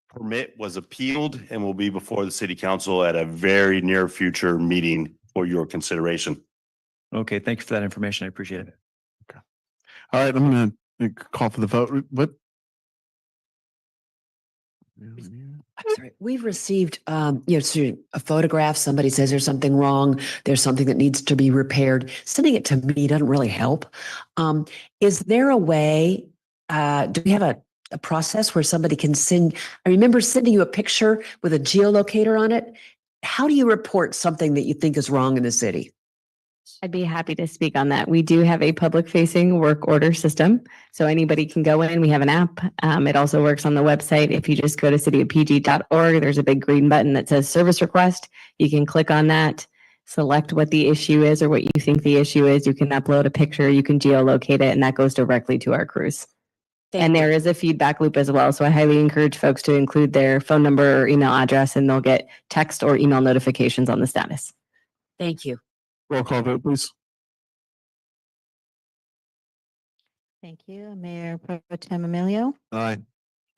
permit was appealed and will be before the city council at a very near future meeting for your consideration.
Okay, thank you for that information. I appreciate it.
Okay. All right, I'm going to call for the vote. What?
I'm sorry. We've received, a photograph. Somebody says there's something wrong. There's something that needs to be repaired. Sending it to me doesn't really help. Is there a way, do we have a process where somebody can send, I remember sending you a picture with a geolocator on it. How do you report something that you think is wrong in the city?
I'd be happy to speak on that. We do have a public-facing work order system, so anybody can go in. We have an app. It also works on the website. If you just go to cityofpg.org, there's a big green button that says service request. You can click on that, select what the issue is or what you think the issue is. You can upload a picture, you can geolocate it, and that goes directly to our crews. And there is a feedback loop as well. So I highly encourage folks to include their phone number or email address, and they'll get text or email notifications on the status.
Thank you.
Roll call vote, please.
Thank you. Mayor Pro Tem Emilio,
Aye.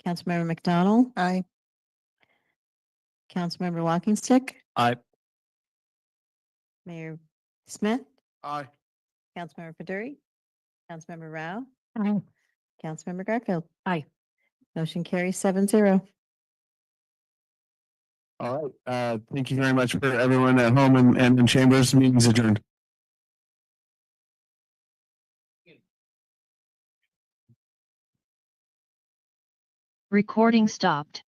Councilmember McDonald,
Aye.
Councilmember Walking Stick,
Aye.
Mayor Smith,
Aye.
Councilmember Paduri, Councilmember Rao,
Aye.
Councilmember Garfield.
Aye.
Motion carries 7-0.
All right. Thank you very much for everyone at home and in chambers. Meeting's adjourned.
Recording stopped.